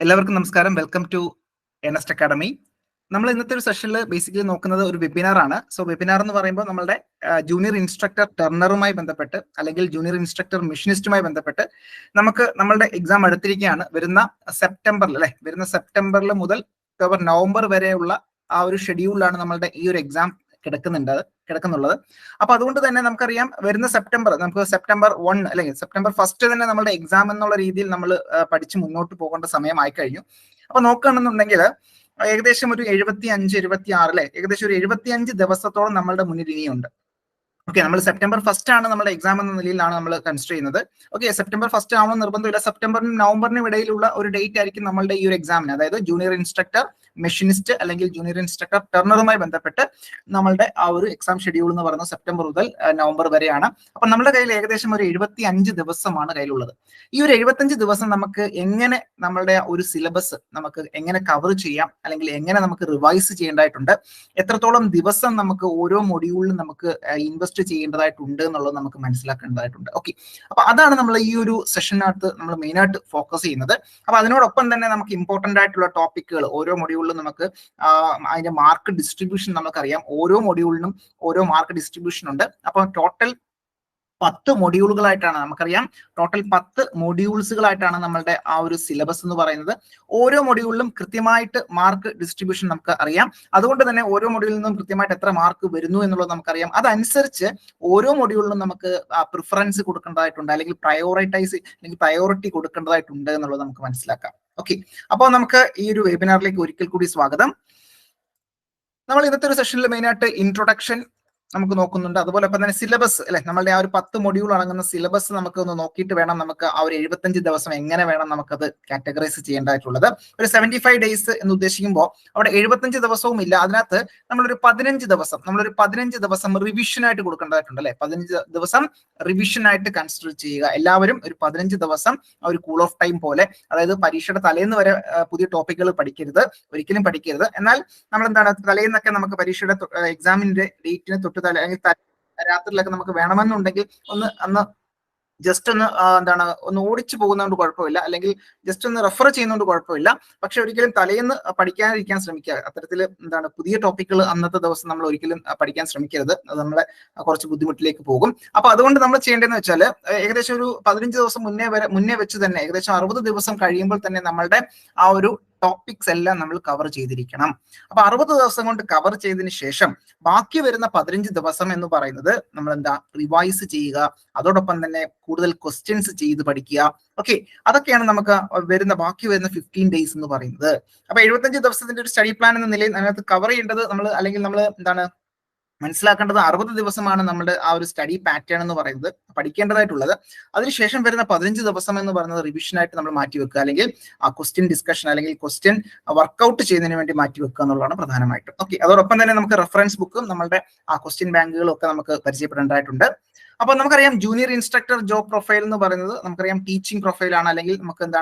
എല്ലാവർക്കും നമസ്കാരം. Welcome to Earnest Academy. നമ്മൾ ഇന്നത്തെ ഒരു സെഷനിൽ ബേസിക്കലി നോക്കുന്നത് ഒരു വെബിനാർ ആണ്. സോ വെബിനാർ എന്ന് പറയുമ്പോൾ നമ്മളുടെ ജൂനിയർ ഇൻസ്ട്രക്ടർ ടർണറുമായി ബന്ധപ്പെട്ട് അല്ലെങ്കിൽ ജൂനിയർ ഇൻസ്ട്രക്ടർ മെഷീനിസ്റ്റുമായി ബന്ധപ്പെട്ട് നമുക്ക് നമ്മളുടെ എക്സാം അടുത്തിരിക്കുകയാണ്. വരുന്ന സെപ്റ്റംബറിൽ മുതൽ ഒക്ടോബർ നവംബർ വരെയുള്ള ആ ഒരു ഷെഡ്യൂളിലാണ് നമ്മളുടെ ഈ ഒരു എക്സാം കിടക്കുന്നുള്ളത്. അപ്പൊ അതുകൊണ്ട് തന്നെ നമുക്കറിയാം വരുന്ന നമുക്ക് സെപ്റ്റംബർ 1 അല്ലെങ്കിൽ സെപ്റ്റംബർ 1 തന്നെ നമ്മുടെ എക്സാം എന്നുള്ള രീതിയിൽ നമ്മൾ പഠിച്ച് മുന്നോട്ട് പോകേണ്ട സമയമായി കഴിഞ്ഞു. അപ്പൊ നോക്കുകയാണെന്നുണ്ടെങ്കിൽ ഏകദേശം ഒരു 75-76 ഏകദേശം ഒരു 75 ദിവസത്തോളം നമ്മളുടെ മുന്നിൽ ഇനിയുണ്ട്. ഓക്കെ, നമ്മൾ സെപ്റ്റംബർ 1 ആണ് നമ്മുടെ എക്സാം എന്ന നിലയിലാണ് നമ്മൾ കൺസിഡർ ചെയ്യുന്നത്. ഓക്കെ, സെപ്റ്റംബർ 1 ആവണം നിർബന്ധമില്ല. സെപ്റ്റംബറിനും നവംബറിനും ഇടയിലുള്ള ഒരു ഡേറ്റ് ആയിരിക്കും നമ്മളുടെ ഈ ഒരു എക്സാമിന്, അതായത് ജൂനിയർ ഇൻസ്ട്രക്ടർ മെഷീനിസ്റ്റ് അല്ലെങ്കിൽ ജൂനിയർ ഇൻസ്ട്രക്ടർ ടർണറുമായി ബന്ധപ്പെട്ട് നമ്മളുടെ ആ ഒരു എക്സാം ഷെഡ്യൂൾ എന്ന് പറയുന്നത് സെപ്റ്റംബർ മുതൽ നവംബർ വരെയാണ്. അപ്പൊ നമ്മുടെ കയ്യിൽ ഏകദേശം ഒരു 75 ദിവസമാണ് കയ്യിലുള്ളത്. ഈ ഒരു 75 ദിവസം നമുക്ക് എങ്ങനെ നമ്മളുടെ ഒരു സിലബസ് നമുക്ക് എങ്ങനെ കവർ ചെയ്യാം, അല്ലെങ്കിൽ എങ്ങനെ നമുക്ക് റിവൈസ് ചെയ്യേണ്ടതായിട്ടുണ്ട്, എത്രത്തോളം ദിവസം നമുക്ക് ഓരോ മൊഡ്യൂളിലും നമുക്ക് ഇൻവെസ്റ്റ് ചെയ്യേണ്ടതായിട്ടുണ്ട് എന്നുള്ളത് നമുക്ക് മനസ്സിലാക്കേണ്ടതായിട്ടുണ്ട്. ഓക്കെ, അപ്പൊ അതാണ് നമ്മൾ ഈ ഒരു സെഷനകത്ത് നമ്മൾ മെയിൻ ആയിട്ട് ഫോക്കസ് ചെയ്യുന്നത്. അപ്പൊ അതിനോടൊപ്പം തന്നെ നമുക്ക് ഇമ്പോർട്ടന്റ് ആയിട്ടുള്ള ടോപ്പിക്കുകൾ ഓരോ മൊഡ്യൂളിലും നമുക്ക് അതിന്റെ മാർക്ക് ഡിസ്ട്രിബ്യൂഷൻ നമുക്കറിയാം. ഓരോ മൊഡ്യൂളിനും ഓരോ മാർക്ക് ഡിസ്ട്രിബ്യൂഷൻ ഉണ്ട്. അപ്പൊ ടോട്ടൽ 10 മൊഡ്യൂളുകളായിട്ടാണ് നമുക്കറിയാം. ടോട്ടൽ 10 മൊഡ്യൂൾസുകളായിട്ടാണ് നമ്മളുടെ ആ ഒരു സിലബസ് എന്ന് പറയുന്നത്. ഓരോ മൊഡ്യൂളിലും കൃത്യമായിട്ട് മാർക്ക് ഡിസ്ട്രിബ്യൂഷൻ നമുക്ക് അറിയാം. അതുകൊണ്ട് തന്നെ ഓരോ മൊഡ്യൂളിൽ നിന്നും കൃത്യമായിട്ട് എത്ര മാർക്ക് വരുന്നു എന്നുള്ളത് നമുക്കറിയാം. അതനുസരിച്ച് ഓരോ മൊഡ്യൂളിലും നമുക്ക് പ്രിഫറൻസ് കൊടുക്കേണ്ടതായിട്ടുണ്ട്, അല്ലെങ്കിൽ പ്രയോറിറ്റി കൊടുക്കേണ്ടതായിട്ടുണ്ട് എന്നുള്ളത് നമുക്ക് മനസ്സിലാക്കാം. ഓക്കെ, അപ്പോൾ നമുക്ക് ഈ ഒരു വെബിനാറിലേക്ക് ഒരിക്കൽ കൂടി സ്വാഗതം. നമ്മൾ ഇന്നത്തെ ഒരു സെഷനിൽ മെയിനായിട്ട് ഇൻട്രൊഡക്ഷൻ നമുക്ക് നോക്കുന്നുണ്ട്. അതുപോലെ തന്നെ സിലബസ് അല്ലെ, നമ്മളുടെ ആ ഒരു 10 മൊഡ്യൂൾ അടങ്ങുന്ന സിലബസ് നമുക്ക് ഒന്ന് നോക്കിയിട്ട് വേണം നമുക്ക് ആ ഒരു 75 ദിവസം എങ്ങനെ വേണം നമുക്കത് കാറ്റഗറൈസ് ചെയ്യേണ്ടതായിട്ടുള്ളത്. ഒരു 75 ഡേയ്സ് എന്ന് ഉദ്ദേശിക്കുമ്പോൾ അവിടെ 75 ദിവസവും ഇല്ല. അതിനകത്ത് നമ്മളൊരു 15 ദിവസം റിവിഷൻ ആയിട്ട് കൊടുക്കേണ്ടതായിട്ടുണ്ട് അല്ലെ. 15 ദിവസം റിവിഷൻ ആയിട്ട് കൺസിഡർ ചെയ്യുക. എല്ലാവരും ഒരു 15 ദിവസം ഒരു കൂൾ ഓഫ് ടൈം പോലെ, അതായത് പരീക്ഷയുടെ തലേന്ന് വരെ പുതിയ ടോപ്പിക്കുകൾ ഒരിക്കലും പഠിക്കരുത്. എന്നാൽ നമ്മൾ എന്താണ്, തലേന്നൊക്കെ നമുക്ക് പരീക്ഷയുടെ എക്സാമിന്റെ ഡേറ്റിന് തൊട്ട് അല്ലെങ്കിൽ രാത്രിയിലൊക്കെ നമുക്ക് വേണമെന്നുണ്ടെങ്കിൽ അന്ന് ജസ്റ്റ് ഒന്ന് ഓടിച്ചു പോകുന്നതുകൊണ്ട് കുഴപ്പമില്ല, അല്ലെങ്കിൽ ജസ്റ്റ് ഒന്ന് റെഫർ ചെയ്യുന്നതുകൊണ്ട് കുഴപ്പമില്ല. പക്ഷെ ഒരിക്കലും തലേന്ന് പഠിക്കാതിരിക്കാൻ ശ്രമിക്കുക. അത്തരത്തിൽ പുതിയ ടോപ്പിക്കുകൾ അന്നത്തെ ദിവസം നമ്മൾ ഒരിക്കലും പഠിക്കാൻ ശ്രമിക്കരുത്. അത് നമ്മളെ കുറച്ച് ബുദ്ധിമുട്ടിലേക്ക് പോകും. അപ്പൊ അതുകൊണ്ട് നമ്മൾ ചെയ്യേണ്ടതെന്ന് വെച്ചാൽ ഏകദേശം ഒരു 15 ദിവസം മുന്നേ വെച്ച് തന്നെ ഏകദേശം 60 ദിവസം കഴിയുമ്പോൾ തന്നെ നമ്മളുടെ ആ ഒരു ടോപ്പിക്സ് എല്ലാം നമ്മൾ കവർ ചെയ്തിരിക്കണം. അപ്പൊ 60 ദിവസം കൊണ്ട് കവർ ചെയ്തതിന് ശേഷം ബാക്കി വരുന്ന 15 ദിവസം എന്ന് പറയുന്നത് നമ്മൾ റിവൈസ് ചെയ്യുക. അതോടൊപ്പം തന്നെ കൂടുതൽ ക്വസ്റ്റ്യൻസ് ചെയ്ത് പഠിക്കുക. ഓക്കെ, അതൊക്കെയാണ് നമുക്ക് ബാക്കി വരുന്ന 15 ഡേയ്സ് എന്ന് പറയുന്നത്. അപ്പൊ 75 ദിവസത്തിന്റെ ഒരു സ്റ്റഡി പ്ലാൻ എന്ന നിലയിൽ അതിനകത്ത് കവർ ചെയ്യേണ്ടത് നമ്മൾ മനസ്സിലാക്കേണ്ടത് 60 ദിവസമാണ് നമ്മുടെ ആ ഒരു സ്റ്റഡി പാറ്റേൺ എന്ന് പറയുന്നത് പഠിക്കേണ്ടതായിട്ടുള്ളത്. അതിനുശേഷം വരുന്ന 15 ദിവസം എന്ന് പറയുന്നത് റിവിഷനായിട്ട് നമ്മൾ മാറ്റിവെക്കുക, അല്ലെങ്കിൽ ആ ക്വസ്റ്റ്യൻ ഡിസ്കഷൻ അല്ലെങ്കിൽ ക്വസ്റ്റ്യൻ വർക്ക്ഔട്ട് ചെയ്യുന്നതിന് വേണ്ടി മാറ്റിവെക്കുക എന്നുള്ളതാണ് പ്രധാനമായിട്ടും. ഓക്കെ, അതോടൊപ്പം തന്നെ നമുക്ക് റെഫറൻസ് ബുക്കും നമ്മളുടെ ആ ക്വസ്റ്റ്യൻ ബാങ്കുകളും ഒക്കെ നമുക്ക് പരിചയപ്പെടേണ്ടതായിട്ടുണ്ട്. അപ്പൊ നമുക്കറിയാം ജൂനിയർ ഇൻസ്ട്രക്ടർ ജോബ് പ്രൊഫൈൽ എന്ന് പറയുന്നത് നമുക്കറിയാം ടീച്ചിങ് പ്രൊഫൈലാണ്, അല്ലെങ്കിൽ നമുക്ക്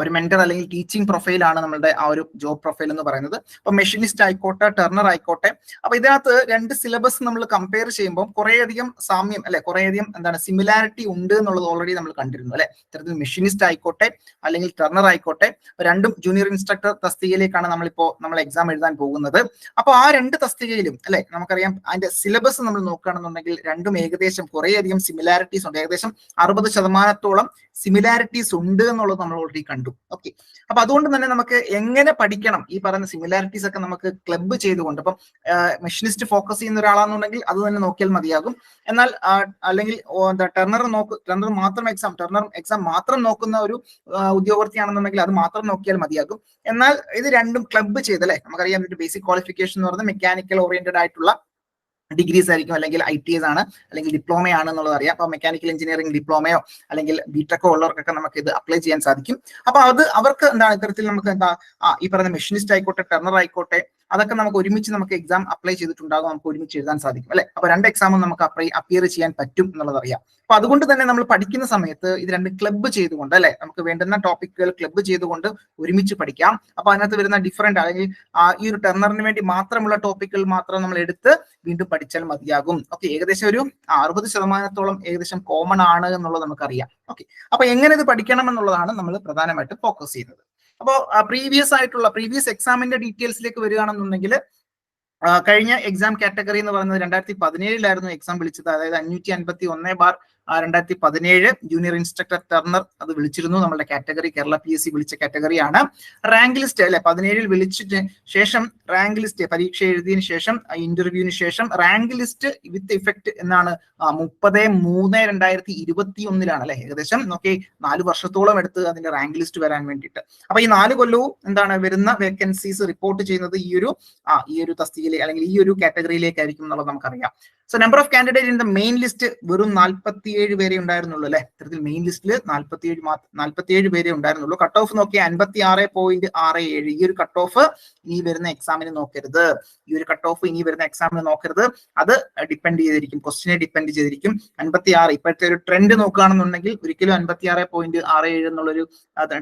ഒരു മെന്റർ അല്ലെങ്കിൽ ടീച്ചിങ് പ്രൊഫൈലാണ് നമ്മളുടെ ആ ഒരു ജോബ് പ്രൊഫൈൽ എന്ന് പറയുന്നത്. അപ്പൊ മെഷീനിസ്റ്റ് ആയിക്കോട്ടെ ടർണർ ആയിക്കോട്ടെ, അപ്പൊ ഇതിനകത്ത് രണ്ട് സിലബസ് നമ്മൾ കമ്പയർ ചെയ്യുമ്പോൾ കുറേയധികം സാമ്യം അല്ലെ, കുറേയധികം സിമിലാരിറ്റി ഉണ്ട് എന്നുള്ളത് ഓൾറെഡി നമ്മൾ കണ്ടിരുന്നു അല്ലെ. ഇത്തരത്തിൽ മെഷീനിസ്റ്റ് ആയിക്കോട്ടെ അല്ലെങ്കിൽ ടർണർ ആയിക്കോട്ടെ, രണ്ടും ജൂനിയർ ഇൻസ്ട്രക്ടർ തസ്തികയിലേക്കാണ് നമ്മൾ എക്സാം എഴുതാൻ പോകുന്നത്. അപ്പൊ ആ രണ്ട് തസ്തികയിലും അല്ലെ നമുക്കറിയാം അതിന്റെ സിലബസ് നമ്മൾ നോക്കുകയാണെന്നുണ്ടെങ്കിൽ രണ്ടും ഏകദേശം കുറേയധികം സിമിലാരിറ്റീസ് ഉണ്ട്. ഏകദേശം 60% സിമിലാരിറ്റീസ് ഉണ്ട് എന്നുള്ളത് നമ്മൾ ഓൾറെഡി കണ്ടു. ഓക്കെ, അപ്പൊ അതുകൊണ്ട് തന്നെ നമുക്ക് എങ്ങനെ പഠിക്കണം, ഈ പറയുന്ന സിമിലാരിറ്റീസ് ഒക്കെ നമുക്ക് ക്ലബ് ചെയ്തുകൊണ്ട്, ഇപ്പം മെഷീനിസ്റ്റ് ഫോക്കസ് ചെയ്യുന്ന ഒരാളാണെന്നുണ്ടെങ്കിൽ അത് തന്നെ നോക്കിയാൽ മതിയാകും. എന്നാൽ അല്ലെങ്കിൽ ടർണർ എക്സാം മാത്രം നോക്കുന്ന ഒരു ഉദ്യോഗാർത്ഥിയാണെന്നുണ്ടെങ്കിൽ അത് മാത്രം നോക്കിയാൽ മതിയാകും. എന്നാൽ ഇത് രണ്ടും ക്ലബ് ചെയ്ത് അല്ലെ, നമുക്കറിയാം ഇതിന്റെ ബേസിക് ക്വാളിഫിക്കേഷൻ എന്ന് പറയുന്നത് മെക്കാനിക്കൽ ഓറിയന്റഡ് ആയിട്ടുള്ള ഡിഗ്രീസ് ആയിരിക്കും, അല്ലെങ്കിൽ ITS ആണ്, അല്ലെങ്കിൽ ഡിപ്ലോമയാണ് എന്നുള്ളത് അറിയാം. അപ്പൊ മെക്കാനിക്കൽ എഞ്ചിനീയറിംഗ് ഡിപ്ലോമയോ അല്ലെങ്കിൽ ബിടെക്കോ ഉള്ളവർക്കൊക്കെ നമുക്ക് ഇത് അപ്ലൈ ചെയ്യാൻ സാധിക്കും. അപ്പൊ അവർക്ക് ഇത്തരത്തിൽ നമുക്ക് ഈ പറയുന്ന മെഷീനിസ്റ്റ് ആയിക്കോട്ടെ ടർണർ ആയിക്കോട്ടെ അതൊക്കെ നമുക്ക് ഒരുമിച്ച് എക്സാം അപ്ലൈ ചെയ്തിട്ടുണ്ടാകും, നമുക്ക് ഒരുമിച്ച് എഴുതാൻ സാധിക്കും അല്ലെ. അപ്പൊ രണ്ട് എക്സാമും നമുക്ക് അപ്പിയർ ചെയ്യാൻ പറ്റും എന്നുള്ളത് അറിയാം. അപ്പൊ അതുകൊണ്ട് തന്നെ നമ്മൾ പഠിക്കുന്ന സമയത്ത് ഇത് രണ്ടും ക്ലബ്ബ് ചെയ്തുകൊണ്ട് അല്ലെ, നമുക്ക് വേണ്ടുന്ന ടോപ്പിക്കുകൾ ക്ലബ്ബ് ചെയ്തുകൊണ്ട് ഒരുമിച്ച് പഠിക്കാം. അപ്പൊ അതിനകത്ത് വരുന്ന ഡിഫറൻറ്റ് അല്ലെങ്കിൽ ഈ ഒരു ടർണറിന് വേണ്ടി മാത്രമുള്ള ടോപ്പിക്കുകൾ മാത്രം നമ്മൾ എടുത്ത് വീണ്ടും പഠിച്ചാൽ മതിയാകും. ഓക്കെ, ഏകദേശം ഒരു 60% ഏകദേശം കോമൺ ആണ് എന്നുള്ളത് നമുക്കറിയാം. ഓക്കെ, അപ്പൊ എങ്ങനെ ഇത് പഠിക്കണം എന്നുള്ളതാണ് നമ്മൾ പ്രധാനമായിട്ടും ഫോക്കസ് ചെയ്യുന്നത്. അപ്പോൾ പ്രീവിയസ് എക്സാമിന്റെ ഡീറ്റെയിൽസിലേക്ക് വരികയാണെന്നുണ്ടെങ്കിൽ കഴിഞ്ഞ എക്സാം കാറ്റഗറി എന്ന് പറയുന്നത് 2017 എക്സാം വിളിച്ചത്. അതായത് 551/2017 ജൂനിയർ ഇൻസ്ട്രക്ടർ ടെർണർ അത് വിളിച്ചിരുന്നു. നമ്മുടെ കാറ്റഗറി കേരള PSC വിളിച്ച കാറ്റഗറിയാണ്. റാങ്ക് ലിസ്റ്റ് അല്ലെ 17 വിളിച്ചിട്ട് ശേഷം റാങ്ക് ലിസ്റ്റ് പരീക്ഷ എഴുതിയതിനു ശേഷം ഇന്റർവ്യൂവിന് ശേഷം റാങ്ക് ലിസ്റ്റ് വിത്ത് ഇഫക്റ്റ് എന്നാണ് 30/3/2021 അല്ലെ. ഏകദേശം നോക്കി 4 വർഷത്തോളം എടുത്ത് അതിന്റെ റാങ്ക് ലിസ്റ്റ് വരാൻ വേണ്ടിയിട്ട്. അപ്പൊ ഈ 4 കൊല്ലവും എന്താണ് വരുന്ന വേക്കൻസീസ് റിപ്പോർട്ട് ചെയ്യുന്നത് ഈ ഒരു തസ്തികയിൽ അല്ലെങ്കിൽ ഈ ഒരു കാറ്റഗറിയിലേക്കായിരിക്കും എന്നുള്ളത് നമുക്കറിയാം. So number of candidate in the main list വെറും 47 പേരെ ഉണ്ടായിരുന്നുള്ളൂ അല്ലെ. ഇത്തരത്തിൽ മെയിൻ ലിസ്റ്റിൽ 47 പേരെ ഉണ്ടായിരുന്നുള്ളൂ. കട്ട് ഓഫ് നോക്കിയാൽ 56.67. ഈ ഒരു കട്ട് ഓഫ് ഇനി വരുന്ന എക്സാമിന് നോക്കരുത്. അത് ഡിപ്പെൻഡ് ചെയ്തിരിക്കും, ക്വസ്റ്റിനെ ഡിപ്പെൻഡ് ചെയ്തിരിക്കും. 56 ഇപ്പോഴത്തെ ഒരു ട്രെൻഡ് നോക്കുകയാണെന്നുണ്ടെങ്കിൽ ഒരിക്കലും 56.67 എന്നുള്ളൊരു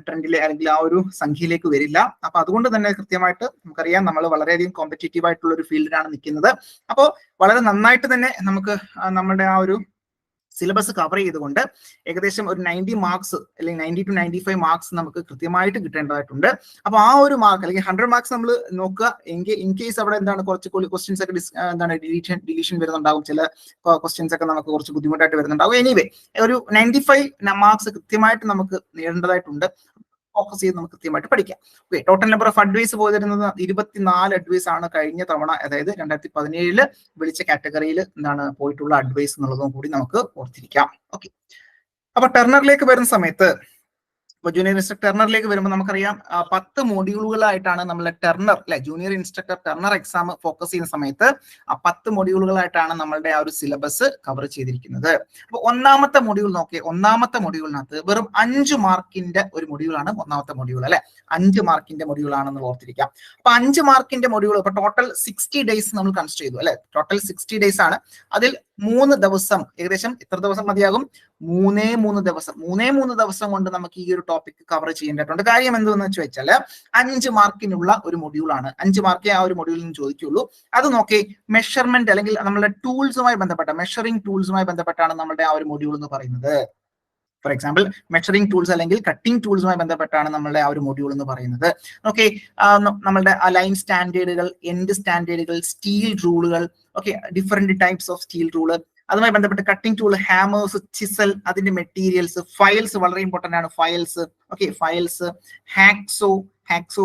ട്രെൻഡിലെ അല്ലെങ്കിൽ ആ ഒരു സംഖ്യയിലേക്ക് വരില്ല. അപ്പൊ അതുകൊണ്ട് തന്നെ കൃത്യമായിട്ട് നമുക്കറിയാം നമ്മൾ വളരെയധികം കോമ്പറ്റീറ്റീവ് ആയിട്ടുള്ള ഒരു ഫീൽഡിലാണ് നിൽക്കുന്നത്. അപ്പോൾ വളരെ നന്നായിട്ട് തന്നെ നമുക്ക് നമ്മുടെ ആ ഒരു സിലബസ് കവർ ചെയ്തുകൊണ്ട് ഏകദേശം ഒരു 90 മാർക്സ് അല്ലെങ്കിൽ 90 to 95 മാർക്സ് നമുക്ക് കൃത്യമായിട്ട് കിട്ടേണ്ടതായിട്ടുണ്ട്. അപ്പൊ ആ ഒരു മാർക്ക് അല്ലെങ്കിൽ 100 മാർക്സ് നമ്മൾ നോക്കുക. ഇൻ കേസ് അവിടെ എന്താണ് കുറച്ച് ക്വസ്റ്റ്യൻസ് ഒക്കെ എന്താണ് ഡിലീഷൻ വരുന്നുണ്ടാകും, ചില ക്വസ്റ്റ്യൻസ് ഒക്കെ നമുക്ക് കുറച്ച് ബുദ്ധിമുട്ടായിട്ട് വരുന്നുണ്ടാകും. എനിവേ ഒരു 95 മാർക്സ് കൃത്യമായിട്ട് നമുക്ക് നേടേണ്ടതായിട്ടുണ്ട്. ഫോക്കസ് ചെയ്ത് നമുക്ക് കൃത്യമായിട്ട് പഠിക്കാം. Okay, total number of advice പോയിരുന്നത് 24 അഡ്വൈസ് ആണ് കഴിഞ്ഞ തവണ, അതായത് 2017 വിളിച്ച കാറ്റഗറിയിൽ എന്താണ് പോയിട്ടുള്ള അഡ്വൈസ് എന്നുള്ളതും കൂടി നമുക്ക് ഓർത്തിരിക്കാം. ഓക്കെ, അപ്പൊ ടെർണറിലേക്ക് വരുന്ന സമയത്ത് ജൂനിയർ ഇൻസ്ട്രക്ടർ ടെർണറിലേക്ക് വരുമ്പോൾ നമുക്കറിയാം 10 മൊഡ്യൂളുകളായിട്ടാണ് നമ്മളെ ടെർണർ അല്ലെ junior instructor turner exam focus ചെയ്യുന്ന സമയത്ത് 10 മൊഡ്യൂളുകളായിട്ടാണ് നമ്മളുടെ ആ ഒരു സിലബസ് കവർ ചെയ്തിരിക്കുന്നത്. അപ്പൊ ഒന്നാമത്തെ മൊഡ്യൂൾ നോക്കിയേ, ഒന്നാമത്തെ മൊഡ്യൂളിനകത്ത് വെറും 5 മാർക്കിന്റെ ഒരു മൊഡ്യൂളാണ് ഒന്നാമത്തെ മൊഡ്യൂൾ അല്ലെ. 5 മാർക്കിന്റെ മൊഡ്യൂൾ ആണെന്ന് ഓർത്തിരിക്കാം. അപ്പൊ 5 മാർക്കിന്റെ മൊഡ്യൂൾ ഇപ്പൊ ടോട്ടൽ 60 ഡേയ്സ് നമ്മൾ കൺസിഡർ ചെയ്തു അല്ലെ. ടോട്ടൽ 60 ഡേയ്സ് ആണ്. അതിൽ 3 ദിവസം, ഏകദേശം എത്ര ദിവസം മതിയാകും? 3 ദിവസം കൊണ്ട് നമുക്ക് ഈ ഒരു ടോപ്പിക് കവർ ചെയ്യേണ്ടതായിട്ടുണ്ട്. കാര്യം എന്തെന്ന് വെച്ചാൽ 5 മാർക്കിനുള്ള ഒരു മൊഡ്യൂളാണ്. 5 മാർക്കേ ആ ഒരു മൊഡ്യൂളിൽ നിന്ന് ചോദിക്കുള്ളൂ. അത് നോക്കി മെഷർമെന്റ് അല്ലെങ്കിൽ നമ്മുടെ ടൂൾസുമായി ബന്ധപ്പെട്ട മെഷറിംഗ് ടൂൾസുമായി ബന്ധപ്പെട്ടാണ് നമ്മുടെ ആ ഒരു മൊഡ്യൂൾ എന്ന് പറയുന്നത്. ഫോർ എക്സാമ്പിൾ മെഷറിംഗ് ടൂൾസ് അല്ലെങ്കിൽ കട്ടിംഗ് ടൂൾസുമായി ബന്ധപ്പെട്ടാണ് നമ്മളുടെ ആ ഒരു മൊഡ്യൂൾ എന്ന് പറയുന്നത്. ഓക്കെ, നമ്മളുടെ ലൈൻ സ്റ്റാൻഡേർഡുകൾ, എൻഡ് സ്റ്റാൻഡേർഡുകൾ, സ്റ്റീൽ റൂളുകൾ, okay, different types of steel rule, അതുമായി ബന്ധപ്പെട്ട് കട്ടിംഗ് ടൂൾ, ഹാമേഴ്സ്, ചിസൽ, അതിന്റെ മെറ്റീരിയൽസ്, ഫയൽസ് വളരെ ഇമ്പോർട്ടന്റ് ആണ്. ഫയൽസ്, ഓക്കെ, ഫയൽസ്, ഹാക്സോ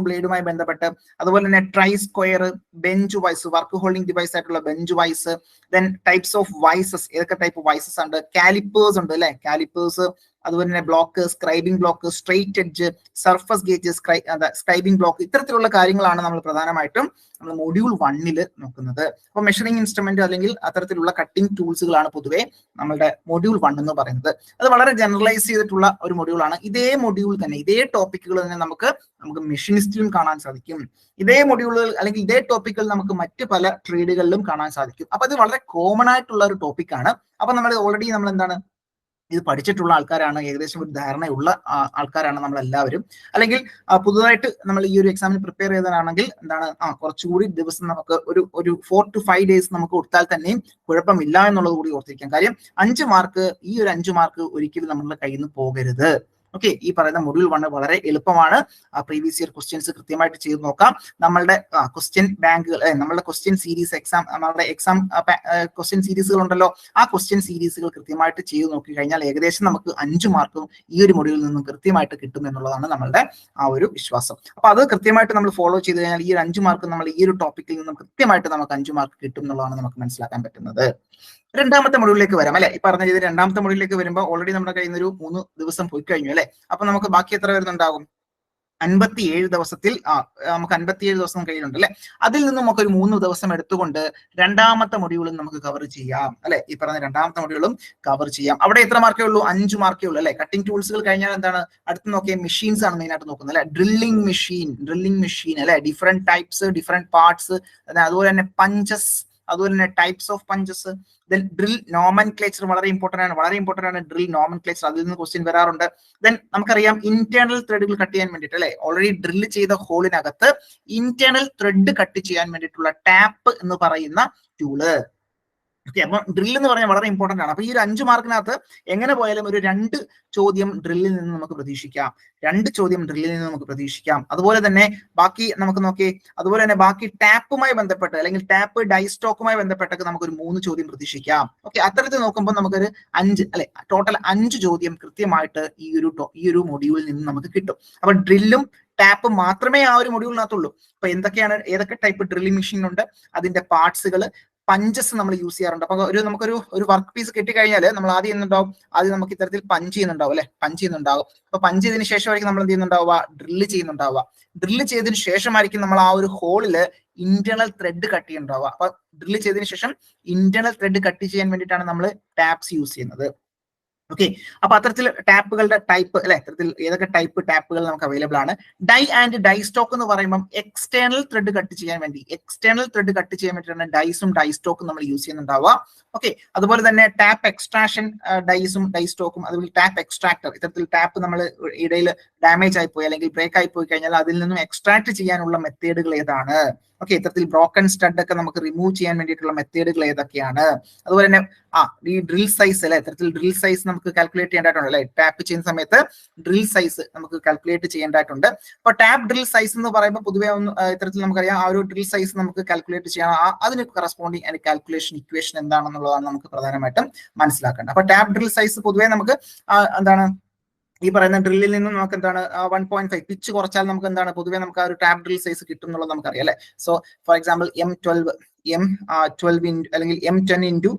ബ്ലേഡുമായി ബന്ധപ്പെട്ട്, അതുപോലെ തന്നെ try square, bench vice, work holding device ആയിട്ടുള്ള bench vice, then types of vices, ഏതൊക്കെ ടൈപ്പ് വൈസസ് ഉണ്ട്, കാലിപ്പേഴ്സ് ഉണ്ട് അല്ലെ, കാലിപ്പേഴ്സ്, അതുപോലെ തന്നെ block, scribing block, straight edge, surface gauge, scribing block, ഇത്തരത്തിലുള്ള കാര്യങ്ങളാണ് നമ്മൾ പ്രധാനമായിട്ടും നമ്മൾ മൊഡ്യൂൾ 1 നോക്കുന്നത്. അപ്പൊ മെഷറിംഗ് ഇൻസ്ട്രുമെന്റ് അല്ലെങ്കിൽ അത്തരത്തിലുള്ള കട്ടിംഗ് ടൂൾസുകളാണ് പൊതുവെ നമ്മളുടെ മൊഡ്യൂൾ 1 എന്ന് പറയുന്നത്. അത് വളരെ ജനറലൈസ് ചെയ്തിട്ടുള്ള ഒരു മൊഡ്യൂളാണ്. ഇതേ മൊഡ്യൂൾ തന്നെ, ഇതേ ടോപ്പിക്കുകൾ തന്നെ നമുക്ക് മെഷീനിസ്റ്റിലും കാണാൻ സാധിക്കും. ഇതേ മൊഡ്യൂളുകൾ അല്ലെങ്കിൽ ഇതേ ടോപ്പിക്കുകൾ നമുക്ക് മറ്റ് പല ട്രേഡുകളിലും കാണാൻ സാധിക്കും. അപ്പൊ ഇത് വളരെ കോമൺ ആയിട്ടുള്ള ഒരു ടോപ്പിക്കാണ്. അപ്പൊ നമ്മൾ ഓൾറെഡി നമ്മൾ എന്താണ് ഇത് പഠിച്ചിട്ടുള്ള ആൾക്കാരാണ്, ഏകദേശം ഒരു ധാരണയുള്ള ആൾക്കാരാണ് നമ്മൾ എല്ലാവരും. അല്ലെങ്കിൽ പുതുതായിട്ട് നമ്മൾ ഈ ഒരു എക്സാമിന് പ്രിപ്പയർ ചെയ്തതാണെങ്കിൽ എന്താണ് കുറച്ചുകൂടി ദിവസം നമുക്ക് ഒരു 4 to 5 ഡേയ്സ് നമുക്ക് കൊടുത്താൽ തന്നെയും കുഴപ്പമില്ല എന്നുള്ളത് കൂടി ഓർത്തിരിക്കാം. കാര്യം 5 മാർക്ക്, ഈ ഒരു 5 മാർക്ക് ഒരിക്കലും നമ്മളുടെ കയ്യിൽ നിന്ന് പോകരുത്. ഓക്കെ, ഈ പറയുന്ന മൊഡ്യൂൾ 1 വളരെ എളുപ്പമാണ്. പ്രീവിയസ് ഇയർ ക്വസ്റ്റ്യൻസ് കൃത്യമായിട്ട് ചെയ്ത് നോക്കാം. നമ്മളുടെ ക്വസ്റ്റ്യൻ ബാങ്കുകൾ, നമ്മളുടെ ക്വസ്റ്റ്യൻ സീരീസ് നമ്മളുടെ എക്സാം ക്വസ്റ്റ്യൻ സീരീസുകൾ ഉണ്ടല്ലോ, ആ ക്വസ്റ്റ്യൻ സീരീസുകൾ കൃത്യമായിട്ട് ചെയ്ത് നോക്കി കഴിഞ്ഞാൽ ഏകദേശം നമുക്ക് 5 മാർക്കും ഈ ഒരു മൊഡ്യൂളിൽ നിന്നും കൃത്യമായിട്ട് കിട്ടും എന്നുള്ളതാണ് നമ്മളുടെ ആ ഒരു വിശ്വാസം. അപ്പൊ അത് കൃത്യമായിട്ട് നമ്മൾ ഫോളോ ചെയ്ത് കഴിഞ്ഞാൽ ഈ ഒരു 5 മാർക്ക് നമ്മൾ ഈ ഒരു ടോപ്പിക്കിൽ നിന്നും കൃത്യമായിട്ട് നമുക്ക് 5 മാർക്ക് കിട്ടും എന്നുള്ളതാണ് നമുക്ക് മനസ്സിലാക്കാൻ പറ്റുന്നത്. രണ്ടാമത്തെ മൊഡ്യൂളിലേക്ക് വരാം അല്ലെ. ഈ പറഞ്ഞ ചെയ്ത് രണ്ടാമത്തെ മൊഡ്യൂളിലേക്ക് വരുമ്പോൾ ഓൾറെഡി നമ്മുടെ കയ്യിൽ നിന്ന് ഒരു 3 ദിവസം പോയി കഴിഞ്ഞു അല്ലെ. അപ്പൊ നമുക്ക് ബാക്കി എത്ര വരുന്നുണ്ടാകും? 57 ദിവസത്തിൽ നമുക്ക് 57 ദിവസം കയ്യിലുണ്ട് അല്ലെ. അതിൽ നിന്നും നമുക്ക് ഒരു 3 ദിവസം എടുത്തുകൊണ്ട് രണ്ടാമത്തെ മൊഡ്യൂളും നമുക്ക് കവർ ചെയ്യാം അല്ലെ. ഈ പറഞ്ഞ രണ്ടാമത്തെ മൊഡ്യൂളും കവർ ചെയ്യാം. അവിടെ എത്ര മാർക്കേ ഉള്ളൂ? 5 മാർക്കേ ഉള്ളൂ അല്ലെ. കട്ടിംഗ് ടൂൾസുകൾ കഴിഞ്ഞാൽ എന്താണ് അടുത്ത് നോക്കിയ മെഷീൻസ് ആണ് മെയിൻ ആയിട്ട് നോക്കുന്നത് അല്ലെ. ഡ്രില്ലിംഗ് മെഷീൻ അല്ലെ, ഡിഫറെന്റ് ടൈപ്സ്, ഡിഫറെന്റ് പാർട്സ്, അതുപോലെ തന്നെ പഞ്ചസ്, അതുപോലെ തന്നെ types of punches, then drill nomenclature വളരെ ഇമ്പോർട്ടന്റ് ആണ് ഡ്രിൽ നോമൻക്ലേച്ചർ, അതിൽ നിന്ന് ക്വസ്റ്റ്യൻ വരാറുണ്ട്. ദെൻ നമുക്കറിയാം ഇന്റേണൽ ത്രെഡുകൾ കട്ട് ചെയ്യാൻ വേണ്ടിയിട്ട് അല്ലെ, ഓൾറെഡി ഡ്രിൽ ചെയ്ത ഹോളിനകത്ത് ഇന്റേണൽ ത്രെഡ് കട്ട് ചെയ്യാൻ വേണ്ടിയിട്ടുള്ള ടാപ്പ് എന്ന് പറയുന്ന ടൂള്, ഓക്കെ, അപ്പൊ ഡ്രിൽ എന്ന് പറഞ്ഞാൽ വളരെ ഇമ്പോർട്ടന്റ് ആണ്. അപ്പൊ ഈ ഒരു 5 മാർക്കിനകത്ത് എങ്ങനെ പോയാലും ഒരു 2 ചോദ്യം ഡ്രില്ലിൽ നിന്ന് നമുക്ക് പ്രതീക്ഷിക്കാം, 2 ചോദ്യം ഡ്രില്ലിൽ നിന്ന് നമുക്ക് പ്രതീക്ഷിക്കാം. അതുപോലെ തന്നെ ബാക്കി നമുക്ക് നോക്കി, അതുപോലെ തന്നെ ബാക്കി ടാപ്പുമായി ബന്ധപ്പെട്ട് അല്ലെങ്കിൽ ടാപ്പ് ഡൈസ്റ്റോക്കുമായി ബന്ധപ്പെട്ടൊക്കെ നമുക്കൊരു 3 ചോദ്യം പ്രതീക്ഷിക്കാം. ഓക്കെ, അത്തരത്തിൽ നോക്കുമ്പോൾ നമുക്കൊരു 5 അല്ലെ, ടോട്ടൽ 5 ചോദ്യം കൃത്യമായിട്ട് ഈ ഒരു മൊഡ്യൂളിൽ നിന്ന് നമുക്ക് കിട്ടും. അപ്പൊ ഡ്രില്ലും ടാപ്പ് മാത്രമേ ആ ഒരു മൊഡ്യൂളിനകത്തുള്ളൂ. അപ്പൊ ഏതൊക്കെ ടൈപ്പ് ഡ്രില്ലിംഗ് മെഷീൻ ഉണ്ട്, അതിന്റെ പാർട്സുകൾ, പഞ്ചസ് നമ്മൾ യൂസ് ചെയ്യാറുണ്ട്. അപ്പൊ നമുക്കൊരു വർക്ക് പീസ് കിട്ടിക്കഴിഞ്ഞാൽ നമ്മൾ ആദ്യം നമുക്ക് ഇത്തരത്തിൽ പഞ്ച് ചെയ്യുന്നുണ്ടാവും. അപ്പൊ പഞ്ച് ചെയ്തതിനു ശേഷമായിരിക്കും നമ്മൾ എന്ത് ചെയ്യുന്നുണ്ടാവുക, ഡ്രില്ല് ചെയ്യുന്നുണ്ടാവുക. ഡ്രില്ല് ചെയ്തതിനു ശേഷമായിരിക്കും നമ്മൾ ആ ഒരു ഹോളില് ഇന്റേണൽ ത്രെഡ് കട്ട് ചെയ്യുന്നുണ്ടാവുക. അപ്പൊ ഡ്രില്ല് ചെയ്തതിനു ശേഷം ഇന്റേണൽ ത്രെഡ് കട്ട് ചെയ്യാൻ വേണ്ടിയിട്ടാണ് നമ്മൾ ടാപ്സ് യൂസ് ചെയ്യുന്നത്. ഓക്കെ, അപ്പൊ അത്തരത്തിൽ ടാപ്പുകളുടെ ടൈപ്പ് അല്ലെ, അത്തരത്തിൽ ഏതൊക്കെ ടൈപ്പ് ടാപ്പുകൾ നമുക്ക് അവൈലബിൾ ആണ്. ഡൈ ആൻഡ് ഡൈ സ്റ്റോക്ക് എന്ന് പറയുമ്പോൾ എക്സ്റ്റേണൽ ത്രെഡ് കട്ട് ചെയ്യാൻ വേണ്ടിയിട്ടാണ് ഡൈസും ഡൈ സ്റ്റോക്കും നമ്മൾ യൂസ് ചെയ്യുന്നുണ്ടാവുക. ഓക്കെ, അതുപോലെ തന്നെ ടാപ്പ് എക്സ്ട്രാക്ഷൻ ഡൈസും ഡൈ സ്റ്റോക്കും, അതുപോലെ ടാപ്പ് എക്സ്ട്രാക്ടർ, ഇത്തരത്തിൽ ടാപ്പ് നമ്മൾ ഇടയിൽ ഡാമേജ് ആയിപ്പോയി അല്ലെങ്കിൽ ബ്രേക്ക് ആയി പോയി കഴിഞ്ഞാൽ അതിൽ നിന്നും എക്സ്ട്രാക്ട് ചെയ്യാനുള്ള മെത്തേഡുകൾ ഏതാണ്. ഓക്കെ, ഇത്തരത്തിൽ ബ്രോക്കൺ സ്റ്റഡ് ഒക്കെ നമുക്ക് റിമൂവ് ചെയ്യാൻ വേണ്ടിയിട്ടുള്ള മെത്തേഡുകൾ ഏതൊക്കെയാണ്. അതുപോലെ തന്നെ ഈ ഡ്രിൽ സൈസ് അല്ലെ, ഇത്തരത്തിൽ ഡ്രിൽ സൈസ് നമുക്ക് കാൽക്കുലേറ്റ് ചെയ്യേണ്ടതായിട്ടുണ്ട് അല്ലെ. ടാപ്പ് ചെയ്യുന്ന സമയത്ത് ഡ്രിൽ സൈസ് നമുക്ക് കാൽക്കുലേറ്റ് ചെയ്യേണ്ടതായിട്ടുണ്ട്. അപ്പൊ ടാപ്പ് ഡ്രിൽ സൈസ് എന്ന് പറയുമ്പോൾ പൊതുവെ ഇത്തരത്തിൽ നമുക്കറിയാം ആ ഒരു ഡ്രിൽ സൈസ് നമുക്ക് കാൽക്കുലേറ്റ് ചെയ്യണം. അതിന് കറസ്പോണ്ടിങ് അതിന്റെ കാൽക്കുലേഷൻ ഇക്വേഷൻ എന്താണെന്നുള്ളതാണ് നമുക്ക് പ്രധാനമായിട്ടും മനസ്സിലാക്കേണ്ടത്. അപ്പൊ ടാപ്പ് ഡ്രിൽ സൈസ് പൊതുവെ നമുക്ക് എന്താണ് ഈ പറയുന്ന ഡ്രില്ലിൽ നിന്ന് നമുക്ക് എന്താണ് 1.5 പിച്ച് കുറച്ചാൽ നമുക്ക് എന്താണ് പൊതുവെ നമുക്ക് ആ ഒരു ടാപ്പ് ഡ്രിൽ സൈസ് കിട്ടും എന്നുള്ളത് നമുക്കറിയാം അല്ലെ. സോ ഫോർ എക്സാമ്പിൾ M12 അല്ലെങ്കിൽ M10 ഇൻറ്റു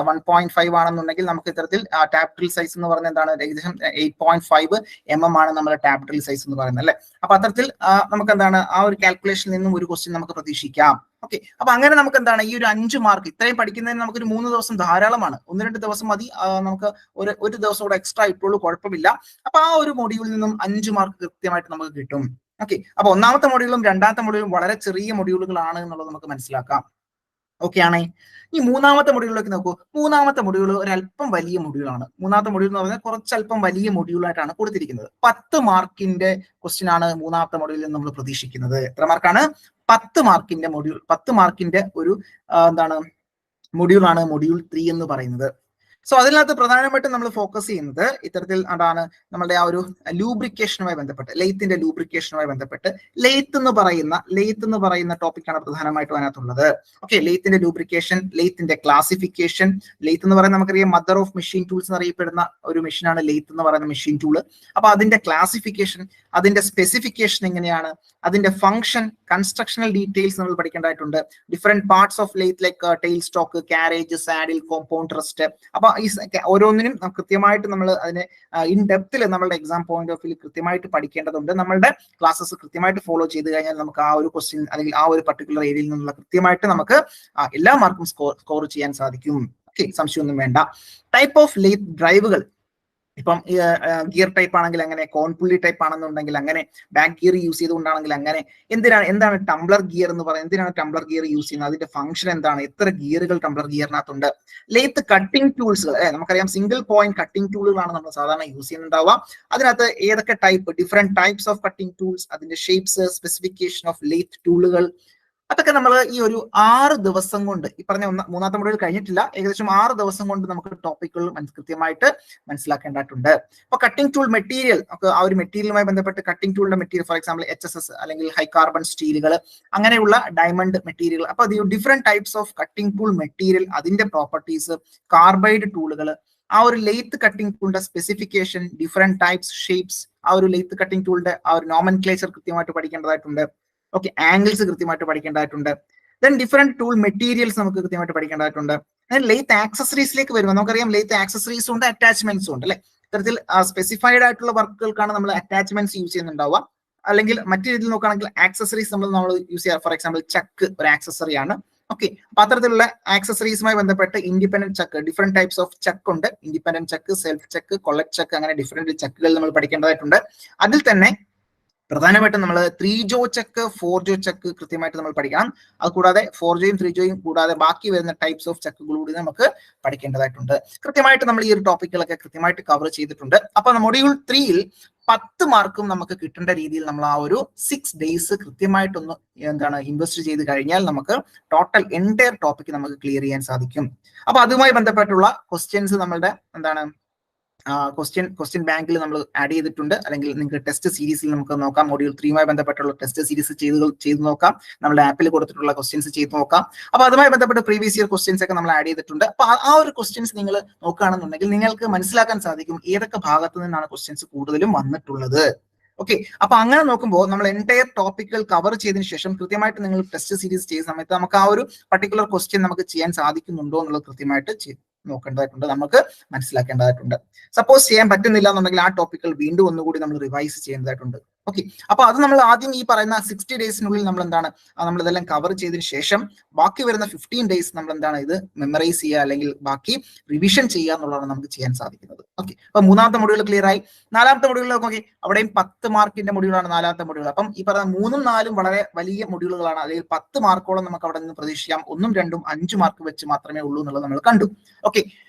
1.5 ആണെന്നുണ്ടെങ്കിൽ നമുക്ക് ഇത്തരത്തിൽ ടാപ്പ് ഡ്രിൽ സൈസ് എന്ന് പറയുന്നത് എന്താണ്, ഏകദേശം 8.5 mm ആണ് നമ്മുടെ ടാപ്പ് ഡ്രിൽ സൈസ് എന്ന് പറയുന്നത് അല്ലെ. അപ്പൊ അത്തരത്തിൽ നമുക്ക് എന്താണ് ആ ഒരു കാൽക്കുലേഷനിൽ നിന്നും ഒരു ക്വസ്റ്റ്യൻ നമുക്ക് പ്രതീക്ഷിക്കാം. ഓക്കെ, അപ്പൊ അങ്ങനെ നമുക്ക് എന്താണ് ഈ ഒരു 5 മാർക്ക് ഇത്രയും പഠിക്കുന്നതിന് നമുക്കൊരു 3 ദിവസം ധാരാളമാണ്. 1-2 ദിവസം മതി, നമുക്ക് ഒരു ദിവസം കൂടെ എക്സ്ട്രാ ഇട്ടുള്ളൂ, കുഴപ്പമില്ല. അപ്പൊ ആ ഒരു മൊഡ്യൂളിൽ നിന്നും 5 മാർക്ക് കൃത്യമായിട്ട് നമുക്ക് കിട്ടും. ഓക്കെ, അപ്പൊ ഒന്നാമത്തെ മൊഡ്യൂളും രണ്ടാമത്തെ മൊഡ്യൂളും വളരെ ചെറിയ മൊഡ്യൂളുകളാണ് എന്നുള്ളത് നമുക്ക് മനസ്സിലാക്കാം. ഓക്കെ ആണേ. ഈ മൂന്നാമത്തെ മൊഡ്യൂളിലേക്ക് നോക്കൂ. മൂന്നാമത്തെ മൊഡ്യൂൾ ഒരല്പം വലിയ മൊഡ്യൂളാണ്. മൂന്നാമത്തെ മൊഡ്യൂൾ എന്ന് പറഞ്ഞാൽ കുറച്ചല്പം വലിയ മൊഡ്യൂളായിട്ടാണ് കൊടുത്തിരിക്കുന്നത്. 10 മാർക്കിന്റെ ക്വസ്റ്റ്യൻ ആണ് മൂന്നാമത്തെ മൊഡ്യൂളിൽ നമ്മൾ പ്രതീക്ഷിക്കുന്നത്. എത്ര മാർക്കാണ്? 10 മാർക്കിന്റെ മൊഡ്യൂൾ. 10 മാർക്കിന്റെ ഒരു എന്താണ് മൊഡ്യൂളാണ് മൊഡ്യൂൾ 3 എന്ന് പറയുന്നത്. സോ അതിനകത്ത് പ്രധാനമായിട്ടും നമ്മൾ ഫോക്കസ് ചെയ്യുന്നത് ഇത്തരത്തിൽ അതാണ് നമ്മളുടെ ആ ഒരു ലൂബ്രിക്കേഷനുമായി ബന്ധപ്പെട്ട്, ലെയ്ത്തിന്റെ ലൂബ്രിക്കേഷനുമായി ബന്ധപ്പെട്ട് ലെയ്ത്ത് എന്ന് പറയുന്ന ടോപ്പിക്കാണ് പ്രധാനമായിട്ടും അതിനകത്തുള്ളത്. ഓക്കെ, ലെയ്ത്തിന്റെ ലൂബ്രിക്കേഷൻ, ലെയ്ത്തിന്റെ ക്ലാസിഫിക്കേഷൻ. ലെയ്ത്ത് എന്ന് പറയുന്നത് നമുക്കറിയാം മദർ ഓഫ് മെഷീൻ ടൂൾസ് എന്നറിയപ്പെടുന്ന ഒരു മെഷീനാണ് ലെയ്ത്ത് എന്ന് പറയുന്ന മെഷീൻ ടൂള്. അപ്പൊ അതിന്റെ ക്ലാസിഫിക്കേഷൻ, അതിന്റെ സ്പെസിഫിക്കേഷൻ എങ്ങനെയാണ്, അതിന്റെ ഫംഗ്ഷൻ, കൺസ്ട്രക്ഷണൽ ഡീറ്റെയിൽസ് നമ്മൾ പഠിക്കേണ്ടതായിട്ടുണ്ട്. Different parts of lathe like tailstock, carriage, saddle, compound rest. അപ്പൊ ഈ ഓരോന്നിനും കൃത്യമായിട്ട് നമ്മൾ അതിനെ ഇൻ ഡെപ്തിൽ നമ്മളുടെ എക്സാം പോയിന്റ് ഓഫ് വ്യൂ കൃത്യമായിട്ട് പഠിക്കേണ്ടതുണ്ട്. നമ്മളുടെ ക്ലാസ്സസ് കൃത്യമായിട്ട് ഫോളോ ചെയ്ത് കഴിഞ്ഞാൽ നമുക്ക് ആ ഒരു ക്വസ്റ്റ്യൻ അല്ലെങ്കിൽ ആ ഒരു പർട്ടിക്കുലർ ഏരിയയിൽ നിന്നുള്ള കൃത്യമായിട്ട് നമുക്ക് എല്ലാ മാർക്കും സ്കോർ ചെയ്യാൻ സാധിക്കും. ഓക്കെ, സംശയമൊന്നും വേണ്ട. ടൈപ്പ് ഓഫ് ലെയ്ത്ത് ഡ്രൈവുകൾ, ഇപ്പം ഗിയർ ടൈപ്പ് ആണെങ്കിൽ അങ്ങനെ, കോൺപുള്ളി ടൈപ്പ് ആണെന്നുണ്ടെങ്കിൽ അങ്ങനെ, ബാക്ക് ഗിയർ യൂസ് ചെയ്തുകൊണ്ടാണെങ്കിൽ അങ്ങനെ. എന്താണ് ടംബ്ലർ ഗിയർ എന്ന് പറയുന്നത്, എന്തിനാണ് ടംബ്ലർ ഗിയർ യൂസ് ചെയ്യുന്നത്, അതിന്റെ ഫംഗ്ഷൻ എന്താണ്, എത്ര ഗിയറുകൾ ടംബ്ലർ ഗിയറിനകത്തുണ്ട്. ലെയ്ത്ത് കട്ടിംഗ് ടൂൾസുകൾ, നമുക്കറിയാം സിംഗിൾ പോയിന്റ് കട്ടിംഗ് ടൂളുകളാണ് നമ്മൾ സാധാരണ യൂസ് ചെയ്യുന്നുണ്ടാവുക. അതിനകത്ത് ഏതൊക്കെ type, different types of cutting tools, അതിന്റെ ഷേപ്സ്, സ്പെസിഫിക്കേഷൻ ഓഫ് ലെയ്ത്ത് ടൂളുകൾ, അതൊക്കെ നമ്മൾ ഈ ഒരു 6 ദിവസം കൊണ്ട്, ഈ പറഞ്ഞ മൂന്നാമത്തെ മൊഡ്യൂൾ കഴിഞ്ഞിട്ടില്ല, ഏകദേശം 6 ദിവസം കൊണ്ട് നമുക്ക് ടോപ്പിക്കുകൾ കൃത്യമായിട്ട് മനസ്സിലാക്കേണ്ടതായിട്ടുണ്ട്. അപ്പൊ കട്ടിംഗ് ടൂൾ മെറ്റീരിയൽ, ആ ഒരു മെറ്റീരിയലുമായി ബന്ധപ്പെട്ട് കട്ടിംഗ് ടൂളിന്റെ മെറ്റീരിയൽ, ഫോർ എക്സാമ്പിൾ HSS അല്ലെങ്കിൽ ഹൈ കാർബൺ സ്റ്റീലുകൾ, അങ്ങനെയുള്ള ഡയമണ്ട് മെറ്റീരിയൽ. അപ്പൊ different types of cutting tool material, അതിന്റെ പ്രോപ്പർട്ടീസ്, കാർബൈഡ് ടൂളുകൾ, ആ ഒരു ലെയ്ത്ത് കട്ടിംഗ് ടൂളിന്റെ സ്പെസിഫിക്കേഷൻ, ഡിഫറെന്റ് ടൈപ്സ്, ഷേപ്സ്, ആ ഒരു ലെയ്ത്ത് കട്ടിംഗ് ടൂളിന്റെ ആ ഒരു നോമൻക്ലേച്ചർ കൃത്യമായിട്ട് പഠിക്കേണ്ടതായിട്ടുണ്ട്. ഓക്കെ, ആംഗിൾസ് കൃത്യമായിട്ട് പഠിക്കേണ്ടതായിട്ടുണ്ട്. ദെൻ ഡിഫറെന്റ് ടൂൾ മെറ്റീരിയൽസ് നമുക്ക് കൃത്യമായിട്ട് പഠിക്കേണ്ടതായിട്ടുണ്ട്. ലെയ്ത്ത് ആക്സസറീസിലേക്ക് വരുമ്പോൾ നമുക്കറിയാം ലെയ്ത്ത് ആക്സസറീസും ഉണ്ട്, അറ്റാച്ച്മെന്റ്സും ഉണ്ട് അല്ലെ. ഇത്തരത്തിൽ സ്പെസിഫൈഡ് ആയിട്ടുള്ള വർക്കുകൾക്കാണ് നമ്മൾ അറ്റാച്ച്മെന്റ്സ് യൂസ് ചെയ്യുന്നുണ്ടാവുക. അല്ലെങ്കിൽ മറ്റു രീതിയിൽ നോക്കുകയാണെങ്കിൽ ആക്സസറീസ് നമ്മൾ യൂസ് ചെയ്യാം. ഫോർ എക്സാമ്പിൾ ചക്ക് ഒരു ആക്സസറി ആണ്. ഓക്കെ, അപ്പൊ അത്തരത്തിലുള്ള ആക്സസറീസുമായി ബന്ധപ്പെട്ട് independent chuck, different types of chuck ഉണ്ട്. ഇൻഡിപെൻഡന്റ് ചക്ക്, സെൽഫ് ചക്ക്, കൊളക്ട് ചക്ക്, അങ്ങനെ ഡിഫറെന്റ് ചക്കുകൾ നമ്മൾ പഠിക്കേണ്ടതായിട്ടുണ്ട്. അതിൽ തന്നെ പ്രധാനമായിട്ടും നമ്മൾ 3 ജോ ചക്ക്, 4 ജോ ചക്ക് കൃത്യമായിട്ട് നമ്മൾ പഠിക്കണം. അത് കൂടാതെ 4 ജോയും 3 ജോയും കൂടാതെ ബാക്കി വരുന്ന ടൈപ്സ് ഓഫ് ചക്കുകൾ കൂടി നമുക്ക് പഠിക്കേണ്ടതായിട്ടുണ്ട്. കൃത്യമായിട്ട് നമ്മൾ ഈ ഒരു ടോപ്പിക്കുകളൊക്കെ കൃത്യമായിട്ട് കവർ ചെയ്തിട്ടുണ്ട്. അപ്പൊ മൊഡ്യൂൾ 3യിൽ 10 മാർക്കും നമുക്ക് കിട്ടേണ്ട രീതിയിൽ നമ്മൾ ആ ഒരു 6 ഡേയ്സ് കൃത്യമായിട്ടൊന്ന് എന്താണ് ഇൻവെസ്റ്റ് ചെയ്ത് കഴിഞ്ഞാൽ നമുക്ക് ടോട്ടൽ എൻറ്റയർ ടോപ്പിക് നമുക്ക് ക്ലിയർ ചെയ്യാൻ സാധിക്കും. അപ്പൊ അതുമായി ബന്ധപ്പെട്ടുള്ള ക്വസ്റ്റ്യൻസ് നമ്മളുടെ എന്താണ് ക്വസ്റ്റ്യൻ ബാങ്കിൽ നമ്മൾ ആഡ് ചെയ്തിട്ടുണ്ട്. അല്ലെങ്കിൽ നിങ്ങൾക്ക് ടെസ്റ്റ് സീരീസിൽ നമുക്ക് നോക്കാം. മൊഡ്യൂൾ 3യുമായി ബന്ധപ്പെട്ടുള്ള ടെസ്റ്റ് സീരീസ് ചെയ്ത് നോക്കാം. നമ്മുടെ ആപ്പിൽ കൊടുത്തിട്ടുള്ള ക്വസ്റ്റ്യൻസ് ചെയ്ത് നോക്കാം. അപ്പൊ അതുമായി ബന്ധപ്പെട്ട് പ്രീവിയസ് ഇയർ ക്വസ്റ്റ്യൻസ് ഒക്കെ നമ്മൾ ആഡ് ചെയ്തിട്ടുണ്ട്. അപ്പൊ ആ ഒരു ക്വസ്റ്റ്യൻസ് നിങ്ങൾ നോക്കുകയാണെന്നുണ്ടെങ്കിൽ നിങ്ങൾക്ക് മനസ്സിലാക്കാൻ സാധിക്കും ഏതൊക്കെ ഭാഗത്തു നിന്നാണ് ക്വസ്റ്റ്യൻസ് കൂടുതലും വന്നിട്ടുള്ളത്. ഓക്കെ, അപ്പൊ അങ്ങനെ നോക്കുമ്പോൾ നമ്മൾ എൻറ്റയർ ടോപ്പിക്കുകൾ കവർ ചെയ്തതിനു ശേഷം കൃത്യമായിട്ട് നിങ്ങൾ ടെസ്റ്റ് സീരീസ് ചെയ്യുന്ന സമയത്ത് നമുക്ക് ആ ഒരു പർട്ടിക്കുലർ ക്വസ്റ്റ്യൻ നമുക്ക് ചെയ്യാൻ സാധിക്കുന്നുണ്ടോ എന്നുള്ളത് കൃത്യമായിട്ട് നോക്കേണ്ടതായിട്ടുണ്ട്, നമുക്ക് മനസ്സിലാക്കേണ്ടതായിട്ടുണ്ട്. സപ്പോസ് ചെയ്യാൻ പറ്റുന്നില്ല എന്നുണ്ടെങ്കിൽ ആ ടോപ്പിക്കുകൾ വീണ്ടും ഒന്നുകൂടി നമ്മൾ റിവൈസ് ചെയ്യേണ്ടതായിട്ടുണ്ട്. ഓക്കെ, അപ്പൊ അത് നമ്മൾ ആദ്യം ഈ പറയുന്ന 60 ഡേയ്സിനുള്ളിൽ നമ്മൾ എന്താണ് നമ്മൾ ഇതെല്ലാം കവർ ചെയ്തതിനു ശേഷം ബാക്കി വരുന്ന 15 ഡേയ്സ് നമ്മൾ എന്താണ് ഇത് മെമ്മറൈസ് ചെയ്യുക അല്ലെങ്കിൽ ബാക്കി റിവിഷൻ ചെയ്യുക എന്നുള്ളതാണ് നമുക്ക് ചെയ്യാൻ സാധിക്കുന്നത്. ഓക്കെ, അപ്പൊ മൂന്നാമത്തെ മൊഡ്യൂൾ ക്ലിയർ ആയി. നാലാമത്തെ മൊഡ്യൂളിലൊക്കെ നോക്കി, അവിടെയും 10 മാർക്കിന്റെ മൊഡ്യൂളാണ് നാലാമത്തെ മൊഡ്യൂൾ. അപ്പം ഈ പറയുന്ന 3ഉം 4ഉം വളരെ വലിയ മൊഡ്യൂളുകളാണ്. അല്ലെങ്കിൽ 10 മാർക്കോളം നമുക്ക് അവിടെ നിന്ന് പ്രതീക്ഷിക്കാം. 1ഉം 2ഉം 5 മാർക്ക് വെച്ച് മാത്രമേ ഉള്ളൂ എന്നുള്ളത് നമ്മൾ കണ്ടു. ഓക്കെ,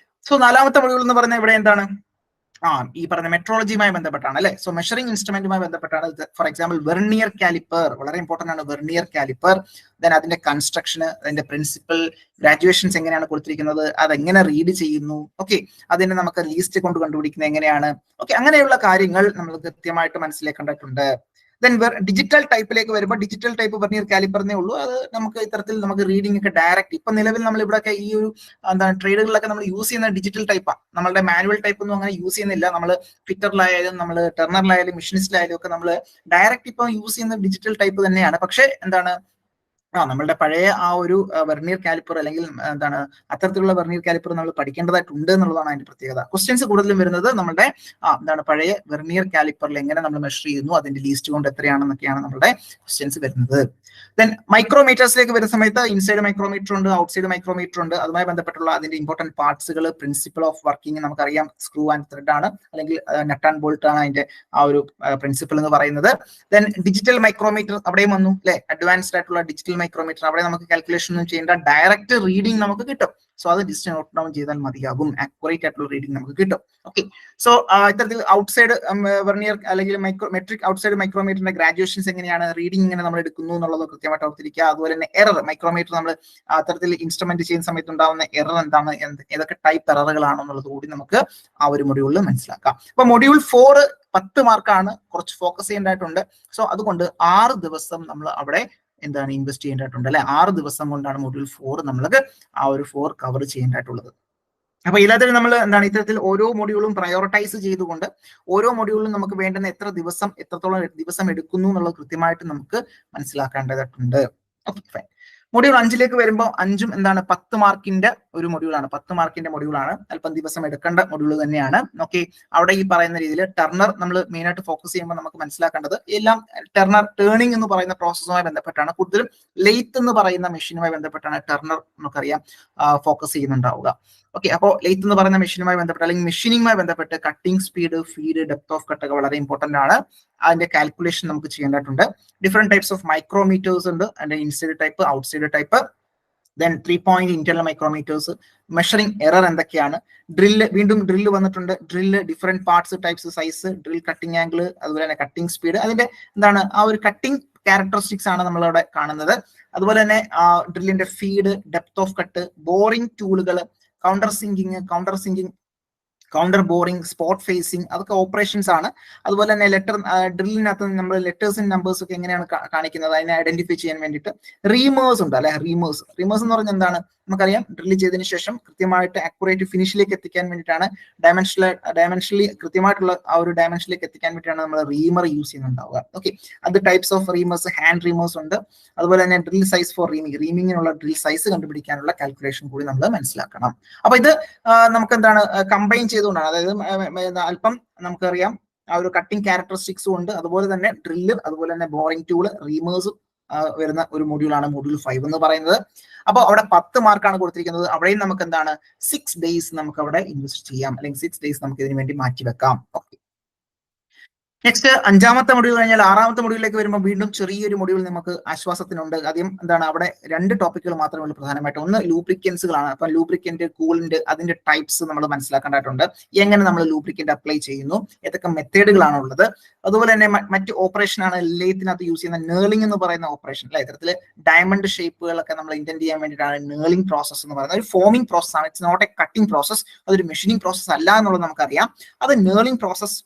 സോ നാലാമത്തെ മൊഡ്യൂൾ എന്ന് പറയുന്നത് ഇവിടെ എന്താണ് ഈ പറഞ്ഞ മെട്രോളജിയുമായി ബന്ധപ്പെട്ടാണ് അല്ലെ. സോ മെഷറിംഗ് ഇൻസ്ട്രുമെന്റുമായി ബന്ധപ്പെട്ടാണ്. ഫോർ എക്സാമ്പിൾ വെർണിയർ കാലിപ്പർ വളരെ ഇമ്പോർട്ടന്റ് ആണ്. വെർണിയർ കാലിപ്പർ, ദെൻ അതിന്റെ കൺസ്ട്രക്ഷന്, അതിന്റെ പ്രിൻസിപ്പൽ, ഗ്രാജുവേഷൻസ് എങ്ങനെയാണ് കൊടുത്തിരിക്കുന്നത്, അതെങ്ങനെ റീഡ് ചെയ്യുന്നു, ഓക്കെ, അതിനെ നമുക്ക് ലീസ്റ്റ് കൊണ്ട് കണ്ടുപിടിക്കുന്നത് എങ്ങനെയാണ്, ഓക്കെ, അങ്ങനെയുള്ള കാര്യങ്ങൾ നമ്മൾ കൃത്യമായിട്ട് മനസ്സിലാക്കേണ്ടതായിട്ടുണ്ട്. ദെൻ ഡിജിറ്റൽ ടൈപ്പിലേക്ക് വരുമ്പോൾ ഡിജിറ്റൽ ടൈപ്പ് വെർണിയർ കാലിപ്പറിനേ ഉള്ളൂ. അത് നമുക്ക് ഇത്തരത്തിൽ നമുക്ക് റീഡിംഗ് ഒക്കെ ഡയറക്റ്റ് ഇപ്പൊ നിലവിൽ നമ്മൾ ഇവിടെയൊക്കെ ഈ ഒരു എന്താണ് ട്രേഡുകളിലൊക്കെ നമ്മൾ യൂസ് ചെയ്യുന്ന ഡിജിറ്റൽ ടൈപ്പാണ്. നമ്മളുടെ മാനുവൽ ടൈപ്പ് ഒന്നും അങ്ങനെ യൂസ് ചെയ്യുന്നില്ല. നമ്മൾ ട്വിറ്ററിലായാലും നമ്മൾ ടെർണറിലായാലും മെഷീനിസ്റ്റിലായാലും ഒക്കെ നമ്മൾ ഡയറക്റ്റ് ഇപ്പൊ യൂസ് ചെയ്യുന്ന ഡിജിറ്റൽ ടൈപ്പ് തന്നെയാണ്. പക്ഷെ എന്താണ് നമ്മളുടെ പഴയ ആ ഒരു വെർണിയർ കാലിപ്പർ അല്ലെങ്കിൽ എന്താണ് അത്തരത്തിലുള്ള വെർണിയർ കാലിപ്പർ നമ്മൾ പഠിക്കേണ്ടതായിട്ടുണ്ട് എന്നുള്ളതാണ് അതിന്റെ പ്രത്യേകത. ക്വസ്റ്റ്യൻസ് കൂടുതലും വരുന്നത് നമ്മുടെ എന്താണ് പഴയ വെർണിയർ കാലിപ്പറിൽ എങ്ങനെ നമ്മൾ മെഷർ ചെയ്യുന്നു, അതിന്റെ ലീസ്റ്റ് കൊണ്ട് എത്രയാണെന്നൊക്കെയാണ് നമ്മുടെ ക്വസ്റ്റ്യൻസ് വരുന്നത്. ദെൻ മൈക്രോമീറ്റേഴ്സിലേക്ക് വരുന്ന സമയത്ത് ഇൻസൈഡ് മൈക്രോമീറ്റർ ഉണ്ട്, ഔട്ട്സൈഡ് മൈക്രോമീറ്റർ ഉണ്ട്. അതുമായി ബന്ധപ്പെട്ടുള്ള അതിന്റെ ഇമ്പോർട്ടന്റ് പാർട്സുകൾ, പ്രിൻസിപ്പിൾ ഓഫ് വർക്കിംഗ് നമുക്കറിയാം, സ്ക്രൂ ആൻഡ് ത്രെഡ് ആണ്, അല്ലെങ്കിൽ നട്ട് ആൻഡ് ബോൾട്ട് ആണ് അതിന്റെ ആ ഒരു പ്രിൻസിപ്പിൾ എന്ന് പറയുന്നത്. ദെൻ ഡിജിറ്റൽ മൈക്രോമീറ്റർ അവിടെയും വന്നു അല്ലെ, അഡ്വാൻസ്ഡ് ആയിട്ടുള്ള ഡിജിറ്റൽ മൈക്രോമീറ്റർ. അവിടെ നമുക്ക് കാൽക്കുലേഷൻ ഒന്നും ചെയ്യേണ്ട, ഡയറക്റ്റ് റീഡിംഗ് നമുക്ക് കിട്ടും. സോ അത് ജസ്റ്റ് നോട്ട് ഡൗൺ ചെയ്താൽ മതിയാകും, ആക്യുറേറ്റ് ആയിട്ടുള്ള റീഡിംഗ് നമുക്ക് കിട്ടും. ഓക്കെ, സോ ഇത്തരത്തിൽ ഔട്ട്സൈഡ് വെർണിയർ അല്ലെങ്കിൽ മെട്രിക് ഔട്ട്സൈഡ് മൈക്രോമീറ്ററിന്റെ ഗ്രാജുവേഷൻസ് എങ്ങനെയാണ്, റീഡിംഗ് എങ്ങനെ നമ്മൾ എടുക്കുന്നു എന്നുള്ളത് കൃത്യമായിട്ട് ഓർത്തിരിക്കുക. അതുപോലെ തന്നെ എറർ, മൈക്രോമീറ്റർ നമ്മൾ അത്തരത്തിൽ ഇൻസ്ട്രുമെന്റ് ചെയ്യുന്ന സമയത്ത് ഉണ്ടാവുന്ന എറർ എന്താണ്, ഏതൊക്കെ ടൈപ്പ് എററുകളാണെന്നുള്ളത് കൂടി നമുക്ക് ആ ഒരു മൊഡ്യൂളിൽ മനസ്സിലാക്കാം. അപ്പൊ മൊഡ്യൂൾ 4 10 മാർക്കാണ്, കുറച്ച് ഫോക്കസ് ചെയ്യേണ്ടതായിട്ടുണ്ട്. സോ അതുകൊണ്ട് 6 ദിവസം നമ്മൾ അവിടെ എന്താണ് ഇൻവെസ്റ്റ് ചെയ്യേണ്ടതായിട്ടുണ്ട് അല്ലെ. 6 ദിവസം കൊണ്ടാണ് മൊഡ്യൂൾ 4 നമ്മൾക്ക് ആ ഒരു 4 കവർ ചെയ്യേണ്ടതായിട്ടുള്ളത്. അപ്പൊ ഇതിനകത്ത് നമ്മൾ എന്താണ് ഇത്തരത്തിൽ ഓരോ മൊഡ്യൂളും പ്രയോറിറ്റൈസ് ചെയ്തുകൊണ്ട് ഓരോ മൊഡ്യൂളിലും നമുക്ക് വേണ്ടുന്ന എത്രത്തോളം ദിവസം എടുക്കുന്നു എന്നുള്ളത് കൃത്യമായിട്ട് നമുക്ക് മനസ്സിലാക്കേണ്ടതായിട്ടുണ്ട്. Okay, fine. മൊഡ്യൂൾ 5ലേക്ക് വരുമ്പോൾ 5ഉം എന്താണ് 10 മാർക്കിന്റെ ഒരു മൊഡ്യൂളാണ്. 10 മാർക്കിന്റെ മൊഡ്യൂളാണ്, അല്പം ദിവസം എടുക്കേണ്ട മൊഡ്യൂൾ തന്നെയാണ്. ഓക്കെ, അവിടെ ഈ പറയുന്ന രീതിയിൽ ടെർണർ നമ്മൾ മെയിൻ ആയിട്ട് ഫോക്കസ് ചെയ്യുമ്പോൾ നമുക്ക് മനസ്സിലാക്കേണ്ടത് എല്ലാം ടെർണർ ടേണിംഗ് എന്ന് പറയുന്ന പ്രോസസ്സുമായി ബന്ധപ്പെട്ടാണ്. കൂടുതലും ലെയ്ത്ത് എന്ന് പറയുന്ന മെഷീനുമായി ബന്ധപ്പെട്ടാണ് ടെർണർ നമുക്കറിയാം ഫോക്കസ് ചെയ്യുന്നുണ്ടാവുക. ഓക്കെ, അപ്പോൾ ലെയ്ത്ത് എന്ന് പറയുന്ന മെഷീനുമായി ബന്ധപ്പെട്ട് അല്ലെങ്കിൽ മെഷീനിങ്ങുമായി ബന്ധപ്പെട്ട് cutting speed, feed, depth of cut ഒക്കെ വളരെ ഇമ്പോർട്ടന്റ് ആണ്. അതിന്റെ കാൽക്കുലേഷൻ നമുക്ക് ചെയ്യേണ്ടതായിട്ടുണ്ട്. ഡിഫറെന്റ് ടൈപ്സ് ഓഫ് മൈക്രോമീറ്റേഴ്സ് ഉണ്ട്, അതിന്റെ inside type, outside type. Then 3 point internal micrometres, measuring error എന്തൊക്കെയാണ്, ഡ്രില്ല്, വീണ്ടും ഡ്രില്ല് വന്നിട്ടുണ്ട്. Drill different parts, types, size, drill cutting angle, അതുപോലെ തന്നെ കട്ടിംഗ് സ്പീഡ്, അതിന്റെ എന്താണ് ആ ഒരു കട്ടിംഗ് ക്യാരക്ടറിസ്റ്റിക്സ് ആണ് നമ്മളവിടെ കാണുന്നത്. അതുപോലെ തന്നെ ഡ്രില്ലിന്റെ feed, depth of cut, boring ടൂളുകൾ, countersinking, counterboring, spot facing, അതൊക്കെ ഓപ്പറേഷൻസ് ആണ്. അതുപോലെ തന്നെ ഡ്രില്ലിനകത്ത് നമ്മൾ ലെറ്റേഴ്സും നമ്പേഴ്സും ഒക്കെ എങ്ങനെയാണ് കാണിക്കുന്നത് അതിനെ ഐഡന്റിഫൈ ചെയ്യാൻ വേണ്ടിയിട്ട് റീമേഴ്സ് ഉണ്ട് അല്ലെ. റീമേഴ്സ് എന്ന് പറഞ്ഞാൽ എന്താണ്, നമുക്കറിയാം ഡ്രില്ല് ചെയ്തതിനു ശേഷം കൃത്യമായിട്ട് അക്യുറേറ്റ് ഫിനിഷിലേക്ക് എത്തിക്കാൻ വേണ്ടിയിട്ടാണ്, ഡയമെൻഷനലി കൃത്യമായിട്ടുള്ള ആ ഒരു ഡയമെൻഷനിലേക്ക് എത്തിക്കാൻ വേണ്ടിയിട്ടാണ് നമ്മൾ റീമർ യൂസ് ചെയ്യുന്നുണ്ടാവുക. ഓക്കെ, അത് types of reamers, hand reamers ഉണ്ട്. അതുപോലെ തന്നെ ഡ്രിൽ സൈസ് ഫോർ റീമിങ്ങിനുള്ള ഡ്രിൽ സൈസ് കണ്ടുപിടിക്കാനുള്ള കാൽക്കുലേഷൻ കൂടി നമ്മൾ മനസ്സിലാക്കണം. അപ്പൊ ഇത് നമുക്ക് എന്താണ് കമ്പൈൻ ചെയ്തുകൊണ്ടാണ്, അതായത് അല്പം നമുക്കറിയാം ആ ഒരു കട്ടിംഗ് ക്യാരക്ടറിസ്റ്റിക്സും ഉണ്ട്, അതുപോലെ തന്നെ ഡ്രില്ല്, അതുപോലെ തന്നെ ബോറിംഗ് ടൂള്, റീമേഴ്സും വരുന്ന ഒരു മൊഡ്യൂളാണ് മൊഡ്യൂൾ 5 എന്ന് പറയുന്നത്. അപ്പോൾ അവിടെ 10 മാർക്കാണ് കൊടുത്തിരിക്കുന്നത്. അവിടെയും നമുക്ക് എന്താണ് 6 ഡേയ്സ് നമുക്ക് അവിടെ ഇൻവെസ്റ്റ് ചെയ്യാം, അല്ലെങ്കിൽ 6 ഡേയ്സ് നമുക്ക് ഇതിനു വേണ്ടി മാറ്റിവെക്കാം. ഓക്കെ, നെക്സ്റ്റ് 5ാമത്തെ മൊഡ്യൂൾ കഴിഞ്ഞാൽ 6ാമത്തെ മൊഡ്യൂളിലേക്ക് വരുമ്പോൾ വീണ്ടും ചെറിയൊരു മൊഡ്യൂൾ നമുക്ക് ആശ്വാസത്തിനുണ്ട്. ആദ്യം എന്താണ്, അവിടെ 2 ടോപ്പിക്കുകൾ മാത്രമേ ഉള്ളൂ പ്രധാനമായിട്ട്. ഒന്ന് ലൂബ്രിക്കൻസുകളാണ്. അപ്പൊ ലൂബ്രിക്കന്റ്, കൂളന്റ്, അതിന്റെ ടൈപ്സ് നമ്മൾ മനസ്സിലാക്കേണ്ടതായിട്ടുണ്ട്. എങ്ങനെ നമ്മൾ ലൂബ്രിക്കന്റ് അപ്ലൈ ചെയ്യുന്നു, ഏതൊക്കെ മെത്തേഡുകളാണ് ഉള്ളത്. അതുപോലെ തന്നെ മറ്റ് ഓപ്പറേഷൻ ആണ് ലേത്തിനകത്ത് യൂസ് ചെയ്യുന്ന നേളിംഗ് എന്ന് പറയുന്ന ഓപ്പറേഷൻ അല്ലെ. ഇത്തരത്തിൽ ഡയമണ്ട് ഷേപ്പുകളൊക്കെ നമ്മൾ ഇന്റന്റ് ചെയ്യാൻ വേണ്ടിയിട്ടാണ് നേളിംഗ് പ്രോസസ് എന്ന് പറയുന്നത്. ഒരു ഫോമിംഗ് പ്രോസസ് ആണ്. It's not a cutting process. അതൊരു മെഷീനിങ് പ്രോസസ് അല്ല എന്നുള്ളത് നമുക്കറിയാം. അത് നേളിംഗ് പ്രോസസ്.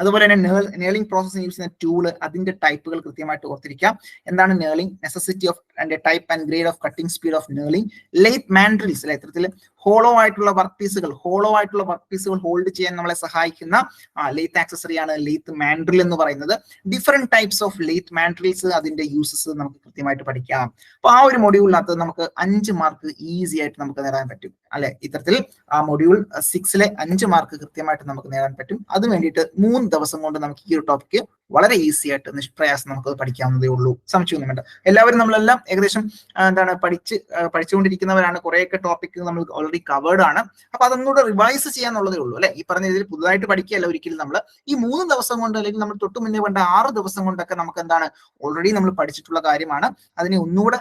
അതുപോലെ തന്നെ നേളിംഗ് പ്രോസസ്സിന് യൂസ് ചെയ്യുന്ന ടൂള്, അതിന്റെ ടൈപ്പുകൾ കൃത്യമായിട്ട് ഓർത്തിരിക്കാം. എന്താണ് knurling, necessity of and type and grade of cutting speed of knurling, lathe mandrels അല്ലെ, ഇത്തരത്തിൽ ഹോളോ ആയിട്ടുള്ള വർക്ക് പീസുകൾ ഹോൾഡ് ചെയ്യാൻ നമ്മളെ സഹായിക്കുന്ന ലേത്ത് ആക്സസറി ആണ് ലേത്ത് മാൻഡ്രിൽ എന്ന് പറയുന്നത്. ഡിഫറെന്റ് ടൈപ്സ് ഓഫ് ലേത്ത് മാൻഡ്രിൽസ്, അതിന്റെ യൂസസ് നമുക്ക് കൃത്യമായിട്ട് പഠിക്കാം. അപ്പൊ ആ ഒരു മൊഡ്യൂളിനകത്ത് നമുക്ക് 5 മാർക്ക് ഈസി ആയിട്ട് നമുക്ക് നേടാൻ പറ്റും അല്ലെ. ഇത്തരത്തിൽ ആ മൊഡ്യൂൾ 6-ലെ 5 മാർക്ക് കൃത്യമായിട്ട് നമുക്ക് നേടാൻ പറ്റും. അത് വേണ്ടിയിട്ട് 3 ദിവസം കൊണ്ട് നമുക്ക് ഈ ഒരു ടോപ്പിക്ക് വളരെ ഈസി ആയിട്ട് നിഷ്പ്രയാസം നമുക്ക് പഠിക്കാവുന്നതേ ഉള്ളൂ. സംശയമൊന്നും വേണ്ട. എല്ലാവരും നമ്മളെല്ലാം ഏകദേശം പഠിച്ചുകൊണ്ടിരിക്കുന്നവരാണ്. കുറേയൊക്കെ ടോപ്പിക് നമ്മൾ ഓൾറെഡി കവേർഡ് ആണ്. അപ്പൊ അതൊന്നുകൂടെ റിവൈസ് ചെയ്യാന്നുള്ളതേ ഉള്ളൂ അല്ലെ. ഈ പറഞ്ഞ രീതിയിൽ പുതുതായിട്ട് പഠിക്കുകയല്ല ഒരിക്കലും. നമ്മൾ ഈ 3 ദിവസം കൊണ്ട്, അല്ലെങ്കിൽ നമ്മൾ തൊട്ട് മുന്നേ വേണ്ട 6 ദിവസം കൊണ്ടൊക്കെ നമുക്ക് എന്താണ് ഓൾറെഡി നമ്മൾ പഠിച്ചിട്ടുള്ള കാര്യമാണ്. അതിനെ ഒന്നുകൂടെ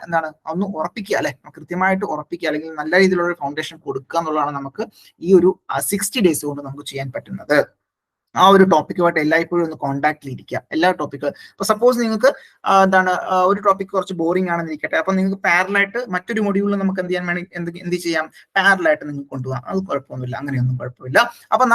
ഒന്ന് ഉറപ്പിക്കുക അല്ലെ, കൃത്യമായിട്ട് ഉറപ്പിക്കുക, അല്ലെങ്കിൽ നല്ല രീതിയിലുള്ള ഫൗണ്ടേഷൻ കൊടുക്കുക എന്നുള്ളതാണ് നമുക്ക് ഈ ഒരു 60 ഡേയ്സ് കൊണ്ട് നമുക്ക് ചെയ്യാൻ പറ്റുന്നത്. ആ ഒരു ടോപ്പിക്കുമായിട്ട് എല്ലായ്പ്പോഴും ഒന്ന് കോൺടാക്റ്റിൽ ഇരിക്കുക, എല്ലാ ടോപ്പിക്കുകളും. ഇപ്പൊ സപ്പോസ് നിങ്ങൾക്ക് ഒരു ടോപ്പിക് കുറച്ച് ബോറിംഗ് ആണെന്ന് ഇരിക്കട്ടെ, അപ്പൊ നിങ്ങൾക്ക് പാരലായിട്ട് മറ്റൊരു മൊഡ്യൂളിൽ നമുക്ക് എന്ത് ചെയ്യാം, പാരലായിട്ട് നിങ്ങൾക്ക് കൊണ്ടുപോകാം. അത് കുഴപ്പമൊന്നുമില്ല, അങ്ങനെയൊന്നും കുഴപ്പമില്ല. അപ്പൊ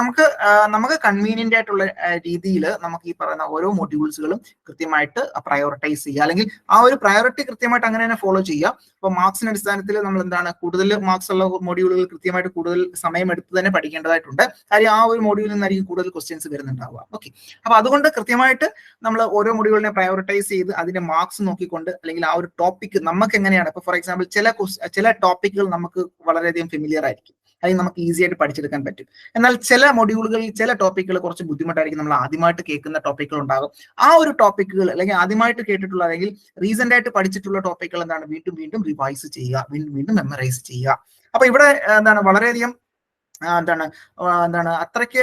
നമുക്ക് കൺവീനിയന്റ് ആയിട്ടുള്ള രീതിയിൽ നമുക്ക് ഈ പറയുന്ന ഓരോ മൊഡ്യൂൾസുകളും കൃത്യമായിട്ട് പ്രയോറിറ്റൈസ് ചെയ്യുക, അല്ലെങ്കിൽ ആ ഒരു പ്രയോറിറ്റി കൃത്യമായിട്ട് അങ്ങനെ തന്നെ ഫോളോ ചെയ്യുക. അപ്പൊ മാർക്സിന്റെ അടിസ്ഥാനത്തിൽ നമ്മൾ കൂടുതൽ മാർക്സ് ഉള്ള മൊഡ്യൂളുകൾ കൃത്യമായിട്ട് കൂടുതൽ സമയം എടുത്ത് തന്നെ പഠിക്കേണ്ടതായിട്ടുണ്ട്. കാര്യം ആ ഒരു മൊഡ്യൂളിൽ നിന്നായിരിക്കും കൂടുതൽ ക്വസ്റ്റ്യൻസ് വരുന്നുണ്ടാവുക. ഓക്കെ, അപ്പൊ അതുകൊണ്ട് കൃത്യമായിട്ട് നമ്മൾ ഓരോ മൊഡ്യൂളിനെ പ്രയോറിറ്റൈസ് ചെയ്ത് അതിന്റെ മാർക്സ് നോക്കിക്കൊണ്ട്, അല്ലെങ്കിൽ ആ ഒരു ടോപ്പിക് നമുക്ക് എങ്ങനെയാണ്, ഇപ്പൊ ഫോർ എക്സാമ്പിൾ ചില ടോപ്പിക്കുകൾ നമുക്ക് വളരെയധികം ഫെമിലിയർ ആയിരിക്കും, അല്ലെങ്കിൽ നമുക്ക് ഈസി ആയിട്ട് പഠിച്ചെടുക്കാൻ പറ്റും. എന്നാൽ ചില മൊഡ്യൂളുകളിൽ ചില ടോപ്പിക്കുകൾ കുറച്ച് ബുദ്ധിമുട്ടായിരിക്കും. നമ്മൾ ആദ്യമായിട്ട് കേൾക്കുന്ന ടോപ്പിക്കുകൾ ഉണ്ടാകും. ആ ഒരു ടോപ്പിക്കുകൾ, അല്ലെങ്കിൽ ആദ്യമായിട്ട് കേട്ടിട്ടുള്ള അല്ലെങ്കിൽ റീസെന്റ് ആയിട്ട് പഠിച്ചിട്ടുള്ള ടോപ്പിക്കുകൾ വീണ്ടും വീണ്ടും റിവൈസ് ചെയ്യുക, വീണ്ടും മെമ്മറൈസ് ചെയ്യുക. അപ്പൊ ഇവിടെ വളരെയധികം അത്രയ്ക്ക്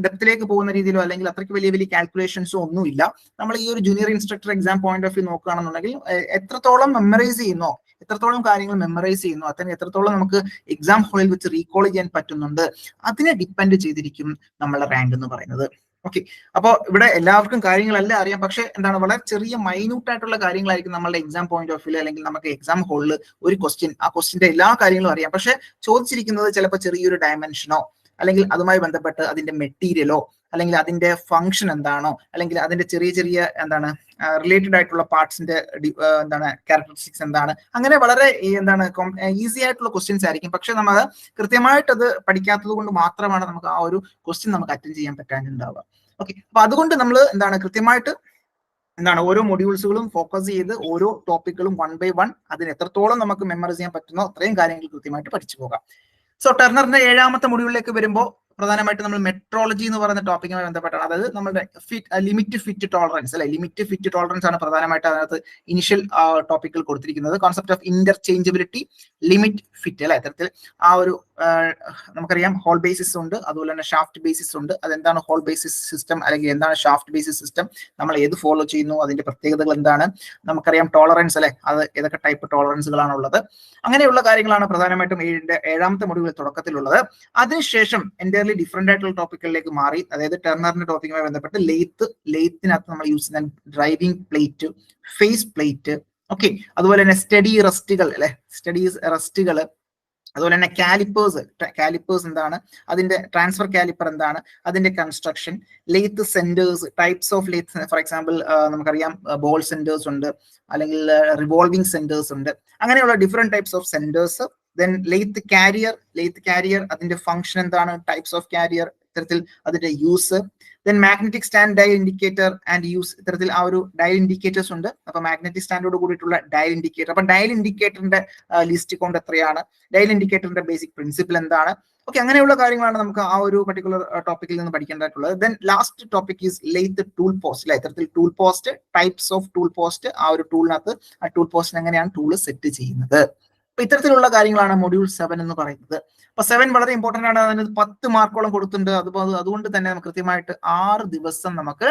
ഡെപ്തിലേക്ക് പോകുന്ന രീതിയിലോ, അല്ലെങ്കിൽ അത്രയ്ക്ക് വലിയ വലിയ കാൽക്കുലേഷൻസോ ഒന്നുമില്ല. നമ്മൾ ഈ ഒരു junior instructor exam point of view നോക്കുകയാണെന്നുണ്ടെങ്കിൽ, എത്രത്തോളം മെമ്മറൈസ് ചെയ്യുന്നോ, എത്രത്തോളം കാര്യങ്ങൾ മെമ്മറൈസ് ചെയ്യുന്നു, അതിന് എത്രത്തോളം നമുക്ക് എക്സാം ഹാളിൽ വെച്ച് റീകോൾ ചെയ്യാൻ പറ്റുന്നുണ്ട്, അതിനെ ഡിപ്പെൻഡ് ചെയ്തിരിക്കും നമ്മളുടെ റാങ്ക് എന്ന് പറയുന്നത്. ഓക്കെ, അപ്പോൾ ഇവിടെ എല്ലാവർക്കും കാര്യങ്ങളെല്ലാം അറിയാം. പക്ഷെ വളരെ ചെറിയ മൈന്യൂട്ട് ആയിട്ടുള്ള കാര്യങ്ങളായിരിക്കും നമ്മളുടെ എക്സാം പോയിന്റ് ഓഫ് വ്യൂ, അല്ലെങ്കിൽ നമുക്ക് എക്സാം ഹോളിൽ ഒരു ക്വസ്റ്റ്യൻ, ആ ക്വസ്റ്റ്യന്റെ എല്ലാ കാര്യങ്ങളും അറിയാം. പക്ഷെ ചോദിച്ചിരിക്കുന്നത് ചിലപ്പോൾ ചെറിയൊരു ഡയമെൻഷനോ, അല്ലെങ്കിൽ അതുമായി ബന്ധപ്പെട്ട് അതിന്റെ മെറ്റീരിയലോ, അല്ലെങ്കിൽ അതിന്റെ ഫംഗ്ഷൻ എന്താണോ, അല്ലെങ്കിൽ അതിന്റെ ചെറിയ റിലേറ്റഡ് ആയിട്ടുള്ള പാർട്സിന്റെ ക്യാരക്ടറിസ്റ്റിക്സ് എന്താണ്, അങ്ങനെ വളരെ ഈസി ആയിട്ടുള്ള ക്വസ്റ്റ്യൻസ് ആയിരിക്കും. പക്ഷെ നമ്മൾ കൃത്യമായിട്ട് അത് പഠിക്കാത്തത് കൊണ്ട് മാത്രമാണ് നമുക്ക് ആ ഒരു ക്വസ്റ്റ്യൻ നമുക്ക് അറ്റൻഡ് ചെയ്യാൻ പറ്റാനുണ്ടാവുക. ഓക്കെ, അപ്പൊ അതുകൊണ്ട് നമ്മൾ കൃത്യമായിട്ട് ഓരോ മൊഡ്യൂൾസുകളും ഫോക്കസ് ചെയ്ത് ഓരോ ടോപ്പിക്കുകളും 1 by 1 അതിന് എത്രത്തോളം നമുക്ക് മെമ്മറൈസ് ചെയ്യാൻ പറ്റുന്നോ അത്രയും കാര്യങ്ങൾ കൃത്യമായിട്ട് പഠിച്ചു പോകാം. സോ ടർണറിന്റെ 7ാമത്തെ മൊഡ്യൂളിലേക്ക് വരുമ്പോൾ പ്രധാനമായിട്ട് നമ്മൾ മെട്രോളജി എന്ന് പറയുന്ന ടോപ്പിക്കുമായി ബന്ധപ്പെട്ടാണ്. അതായത് നമ്മുടെ ലിമിറ്റ് ഫിറ്റ് ടോളറൻസ് അല്ലെ, ലിമിറ്റ് ഫിറ്റ് ടോളറൻസ് ആണ് പ്രധാനമായിട്ട് അതിനകത്ത് ഇനിഷ്യൽ ടോപ്പിക്കിൽ കൊടുത്തിരിക്കുന്നത്. Concept of interchangeability, limit fit അല്ലെ. ഇത്തരത്തിൽ ആ ഒരു നമുക്കറിയാം ഹോൾ ബേസിസ് ഉണ്ട്, അതുപോലെ തന്നെ ഷാഫ്റ്റ് ബേസിസ് ഉണ്ട്. അതെന്താണ് ഹോൾ ബേസിസ് സിസ്റ്റം, അല്ലെങ്കിൽ എന്താണ് ഷാഫ്റ്റ് ബേസിസ് സിസ്റ്റം, നമ്മൾ ഏത് ഫോളോ ചെയ്യുന്നു, അതിന്റെ പ്രത്യേകതകൾ എന്താണ്, നമുക്കറിയാം ടോളറൻസ് അല്ലെ, അത് ഏതൊക്കെ ടൈപ്പ് ടോളറൻസുകളാണ് ഉള്ളത്, അങ്ങനെയുള്ള കാര്യങ്ങളാണ് പ്രധാനമായിട്ടും 7ാമത്തെ മൊഡ്യൂളിൽ തുടക്കത്തിലുള്ളത്. അതിനുശേഷം എൻ്റയർലി ഡിഫറെന്റ് ആയിട്ടുള്ള ടോപ്പിക്കുകളിലേക്ക് മാറി. അതായത് ടർണറിന്റെ ടോപ്പിക്കുമായി ബന്ധപ്പെട്ട് ലേത്തിനകത്ത് നമ്മൾ യൂസ് ചെയ്യുന്ന driving plate, face plate, okay, അതുപോലെ തന്നെ സ്റ്റഡി റെസ്റ്റുകൾ അല്ലെ, റെസ്റ്റുകൾ, അതുപോലെ തന്നെ കാലിപ്പേഴ്സ് എന്താണ്, അതിന്റെ ട്രാൻസ്ഫർ കാലിപ്പർ എന്താണ്, അതിന്റെ construction, lathe centres, types of lathe, for example നമുക്കറിയാം ബോൾ സെന്റേഴ്സ് ഉണ്ട്, അല്ലെങ്കിൽ റിവോൾവിംഗ് സെന്റേഴ്സ് ഉണ്ട്, അങ്ങനെയുള്ള different types of centres. Then lathe carrier, അതിന്റെ ഫംഗ്ഷൻ എന്താണ്, ടൈപ്സ് ഓഫ് കാരിയർ, ഇത്തരത്തിൽ അതിന്റെ use. Then magnetic stand, dial indicator and use, ഇത്തരത്തിൽ ആ ഒരു ഡയൽ ഇൻഡിക്കേറ്റേഴ്സ് ഉണ്ട്. അപ്പൊ മാഗ്നറ്റിക് സ്റ്റാൻഡോട് കൂടിയിട്ടുള്ള ഡയൽ ഇൻഡിക്കേറ്റർ, അപ്പൊ ഡയൽ ഇൻഡിക്കേറ്ററിന്റെ ലിസ്റ്റ് കൗണ്ട് എത്രയാണ്, ഡയൽ ഇൻഡിക്കേറ്ററിന്റെ ബേസിക് പ്രിൻസിപ്പിൾ എന്താണ്, ഓക്കെ, അങ്ങനെയുള്ള കാര്യങ്ങളാണ് നമുക്ക് ആ ഒരു പർട്ടിക്കുലർ ടോപ്പിക്കിൽ നിന്ന് പഠിക്കേണ്ടതായിട്ടുള്ളത്. Then last topic is lathe tool post അല്ലെ, ഇത്തരത്തിൽ tool post, types of tool post, ആ ഒരു ടൂളിനകത്ത് ആ ടൂൾ പോസ്റ്റിന് എങ്ങനെയാണ് ടൂൾ സെറ്റ് ചെയ്യുന്നത്. അപ്പൊ ഇത്തരത്തിലുള്ള കാര്യങ്ങളാണ് മൊഡ്യൂൾ 7 എന്ന് പറയുന്നത്. അപ്പൊ 7 വളരെ ഇമ്പോർട്ടന്റ് ആണ്. അതിന് 10 മാർക്കോളം കൊടുത്തിട്ടുണ്ട്. അതുകൊണ്ട് തന്നെ നമുക്ക് കൃത്യമായിട്ട് 6 ദിവസം നമുക്ക്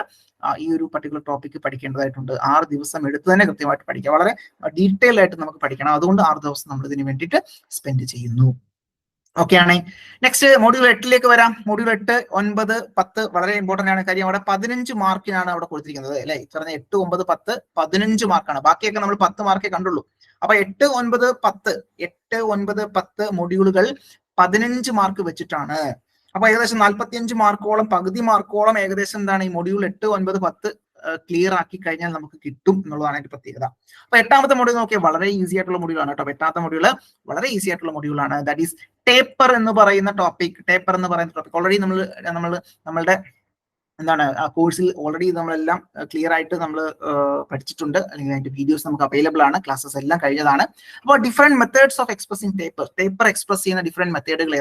ഈ ഒരു പർട്ടിക്കുലർ ടോപ്പിക്ക് പഠിക്കേണ്ടതായിട്ടുണ്ട്. 6 ദിവസം എടുത്ത് തന്നെ കൃത്യമായിട്ട് പഠിക്കാം. വളരെ ഡീറ്റെയിൽ ആയിട്ട് നമുക്ക് പഠിക്കണം. അതുകൊണ്ട് 6 ദിവസം നമ്മൾ ഇതിന് വേണ്ടിയിട്ട് സ്പെൻഡ് ചെയ്യുന്നു. ഓക്കെ ആണ്. നെക്സ്റ്റ് മൊഡ്യൂൾ 8ലേക്ക് വരാം. മൊഡ്യൂൾ 8, 9, 10 വളരെ ഇമ്പോർട്ടന്റ് ആണ്. കാര്യം അവിടെ 15 മാർക്കിനാണ് അവിടെ കൊടുത്തിരിക്കുന്നത് അല്ലെ. ഈ പറഞ്ഞ 8, 9, 10 15 മാർക്കാണ്. ബാക്കിയൊക്കെ നമ്മൾ 10 മാർക്കേ കണ്ടുള്ളൂ. അപ്പൊ 8, 9, 10 മൊഡ്യൂളുകൾ 15 മാർക്ക് വെച്ചിട്ടാണ്. അപ്പൊ ഏകദേശം 45 മാർക്കോളം, പകുതി മാർക്കോളം ഏകദേശം എന്താണ് ഈ മൊഡ്യൂൾ 8, 9, 10 ക്ലിയർ ആക്കി കഴിഞ്ഞാൽ നമുക്ക് കിട്ടും എന്നുള്ളതാണ് അതിന്റെ പ്രത്യേകത. അപ്പൊ 8ാമത്തെ മൊഡ്യൂൾ നോക്കിയാൽ വളരെ ഈസി ആയിട്ടുള്ള മൊഡ്യൂളാണ് കേട്ടോ. 8ാമത്തെ മൊഡ്യൂള് വളരെ ഈസി ആയിട്ടുള്ള മൊഡ്യൂളാണ്. ദാറ്റ് ഈസ് ടേപ്പർ എന്ന് പറയുന്ന ടോപ്പിക് ഓൾറെഡി നമ്മളുടെ എന്താണ് ആ കോഴ്സിൽ ഓൾറെഡി നമ്മളെല്ലാം ക്ലിയർ ആയിട്ട് നമ്മൾ പഠിച്ചിട്ടുണ്ട്, അല്ലെങ്കിൽ അതിന്റെ വീഡിയോസ് നമുക്ക് അവൈലബിൾ ആണ്. ക്ലാസ്സസ് എല്ലാം കഴിഞ്ഞതാണ്. അപ്പോൾ different methods of expressing taper express ചെയ്യുന്ന ഡിഫറെന്റ് മെത്തേഡുകൾ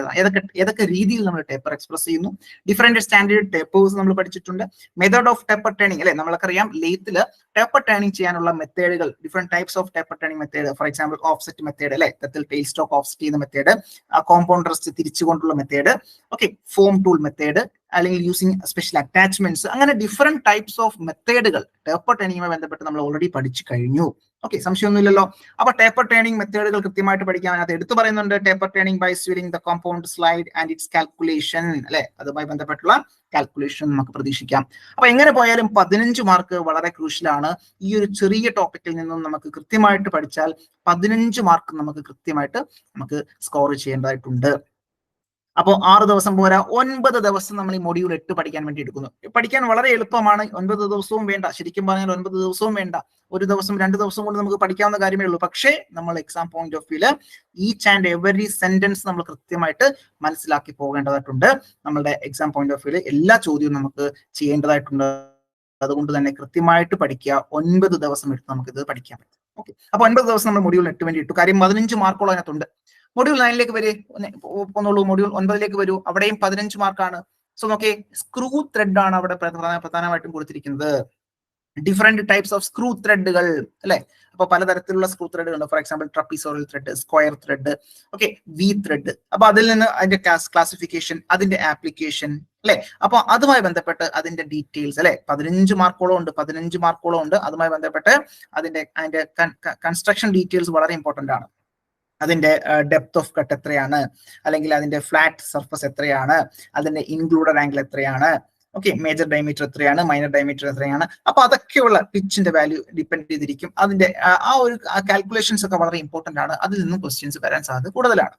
ഏതൊക്കെ രീതിയിൽ നമ്മൾ ടേപ്പർ എക്സ്പ്രസ് ചെയ്യുന്നു. ഡിഫറെന്റ് സ്റ്റാൻഡേർഡ് ടേപ്പേഴ്സ് നമ്മൾ പഠിച്ചിട്ടുണ്ട്. മെത്തേഡ് ഓഫ് ടേപ്പർ ടേണിംഗ് അല്ലെ, നമ്മൾക്കറിയാം ലേത്തിൽ ടേപ്പർ ടേണിംഗ് ചെയ്യാനുള്ള മെത്തേഡുകൾ, different types of taper turning method. For example offset method അല്ലെ, ടെയിൽ സ്റ്റോക്ക് ഓഫ്സെറ്റ് ചെയ്യുന്ന മെത്തേഡ്, കോമ്പൗണ്ട് റെസ്റ്റ് തിരിച്ചുകൊണ്ടുള്ള method, okay, form tool method, അല്ലെങ്കിൽ യൂസിങ് സ്പെഷ്യൽ അറ്റാച്ച്മെന്റ്സ്, അങ്ങനെ ഡിഫറെന്റ് ടൈപ്സ് ഓഫ് മെത്തേഡുകൾ ടേപ്പർ ടേണിംഗുമായി ബന്ധപ്പെട്ട് നമ്മൾ ഓൾറെഡി പഠിച്ചു കഴിഞ്ഞു. ഓക്കെ, സംശയമൊന്നുമില്ലല്ലോ. അപ്പൊ ടേപ്പർ ടേണിംഗ് മെത്തേഡുകൾ കൃത്യമായിട്ട് പഠിക്കാൻ അതിനകത്ത് എടുത്തു പറയുന്നുണ്ട്. Taper turning by swiveling the compound slide and its calculation അല്ലെ, അതുമായി ബന്ധപ്പെട്ടുള്ള കാൽക്കുലേഷൻ നമുക്ക് പ്രതീക്ഷിക്കാം. അപ്പൊ എങ്ങനെ പോയാലും 15 മാർക്ക് വളരെ ക്രൂഷ്യലാണ്. ഈ ഒരു ചെറിയ ടോപ്പിക്കിൽ നിന്നും നമുക്ക് കൃത്യമായിട്ട് പഠിച്ചാൽ 15 മാർക്ക് നമുക്ക് കൃത്യമായിട്ട് സ്കോർ ചെയ്യേണ്ടതായിട്ടുണ്ട്. അപ്പോൾ 6 ദിവസം പോരാ, 9 ദിവസം നമ്മൾ ഈ മൊഡ്യൂൾ 8 പഠിക്കാൻ വേണ്ടി എടുക്കുന്നു. പഠിക്കാൻ വളരെ എളുപ്പമാണ്. 9 ദിവസവും വേണ്ട, ശരിക്കും പറഞ്ഞാൽ 9 ദിവസവും വേണ്ട. 1 ദിവസം 2 ദിവസം കൊണ്ട് നമുക്ക് പഠിക്കാവുന്ന കാര്യമേ ഉള്ളൂ. പക്ഷേ നമ്മൾ എക്സാം പോയിന്റ് ഓഫ് വ്യൂല് ഈച്ച് ആൻഡ് എവറി സെന്റൻസ് നമ്മൾ കൃത്യമായിട്ട് മനസ്സിലാക്കി പോകേണ്ടതായിട്ടുണ്ട്. നമ്മളുടെ എക്സാം പോയിന്റ് ഓഫ് വ്യൂല് എല്ലാ ചോദ്യവും നമുക്ക് ചെയ്യേണ്ടതായിട്ടുണ്ട്. അതുകൊണ്ട് തന്നെ കൃത്യമായിട്ട് പഠിക്കുക. 9 ദിവസം എടുത്ത് നമുക്കിത് പഠിക്കാൻ പറ്റും. ഓക്കെ, അപ്പൊ 9 ദിവസം നമ്മൾ മൊഡ്യൂൾ 8 വേണ്ടി ഇട്ടു. കാര്യം 15 മാർക്കോളം അതിനകത്തുണ്ട്. മൊഡ്യൂൾ 9ലേക്ക് പോന്നുള്ളൂ. മൊഡ്യൂൾ 9ലേക്ക് വരൂ. അവിടെയും 15 മാർക്കാണ്. സോ നോക്കേ, സ്ക്രൂ ത്രെഡ് ആണ് അവിടെ പ്രധാനമായിട്ടും കൊടുത്തിരിക്കുന്നത്. ഡിഫറെന്റ് ടൈപ്സ് ഓഫ് സ്ക്രൂ ത്രെഡുകൾ അല്ലെ. അപ്പൊ പലതരത്തിലുള്ള സ്ക്രൂ ത്രെഡുകൾ ഉണ്ട്. For example trapezoidal thread, square thread, okay, V thread. അപ്പൊ അതിൽ നിന്ന് അതിന്റെ ക്ലാസിഫിക്കേഷൻ, അതിന്റെ ആപ്ലിക്കേഷൻ അല്ലെ. അപ്പൊ അതുമായി ബന്ധപ്പെട്ട് അതിന്റെ ഡീറ്റെയിൽസ് അല്ലെ, 15 മാർക്കോളം ഉണ്ട്. അതുമായി ബന്ധപ്പെട്ട് അതിന്റെ കൺസ്ട്രക്ഷൻ ഡീറ്റെയിൽസ് വളരെ ഇമ്പോർട്ടന്റ് ആണ്. അതിന്റെ ഡെപ്ത് ഓഫ് കട്ട് എത്രയാണ്, അല്ലെങ്കിൽ അതിന്റെ ഫ്ലാറ്റ് സർഫസ് എത്രയാണ്, അതിന്റെ ഇൻക്ലൂഡഡ് ആംഗിൾ എത്രയാണ്, ഓക്കെ, മേജർ ഡയമീറ്റർ എത്രയാണ്, മൈനർ ഡയമീറ്റർ എത്രയാണ്. അപ്പൊ അതൊക്കെയുള്ള പിച്ചിന്റെ വാല്യൂ ഡിപ്പെൻഡ് ചെയ്തിരിക്കും. അതിന്റെ ആ ഒരു കാൽക്കുലേഷൻസ് ഒക്കെ വളരെ ഇമ്പോർട്ടന്റ് ആണ്. അതിൽ നിന്നും ക്വസ്റ്റ്യൻസ് വരാൻ സാധ്യത കൂടുതലാണ്.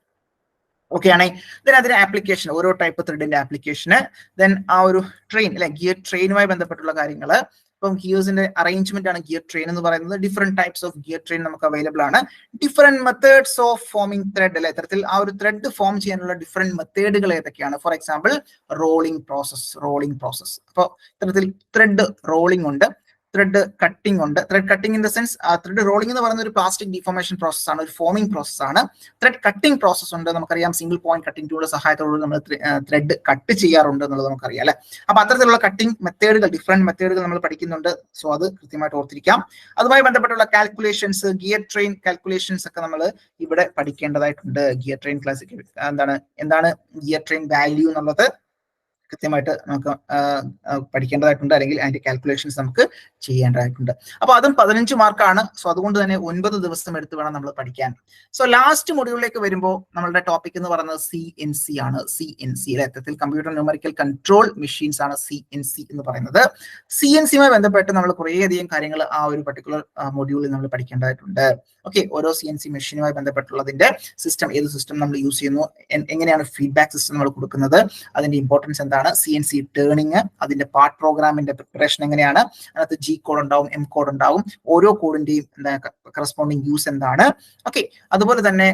ഓക്കെ ആണേ. ദെൻ അതിന്റെ ആപ്ലിക്കേഷൻ, ഓരോ ടൈപ്പ് ത്രെഡിന്റെ ആപ്ലിക്കേഷന്, ദെൻ ആ ഒരു ട്രെയിൻ അല്ലെ, ഗിയർ ട്രെയിനുമായി ബന്ധപ്പെട്ടുള്ള കാര്യങ്ങൾ. ഇപ്പം ഗിയേഴ്സിന്റെ അറേഞ്ച്മെന്റ് ആണ് ഗിയർ ട്രെയിൻ എന്ന് പറയുന്നത്. Different types of gear train നമുക്ക് അവൈലബിൾ ആണ്. Different methods of foaming thread അല്ലെ, ഇത്തരത്തിൽ ആ ഒരു ത്രെഡ് ഫോം ചെയ്യാനുള്ള ഡിഫറെന്റ് മെത്തേഡുകൾ ഏതൊക്കെയാണ്. For example rolling process. അപ്പോൾ ഇത്തരത്തിൽ ത്രെഡ് റോളിംഗ് ഉണ്ട്, ത്രെഡ് കട്ടിംഗ് ഉണ്ട്. Thread cutting in the sense, thread rolling എന്ന് പറയുന്ന ഒരു പ്ലാസ്റ്റിക് ഡിഫോർമേഷൻ പ്രോസസ് ആണ്, ഒരു ഫോമിംഗ് പ്രോസസ് ആണ്. ത്രെഡ് കട്ടിംഗ് പ്രോസസ് ഉണ്ട്. നമുക്കറിയാം സിംഗിൾ പോയിന്റ് കട്ടിംഗ് ടൂളിന്റെ സഹായത്തോടെ നമ്മൾ ത്രെഡ് കട്ട് ചെയ്യാറുണ്ട് എന്നുള്ളത് നമുക്കറിയാം അല്ലെ. അപ്പൊ അത്തരത്തിലുള്ള കട്ടിംഗ് മെത്തേഡുകൾ, ഡിഫറെന്റ് മെത്തേഡുകൾ നമ്മൾ പഠിക്കുന്നുണ്ട്. സോ അത് കൃത്യമായിട്ട് ഓർത്തിരിക്കാം. അതുമായി ബന്ധപ്പെട്ടുള്ള കാൽക്കുലേഷൻസ്, ഗിയർ ട്രെയിൻ കാൽക്കുലേഷൻസ് ഒക്കെ നമ്മൾ ഇവിടെ പഠിക്കേണ്ടതായിട്ടുണ്ട്. ഗിയർ ട്രെയിൻ ക്ലാസിക്കൽ എന്താണ് ഗിയർ ട്രെയിൻ വാല്യൂ എന്നുള്ളത് കൃത്യമായിട്ട് നമുക്ക് പഠിക്കേണ്ടതായിട്ടുണ്ട്, അല്ലെങ്കിൽ അതിന്റെ കാൽക്കുലേഷൻസ് നമുക്ക് ചെയ്യേണ്ടതായിട്ടുണ്ട്. അപ്പൊ അതും 15 മാർക്കാണ്. സോ അതുകൊണ്ട് തന്നെ 9 ദിവസം എടുത്ത് വേണം നമ്മൾ പഠിക്കാൻ. സോ ലാസ്റ്റ് മൊഡ്യൂളിലേക്ക് വരുമ്പോൾ നമ്മളുടെ ടോപ്പിക് എന്ന് പറയുന്നത് CNC ആണ്. CNC യഥാർത്ഥത്തിൽ കമ്പ്യൂട്ടർ ന്യൂമറിക്കൽ കൺട്രോൾ മെഷീൻസ് ആണ് CNC എന്ന് പറയുന്നത്. CNCയുമായി ബന്ധപ്പെട്ട് നമ്മൾ കുറേയധികം കാര്യങ്ങൾ ആ ഒരു പർട്ടിക്കുലർ മൊഡ്യൂളിൽ നമ്മൾ പഠിക്കേണ്ടതായിട്ടുണ്ട്. ഓക്കെ, ഓരോ CNC മെഷീനുമായി ബന്ധപ്പെട്ടുള്ളതിന്റെ സിസ്റ്റം, ഏത് സിസ്റ്റം നമ്മൾ യൂസ് ചെയ്യുന്നു, എങ്ങനെയാണ് ഫീഡ്ബാക്ക് സിസ്റ്റം നമ്മൾ കൊടുക്കുന്നത്, അതിന്റെ ഇമ്പോർട്ടൻസ് എന്താണ്, CNC ടേണിങ്, അതിന്റെ പാർട്ട് പ്രോഗ്രാമിന്റെ പ്രിപ്പറേഷൻ എങ്ങനെയാണ്, അതിനകത്ത് G കോഡ് ഉണ്ടാവും, M കോഡ് ഉണ്ടാവും, ഓരോ കോഡിന്റെയും കറസ്പോണ്ടിങ് യൂസ് എന്താണ്. ഓക്കെ, അതുപോലെ തന്നെ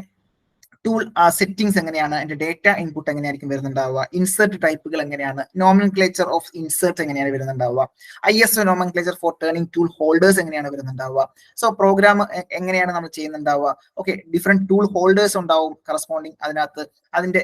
ടൂൾ സെറ്റിംഗ്സ് എങ്ങനെയാണ്, അതിന്റെ ഡേറ്റ ഇൻപുട്ട് എങ്ങനെയായിരിക്കും വരുന്നുണ്ടാവുക, ഇൻസേർട്ട് ടൈപ്പുകൾ എങ്ങനെയാണ്, നോമൻക്ലേച്ചർ ഓഫ് ഇൻസേർട്ട് എങ്ങനെയാണ് വരുന്നുണ്ടാവുക, ISO nomenclature for turning tool holders എങ്ങനെയാണ് വരുന്നുണ്ടാവുക, സോ പ്രോഗ്രാം എങ്ങനെയാണ് നമ്മൾ ചെയ്യുന്നുണ്ടാവുക. ഓക്കെ, ഡിഫറെന്റ് ടൂൾ ഹോൾഡേഴ്സ് ഉണ്ടാവും കറസ്പോണ്ടിങ് അതിനകത്ത്, അതിന്റെ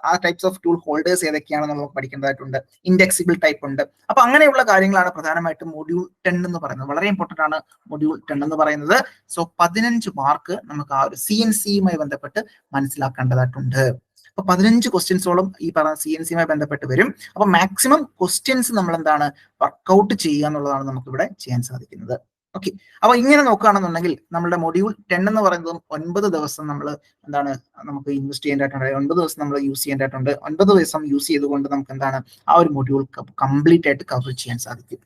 ആ ടൈപ്സ് ഓഫ് ടൂൾ ഹോൾഡേഴ്സ് ഏതൊക്കെയാണ് നമുക്ക് പഠിക്കേണ്ടതായിട്ടുണ്ട്, ഇൻഡെക്സിബിൾ ടൈപ്പ് ഉണ്ട്. അപ്പൊ അങ്ങനെയുള്ള കാര്യങ്ങളാണ് പ്രധാനമായിട്ടും മൊഡ്യൂൾ 10 എന്ന് പറയുന്നത്. വളരെ ഇമ്പോർട്ടന്റ് ആണ് മൊഡ്യൂൾ 10 എന്ന് പറയുന്നത്. സോ 15 മാർക്ക് നമുക്ക് ആ ഒരു CNC-യുമായി ബന്ധപ്പെട്ട് മനസ്സിലാക്കേണ്ടതായിട്ടുണ്ട്. അപ്പൊ 15 ക്വസ്റ്റ്യൻസോളം ഈ പറഞ്ഞ CNC-യുമായി ബന്ധപ്പെട്ട് വരും. അപ്പൊ മാക്സിമം ക്വസ്റ്റ്യൻസ് നമ്മൾ എന്താണ് വർക്ക്ഔട്ട് ചെയ്യുക എന്നുള്ളതാണ് നമുക്ക് ഇവിടെ ചെയ്യാൻ സാധിക്കുന്നത്. ഓക്കെ, അപ്പൊ ഇങ്ങനെ നോക്കുകയാണെന്നുണ്ടെങ്കിൽ നമ്മുടെ മൊഡ്യൂൾ 10 എന്ന് പറയുന്നതും 9 ദിവസം നമ്മൾ എന്താണ് നമുക്ക് ഇൻവെസ്റ്റ് ചെയ്യേണ്ടതായിട്ടുണ്ട്, 9 ദിവസം നമ്മൾ യൂസ് ചെയ്യേണ്ടതായിട്ടുണ്ട്. 9 ദിവസം യൂസ് ചെയ്തുകൊണ്ട് നമുക്ക് എന്താണ് ആ ഒരു മൊഡ്യൂൾ കംപ്ലീറ്റ് ആയിട്ട് കവർ ചെയ്യാൻ സാധിക്കും.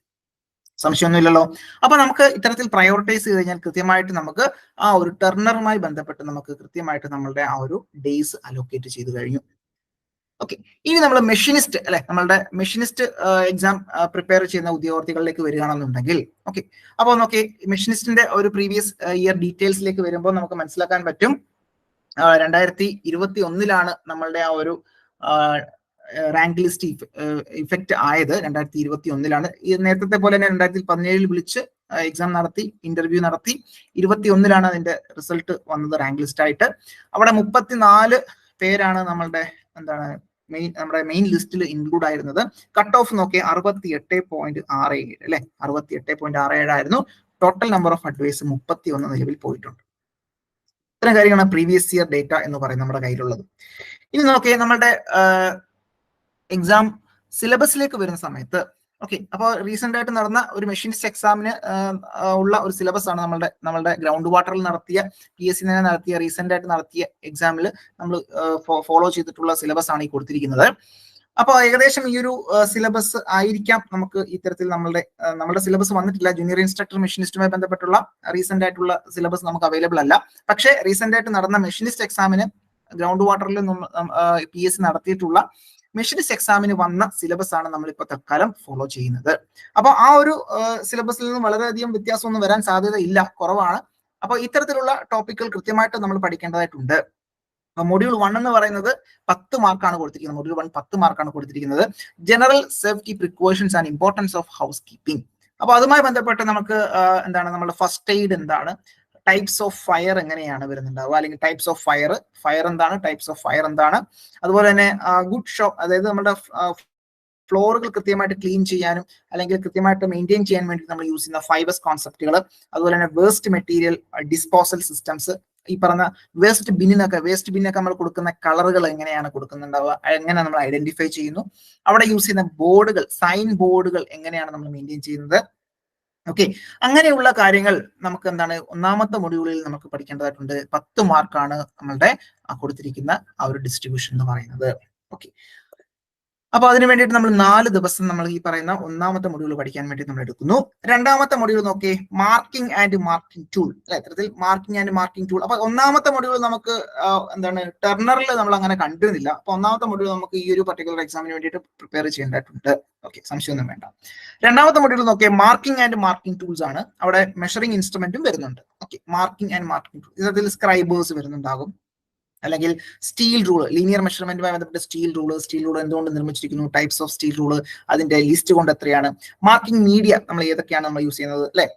സംശയമൊന്നുമില്ലല്ലോ. അപ്പൊ നമുക്ക് ഇത്തരത്തിൽ പ്രയോറിറ്റൈസ് ചെയ്ത് കഴിഞ്ഞാൽ കൃത്യമായിട്ട് നമുക്ക് ആ ഒരു ടർണറുമായി ബന്ധപ്പെട്ട് നമുക്ക് കൃത്യമായിട്ട് നമ്മളുടെ ആ ഒരു ഡേയ്സ് അലോക്കേറ്റ് ചെയ്ത് കഴിഞ്ഞു. ഓക്കെ, ഇനി നമ്മൾ മെഷീനിസ്റ്റ് അല്ലെ, നമ്മളുടെ മെഷീനിസ്റ്റ് എക്സാം പ്രിപ്പയർ ചെയ്യുന്ന ഉദ്യോഗാർത്ഥികളിലേക്ക് വരികയാണെന്നുണ്ടെങ്കിൽ, ഓക്കെ, അപ്പോൾ നോക്കി മെഷീനിസ്റ്റിന്റെ ഒരു പ്രീവിയസ് ഇയർ ഡീറ്റെയിൽസിലേക്ക് വരുമ്പോൾ നമുക്ക് മനസ്സിലാക്കാൻ പറ്റും 2021 നമ്മളുടെ ആ ഒരു റാങ്ക് ലിസ്റ്റ് ഇഫക്റ്റ് ആയത് 2021. ഈ നേരത്തെ പോലെ തന്നെ 2017 വിളിച്ച് എക്സാം നടത്തി, ഇന്റർവ്യൂ നടത്തി, 2021 അതിന്റെ റിസൾട്ട് വന്നത് റാങ്ക് ലിസ്റ്റ് ആയിട്ട്. അവിടെ 34 പേരാണ് നമ്മളുടെ എന്താണ് നമ്മുടെ മെയിൻ ലിസ്റ്റിൽ ഇൻക്ലൂഡ് ആയിരുന്നത്. കട്ട് ഓഫ് നോക്കി 68.67 അല്ലെ, 68.67 ആയിരുന്നു. ടോട്ടൽ നമ്പർ ഓഫ് അഡ്വൈസ് 31 നിലവിൽ പോയിട്ടുണ്ട്. ഇത്തരം കാര്യങ്ങളാണ് പ്രീവിയസ് ഇയർ ഡേറ്റ എന്ന് പറയുന്നത് നമ്മുടെ കയ്യിലുള്ളത്. ഇനി നോക്കിയേ നമ്മളുടെ എക്സാം സിലബസിലേക്ക് വരുന്ന സമയത്ത്, ഓക്കെ, അപ്പോൾ റീസെന്റ് ആയിട്ട് നടന്ന ഒരു മെഷീനിസ്റ്റ് എക്സാമിന് ഉള്ള ഒരു സിലബസ് ആണ് നമ്മളുടെ ഗ്രൗണ്ട് വാട്ടറിൽ നടത്തിയ PSC നടത്തിയ റീസെന്റ് ആയിട്ട് നടത്തിയ എക്സാമിൽ നമ്മൾ ഫോളോ ചെയ്തിട്ടുള്ള സിലബസ് ആണ് ഈ കൊടുത്തിരിക്കുന്നത്. അപ്പോൾ ഏകദേശം ഈ ഒരു സിലബസ് ആയിരിക്കാം നമുക്ക് ഇത്തരത്തിൽ നമ്മുടെ സിലബസ് വന്നിട്ടില്ല. ജൂനിയർ ഇൻസ്ട്രക്ടർ മെഷീനിസ്റ്റുമായി ബന്ധപ്പെട്ടുള്ള റീസെന്റ് ആയിട്ടുള്ള സിലബസ് നമുക്ക് അവൈലബിൾ അല്ല. പക്ഷേ റീസെന്റ് ആയിട്ട് നടന്ന മെഷീനിസ്റ്റ് എക്സാമിന് ഗ്രൗണ്ട് വാട്ടറിൽ PSC നടത്തിയിട്ടുള്ള മെഷീനിസ്റ്റ് എക്സാമിന് വന്ന സിലബസ് ആണ് നമ്മളിപ്പോൾ തൽക്കാലം ഫോളോ ചെയ്യുന്നത്. അപ്പൊ ആ ഒരു സിലബസിൽ നിന്ന് വളരെയധികം വ്യത്യാസമൊന്നും വരാൻ സാധ്യതയില്ല, കുറവാണ്. അപ്പൊ ഇത്തരത്തിലുള്ള ടോപ്പിക്കുകൾ കൃത്യമായിട്ട് നമ്മൾ പഠിക്കേണ്ടതായിട്ടുണ്ട്. മൊഡ്യൂൾ 1 എന്ന് പറയുന്നത് 10 മാർക്കാണ് കൊടുത്തിരിക്കുന്നത്. മൊഡ്യൂൾ 1 10 മാർക്കാണ് കൊടുത്തിരിക്കുന്നത്. General safety precautions and importance of house keeping. അപ്പൊ അതുമായി ബന്ധപ്പെട്ട് നമുക്ക് എന്താണ് നമ്മുടെ ഫസ്റ്റ് എയ്ഡ് എന്താണ്, ടൈപ്സ് ഓഫ് ഫയർ എങ്ങനെയാണ് വരുന്നുണ്ടാവുക, അല്ലെങ്കിൽ ടൈപ്സ് ഓഫ് ഫയർ എന്താണ്, ടൈപ്സ് ഓഫ് ഫയർ എന്താണ്, അതുപോലെ തന്നെ ഗുഡ് ഷോ, അതായത് നമ്മുടെ ഫ്ലോറുകൾ കൃത്യമായിട്ട് ക്ലീൻ ചെയ്യാനും അല്ലെങ്കിൽ കൃത്യമായിട്ട് മെയിൻറ്റെയിൻ ചെയ്യാൻ വേണ്ടി നമ്മൾ യൂസ് ചെയ്യുന്ന ഫൈബേഴ്സ് കോൺസെപ്റ്റുകൾ, അതുപോലെ തന്നെ വേസ്റ്റ് മെറ്റീരിയൽ ഡിസ്പോസൽ സിസ്റ്റംസ്, ഈ പറഞ്ഞ വേസ്റ്റ് ബിന്നൊക്കെ നമ്മൾ കൊടുക്കുന്ന കളറുകൾ എങ്ങനെയാണ് കൊടുക്കുന്നുണ്ടാവുക, എങ്ങനെ നമ്മൾ ഐഡന്റിഫൈ ചെയ്യുന്നു, അവിടെ യൂസ് ചെയ്യുന്ന ബോർഡുകൾ, സൈൻ ബോർഡുകൾ എങ്ങനെയാണ് നമ്മൾ മെയിൻറ്റെയിൻ ചെയ്യുന്നത്. ഓക്കെ, അങ്ങനെയുള്ള കാര്യങ്ങൾ നമുക്ക് എന്താണ് ഒന്നാമത്തെ മൊഡ്യൂളിൽ നമുക്ക് പഠിക്കേണ്ടതായിട്ടുണ്ട്. 10 മാർക്കാണ് നമ്മളുടെ കൊടുത്തിരിക്കുന്ന ആ ഒരു ഡിസ്ട്രിബ്യൂഷൻ എന്ന് പറയുന്നത്. ഓക്കെ, അപ്പൊ അതിന് വേണ്ടിയിട്ട് നമ്മൾ 4 ദിവസം നമ്മൾ ഈ പറയുന്ന ഒന്നാമത്തെ മൊഡ്യൂൾ പഠിക്കാൻ വേണ്ടി നമ്മൾ എടുക്കുന്നു. രണ്ടാമത്തെ മൊഡ്യൂൾ നോക്കി മാർക്കിംഗ് ആൻഡ് മാർക്കിംഗ് ടൂൾ അല്ലെ, ഇത്തരത്തിൽ മാർക്കിംഗ് ആൻഡ് മാർക്കിംഗ് ടൂൾ. അപ്പൊ ഒന്നാമത്തെ മൊഡ്യൂൾ നമുക്ക് എന്താണ് ടർണറിൽ നമ്മൾ അങ്ങനെ കണ്ടിരുന്നില്ല. അപ്പൊ ഒന്നാമത്തെ മൊഡ്യൂൾ നമുക്ക് ഈ ഒരു പർട്ടിക്കുലർ എക്സാമിന് വേണ്ടിയിട്ട് പ്രിപ്പയർ ചെയ്യേണ്ടതായിട്ടുണ്ട്. ഓക്കെ, സംശയമൊന്നും വേണ്ട. രണ്ടാമത്തെ മൊഡ്യൂൾ നോക്കിയാൽ മാർക്കിംഗ് ആൻഡ് മാർക്കിംഗ് ടൂൾസ് ആണ്. അവിടെ മെഷറിംഗ് ഇൻസ്ട്രുമെന്റും വരുന്നുണ്ട്. Okay, marking and marking tool, ഇതിൽ സ്ക്രൈബേഴ്സ് വരുന്നുണ്ടാകും, അല്ലെങ്കിൽ സ്റ്റീൽ റൂള്, ലീനിയർ മെഷർമെന്റുമായി ബന്ധപ്പെട്ട് സ്റ്റീൽ റൂള് എന്തുകൊണ്ട് നിർമ്മിച്ചിരിക്കുന്നു, ടൈപ്സ് ഓഫ് സ്റ്റീൽ റൂള്, അതിന്റെ ലിസ്റ്റ് കൊണ്ട് എത്രയാണ്, മാർക്കിംഗ് മീഡിയ നമ്മൾ ഏതൊക്കെയാണ് നമ്മൾ യൂസ് ചെയ്യുന്നത് അല്ലെ.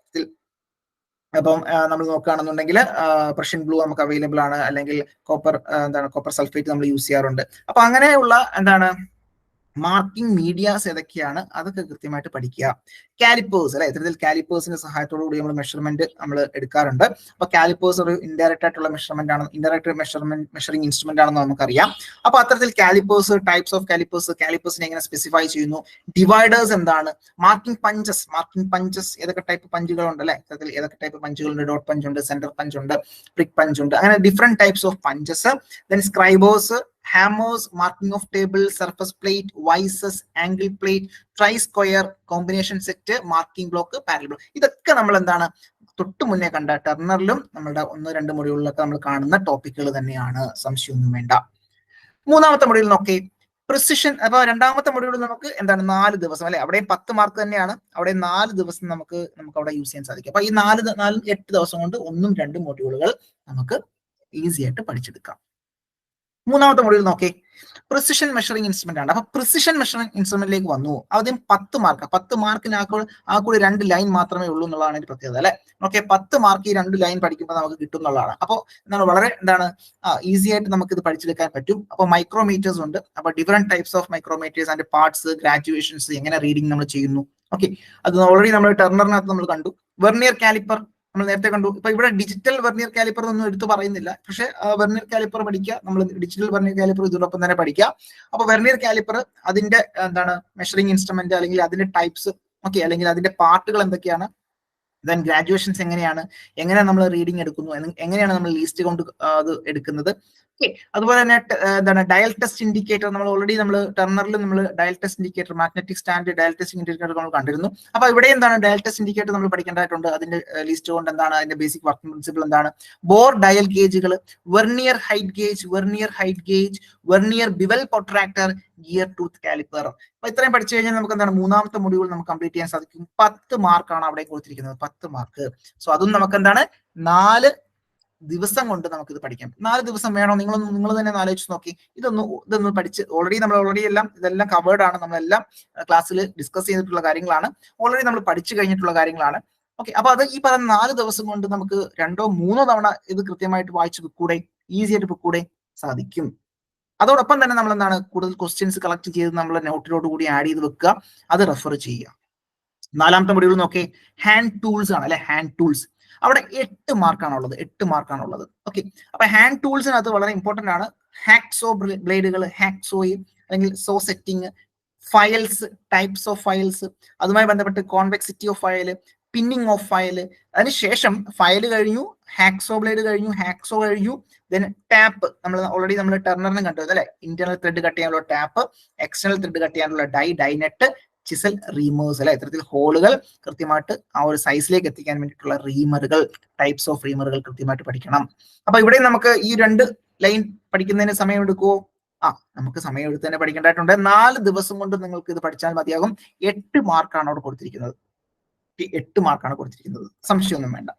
അപ്പം നമ്മൾ നോക്കുകയാണെന്നുണ്ടെങ്കിൽ പ്രഷ്യൻ ബ്ലൂ നമുക്ക് അവൈലബിൾ ആണ്, അല്ലെങ്കിൽ കോപ്പർ സൾഫേറ്റ് നമ്മൾ യൂസ് ചെയ്യാറുണ്ട്. അപ്പൊ അങ്ങനെയുള്ള മാർക്കിംഗ് മീഡിയാസ് ഏതൊക്കെയാണ് അതൊക്കെ കൃത്യമായിട്ട് പഠിക്കുക. കാലിപ്പേഴ്സ് അല്ലെ, ഇത്തരത്തിൽ കാലിപ്പേഴ്സിന്റെ സഹായത്തോടു കൂടി നമ്മൾ മെഷർമെന്റ് നമ്മൾ എടുക്കാറുണ്ട്. അപ്പൊ കാലിപ്പേഴ്സ് ഒരു ഇൻഡയറക്റ്റ് ആയിട്ടുള്ള മെഷർമെന്റ് ആണ്, ഇൻഡയറക്റ്റ് മെഷറിംഗ് ഇൻസ്ട്രുമെന്റ് ആണെന്ന് നമുക്കറിയാം. അപ്പൊ അത്തരത്തിൽ കാലിപ്പേഴ്സ്, ടൈപ്സ് ഓഫ് കാലിപ്പേഴ്സിനെ എങ്ങനെ സ്പെസിഫൈ ചെയ്യുന്നു, ഡിവൈഡേഴ്സ് എന്താണ്, മാർക്കിംഗ് പഞ്ചസ് ഏതൊക്കെ ടൈപ്പ് പഞ്ചുകൾ ഉണ്ട് അല്ലെ, ഇത്തരത്തിൽ ഏതൊക്കെ ടൈപ്പ് പഞ്ചുകളുണ്ട്, ഡോട്ട് പഞ്ച് ഉണ്ട്, സെന്റർ പഞ്ച് ഉണ്ട്, പ്രിക് പഞ്ച് ഉണ്ട്, അങ്ങനെ different types of punches. Then scribers, hammers, marking of table, surface plate, vices, angle plate, tri-square, combination set, marking block, parallel block. ഇതൊക്കെ നമ്മൾ എന്താണ് തൊട്ട് മുന്നേ കണ്ട ടർണറിലും നമ്മളുടെ 1-2 മൊഡ്യൂളിലൊക്കെ നമ്മൾ കാണുന്ന ടോപ്പിക്കുകൾ തന്നെയാണ്, സംശയമൊന്നും വേണ്ട. മൂന്നാമത്തെ മൊഡ്യൂൾ നോക്കി പ്രിസിഷൻ. അപ്പൊ രണ്ടാമത്തെ മൊഡ്യൂൾ നമുക്ക് എന്താണ് 4 ദിവസം അല്ലെ, അവിടെ 10 മാർക്ക് തന്നെയാണ്, അവിടെ 4 ദിവസം നമുക്ക് അവിടെ യൂസ് ചെയ്യാൻ സാധിക്കും. അപ്പൊ ഈ 8 ദിവസം കൊണ്ട് 1-2 മൊഡ്യൂളുകൾ നമുക്ക് ഈസി ആയിട്ട് പഠിച്ചെടുക്കാം. മൂന്നാമത്തെ മൊഡ്യൂൾ നോക്കേ, പ്രിസിഷൻ മെഷറിംഗ് ഇൻസ്ട്രുമെന്റ് ആണ്. അപ്പൊ പ്രിസിഷൻ മെഷറിംഗ് ഇൻസ്ട്രുമെന്റിലേക്ക് വന്നു. ആദ്യം 10 മാർക്ക്, 10 മാർക്കിന് ആ കൂടി 2 ലൈൻ മാത്രമേ ഉള്ളൂ എന്നുള്ളതാണ് അതിന്റെ പ്രത്യേകത അല്ലെ. ഓക്കെ, 10 മാർക്ക് ഈ 2 ലൈൻ പഠിക്കുമ്പോൾ നമുക്ക് കിട്ടും എന്നുള്ളതാണ്. അപ്പോൾ എന്താണ് വളരെ ഈസി ആയിട്ട് നമുക്ക് ഇത് പഠിച്ചെടുക്കാൻ പറ്റും. അപ്പോൾ മൈക്രോമീറ്റേഴ്സ് ഉണ്ട്. അപ്പൊ different types of micrometres and parts, graduations, എങ്ങനെ റീഡിംഗ് നമ്മൾ ചെയ്യുന്നു. ഓക്കെ, അത് ഓൾറെഡി നമ്മൾ ടർണറിനകത്ത് നമ്മൾ കണ്ടു. വെർനിയർ കാലിപ്പർ നമ്മൾ നേരത്തെ കണ്ടു. ഇപ്പൊ ഇവിടെ ഡിജിറ്റൽ വെർനിയർ കാലിപ്പർ ഒന്നും എടുത്തു പറയുന്നില്ല, പക്ഷെ വെർനിയർ കാലിപ്പർ പഠിക്കുക, നമ്മൾ ഡിജിറ്റൽ വെർനിയർ കാലിപ്പർ ഇതിനൊപ്പം തന്നെ പഠിക്കുക. അപ്പൊ വെർനിയർ കാലിപ്പർ അതിന്റെ മെഷറിംഗ് ഇൻസ്ട്രുമെന്റ്, അല്ലെങ്കിൽ അതിന്റെ ടൈപ്സ്, ഓക്കെ, അല്ലെങ്കിൽ അതിന്റെ പാർട്ടുകൾ എന്തൊക്കെയാണ്, ദെൻ ഗ്രാജുവേഷൻസ് എങ്ങനെയാണ്, എങ്ങനെ നമ്മൾ റീഡിംഗ് എടുക്കുന്നു, എങ്ങനെയാണ് നമ്മൾ ലീസ്റ്റ് കൊണ്ട് അത് എടുക്കുന്നത്. അതുപോലെ തന്നെ ഡയൽ ടെസ്റ്റ് ഇൻഡിക്കേറ്റർ നമ്മൾ ഓൾറെഡി ടർണറിൽ നമ്മൾ dial test indicator, magnetic stand dial test indicator നമ്മൾ കണ്ടിരുന്നു. അപ്പൊ ഇവിടെ ഡയൽ ടെസ്റ്റ് ഇൻഡിക്കേറ്റർ നമ്മൾ പഠിക്കേണ്ടതായിട്ടുണ്ട്. അതിന്റെ ലിസ്റ്റ് കൊണ്ട് എന്താണ്, അതിന്റെ ബേസിക് വർക്കിംഗ് പ്രിൻസിപ്പിൾ എന്താണ്, ബോർ ഡയൽ ഗേജുകൾ, vernier height gauge, vernier bevel protractor, gear tooth caliper. അപ്പൊ ഇത്രയും പഠിച്ചു കഴിഞ്ഞാൽ നമുക്ക് മൂന്നാമത്തെ മൊഡ്യൂൾ നമുക്ക് കംപ്ലീറ്റ് ചെയ്യാൻ സാധിക്കും. 10 മാർക്കാണ് അവിടെ കൊടുത്തിരിക്കുന്നത്, 10 മാർക്ക്. സോ അതും നമുക്ക് 4 ദിവസം കൊണ്ട് നമുക്ക് ഇത് പഠിക്കാം. 4 ദിവസം വേണോ? നിങ്ങൾ തന്നെ ആലോചിച്ച് നോക്കി. ഇതൊന്ന് പഠിച്ച് ഓൾറെഡി ഇതെല്ലാം കവേർഡ് ആണ്. നമ്മളെല്ലാം ക്ലാസ്സിൽ ഡിസ്കസ് ചെയ്തിട്ടുള്ള കാര്യങ്ങളാണ്, ഓൾറെഡി നമ്മൾ പഠിച്ചു കഴിഞ്ഞിട്ടുള്ള കാര്യങ്ങളാണ്. ഓക്കെ, അപ്പൊ അത് ഈ പറഞ്ഞ 4 ദിവസം കൊണ്ട് നമുക്ക് 2 or 3 തവണ ഇത് കൃത്യമായിട്ട് വായിച്ച് വെക്കൂടെ, ഈസി ആയിട്ട് വെക്കൂടെ, സാധിക്കും. അതോടൊപ്പം തന്നെ നമ്മൾ കൂടുതൽ ക്വസ്റ്റ്യൻസ് കളക്ട് ചെയ്ത് നമ്മൾ നോട്ടിലോട് കൂടി ആഡ് ചെയ്ത് വെക്കുക, അത് റെഫർ ചെയ്യുക. 4ാമത്തെ മൊഡ്യൂൾ നോക്കേ, ഹാൻഡ് ടൂൾസ് ആണ് അല്ലെ. ഹാൻഡ് ടൂൾസ് അവിടെ 8 മാർക്കാണുള്ളത്. ഓക്കെ, അപ്പൊ ഹാൻഡ് ടൂൾസിനകത്ത് വളരെ ഇമ്പോർട്ടന്റ് ആണ് ഹാക്സോ ബ്ലേഡുകൾ, ഹാക്സോയും അല്ലെങ്കിൽ so setting, files, types of files, അതുമായി ബന്ധപ്പെട്ട് convexity of file, pinning of file. അതിനുശേഷം ഫയൽ കഴിഞ്ഞു, ഹാക്സോ ബ്ലേഡ് കഴിഞ്ഞു, ദെൻ ടാപ്പ്. നമ്മൾ ഓൾറെഡി ടർണറിന് കണ്ടത് അല്ലെ, ഇന്റർണൽ ത്രെഡ് കട്ട് ചെയ്യാനുള്ള ടാപ്പ്, എക്സ്റ്റേണൽ ത്രെഡ് കട്ട് ചെയ്യാനുള്ള ഡൈനെറ്റ്, ചിസൽ, റീമേഴ്സ് അല്ലെ. ഇത്തരത്തിൽ ഹോളുകൾ കൃത്യമായിട്ട് ആ ഒരു സൈസിലേക്ക് എത്തിക്കാൻ വേണ്ടിയിട്ടുള്ള റീമറുകൾ, ടൈപ്സ് ഓഫ് റീമറുകൾ കൃത്യമായിട്ട് പഠിക്കണം. അപ്പൊ ഇവിടെ നമുക്ക് ഈ 2 ലൈൻ പഠിക്കുന്നതിന് സമയം എടുക്കുമോ? നമുക്ക് സമയം എടുത്ത് തന്നെ പഠിക്കേണ്ടതായിട്ടുണ്ട്. 4 ദിവസം കൊണ്ട് നിങ്ങൾക്ക് ഇത് പഠിച്ചാൽ മതിയാകും. 8 മാർക്കാണ് അവിടെ കൊടുത്തിരിക്കുന്നത്. 8 മാർക്കാണ് കൊടുത്തിരിക്കുന്നത്, സംശയമൊന്നും വേണ്ട.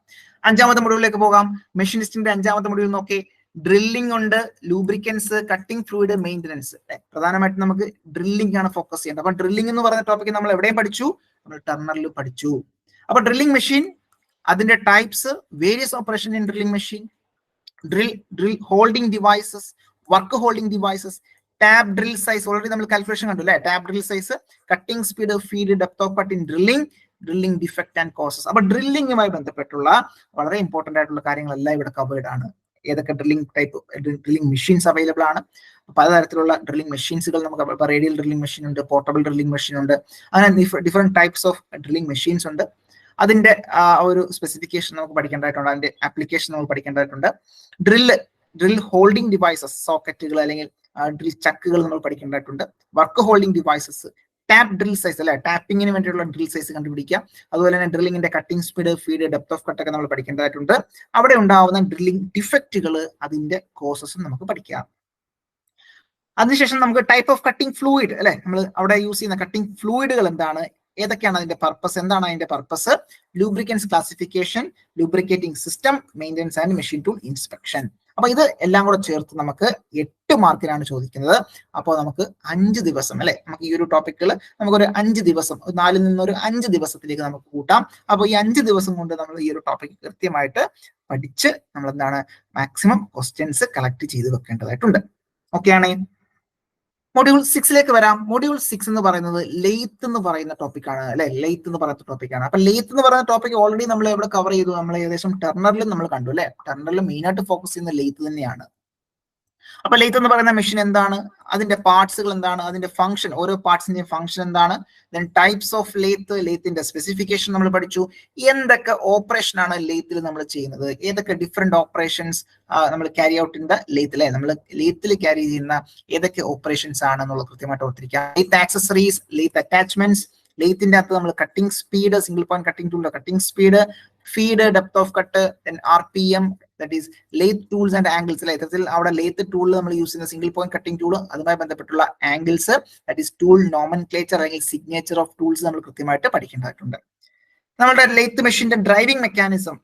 5ാമത്തെ മൊഡ്യൂളിലേക്ക് പോകാം. മെഷീനിസ്റ്റിന്റെ 5ാമത്തെ മൊഡ്യൂൾ നോക്കി, ഡ്രില്ലിംഗ് ഉണ്ട്, ലൂബ്രിക്കൻസ്, കട്ടിംഗ് ഫ്ലൂയിഡ്, മെയിൻ്റനൻസ്. പ്രധാനമായിട്ടും നമുക്ക് ഡ്രില്ലിംഗ് ആണ് ഫോക്കസ് ചെയ്യേണ്ടത്. അപ്പൊ ഡ്രില്ലിംഗ് എന്ന് പറയുന്ന ടോപ്പിക് നമ്മൾ എവിടെയും പഠിച്ചു, നമ്മൾ ടർണറിൽ പഠിച്ചു. അപ്പൊ ഡ്രില്ലിംഗ് മെഷീൻ, അതിന്റെ types, various operation in drilling machine, drill holding devices, work holding devices, tab drill size, already നമ്മൾ കാൽക്കുലേഷൻ കണ്ടു അല്ലെ. Tab drill size, cutting speed, feed, depth of cut in drilling defect and causes. അപ്പൊ ഡ്രില്ലിംഗുമായി ബന്ധപ്പെട്ടുള്ള വളരെ important ആയിട്ടുള്ള കാര്യങ്ങളെല്ലാം ഇവിടെ covered ആണ്. ഏതൊക്കെ ഡ്രില്ലിംഗ് മെഷീൻസ് അവൈലബിൾ ആണ്, പലതരത്തിലുള്ള ഡ്രില്ലിംഗ് മെഷീൻസുകൾ നമുക്ക്, റേഡിയൽ ഡ്രില്ലിംഗ് മെഷീൻ ഉണ്ട്, പോർട്ടബിൾ ഡ്രില്ലിംഗ് മെഷീൻ ഉണ്ട്, അങ്ങനെ different types of drilling machines ഉണ്ട്. അതിന്റെ ഒരു സ്പെസിഫിക്കേഷൻ നമുക്ക് പഠിക്കേണ്ടതായിട്ടുണ്ട്, അതിന്റെ ആപ്ലിക്കേഷൻ നമുക്ക് പഠിക്കേണ്ടതായിട്ടുണ്ട്. ഡ്രിൽ ഹോൾഡിംഗ് ഡിവൈസസ്, സോക്കറ്റുകൾ അല്ലെങ്കിൽ ഡ്രിൽ ചക്കുകൾ നമ്മൾ പഠിക്കേണ്ടതായിട്ടുണ്ട്. Work holding devices, tap drill size അല്ലെ, ടാപ്പിങ്ങിന് വേണ്ടിയുള്ള ഡ്രിൽ സൈസ് കണ്ടുപിടിക്കുക. അതുപോലെ തന്നെ ഡ്രില്ലിങ്ങിന്റെ cutting speed, feed, depth of cut ഒക്കെ നമ്മൾ പഠിക്കേണ്ടതായിട്ടുണ്ട്. അവിടെ ഉണ്ടാവുന്ന ഡ്രില്ലിംഗ് ഡിഫക്റ്റുകൾ, അതിന്റെ കോസസും നമുക്ക് പഠിക്കാം. അതിനുശേഷം നമുക്ക് ടൈപ്പ് ഓഫ് കട്ടിംഗ് ഫ്ലൂയിഡ് അല്ലെ, നമ്മൾ അവിടെ യൂസ് ചെയ്യുന്ന കട്ടിംഗ് ഫ്ലൂയിഡുകൾ എന്താണ്, ഏതൊക്കെയാണ് അതിന്റെ പർപ്പസ്, എന്താണ് അതിന്റെ purpose, lubricants classification, lubricating system, maintenance and machine tool inspection. അപ്പൊ ഇത് എല്ലാം കൂടെ ചേർത്ത് നമുക്ക് 8 മാർക്കിനാണ് ചോദിക്കുന്നത്. അപ്പോൾ നമുക്ക് 5 ദിവസം അല്ലെ, നമുക്ക് ഈ ഒരു ടോപ്പിക്കുകൾ നമുക്കൊരു 5 ദിവസം, 4 നിന്നൊരു 5 ദിവസത്തിലേക്ക് നമുക്ക് കൂട്ടാം. അപ്പോൾ ഈ 5 ദിവസം കൊണ്ട് നമ്മൾ ഈ ഒരു ടോപ്പിക് കൃത്യമായിട്ട് പഠിച്ച് നമ്മൾ മാക്സിമം ക്വസ്റ്റ്യൻസ് കളക്ട് ചെയ്ത് വെക്കേണ്ടതായിട്ടുണ്ട്. ഓക്കെ ആണേ. മൊഡ്യൂൾ 6ലേക്ക് വരാം. മൊഡ്യൂൾ 6 എന്ന് പറയുന്നത് ലെയ്ത്ത് എന്ന് പറയുന്ന ടോപ്പിക്കാണ് അല്ലെ. ലെയ്ത്ത് എന്ന് പറയുന്ന ടോപ്പിക്കാണ്. അപ്പൊ ലെയ്ത്ത് എന്ന് പറയുന്ന ടോപ്പിക് ഓൾറെഡി നമ്മൾ എവിടെ കവർ ചെയ്തു, നമ്മൾ ഏകദേശം ടർണറിലും നമ്മൾ കണ്ടു അല്ലെ. ടർണറിൽ മെയിൻ ആയിട്ട് ഫോക്കസ് ചെയ്യുന്ന ലെയ്ത്ത് തന്നെയാണ്. അപ്പൊ ലെയ്ത്ത് എന്ന് പറയുന്ന മെഷീൻ എന്താണ്, അതിന്റെ പാർട്സുകൾ എന്താണ്, അതിന്റെ ഫംഗ്ഷൻ, ഓരോ പാർട്സിന്റെയും ഫംഗ്ഷൻ എന്താണ്, ദെൻ ടൈപ്സ് ഓഫ് ലെയ്ത്ത്, ലെയ്ത്തിന്റെ സ്പെസിഫിക്കേഷൻ നമ്മൾ പഠിച്ചു, എന്തൊക്കെ ഓപ്പറേഷൻ ആണ് ലെയ്ത്തിൽ നമ്മൾ ചെയ്യുന്നത്, ഏതൊക്കെ ഡിഫറെന്റ് ഓപ്പറേഷൻസ് നമ്മൾ carry out in the lathe അല്ലെ, നമ്മൾ ലെയ്ത്തിൽ ക്യാരി ചെയ്യുന്ന ഏതൊക്കെ ഓപ്പറേഷൻസ് ആണെന്നുള്ളത് കൃത്യമായിട്ട് ഓർത്തിരിക്കുക. ലെയ്ത്ത് ആക്സസറീസ്, ലെയ്ത്ത് അറ്റാച്ച്മെന്റ്സ്, ലെയ്ത്തിന്റെ അകത്ത് നമ്മൾ cutting speed, single point cutting ടൂളിന്റെ cutting speed, feed, depth of cut, then RPM, that is lathe tools and angles അല്ലെ. ഇത്തരത്തിൽ അവിടെ ലെയ്ത്ത് ടൂളിൽ നമ്മൾ യൂസ് ചെയ്യുന്ന സിംഗിൾ പോയിന്റ് കട്ടിംഗ് ടൂൾ, അതുമായി ബന്ധപ്പെട്ടുള്ള angles, that is tool nomenclature അല്ലെങ്കിൽ സിഗ്നേച്ചർ ഓഫ് ടൂൾസ് നമ്മൾ കൃത്യമായിട്ട് പഠിക്കേണ്ടതായിട്ടുണ്ട്. നമ്മുടെ ലെയ്ത്ത് മെഷീന്റെ ഡ്രൈവിംഗ് മെക്കാനിസം,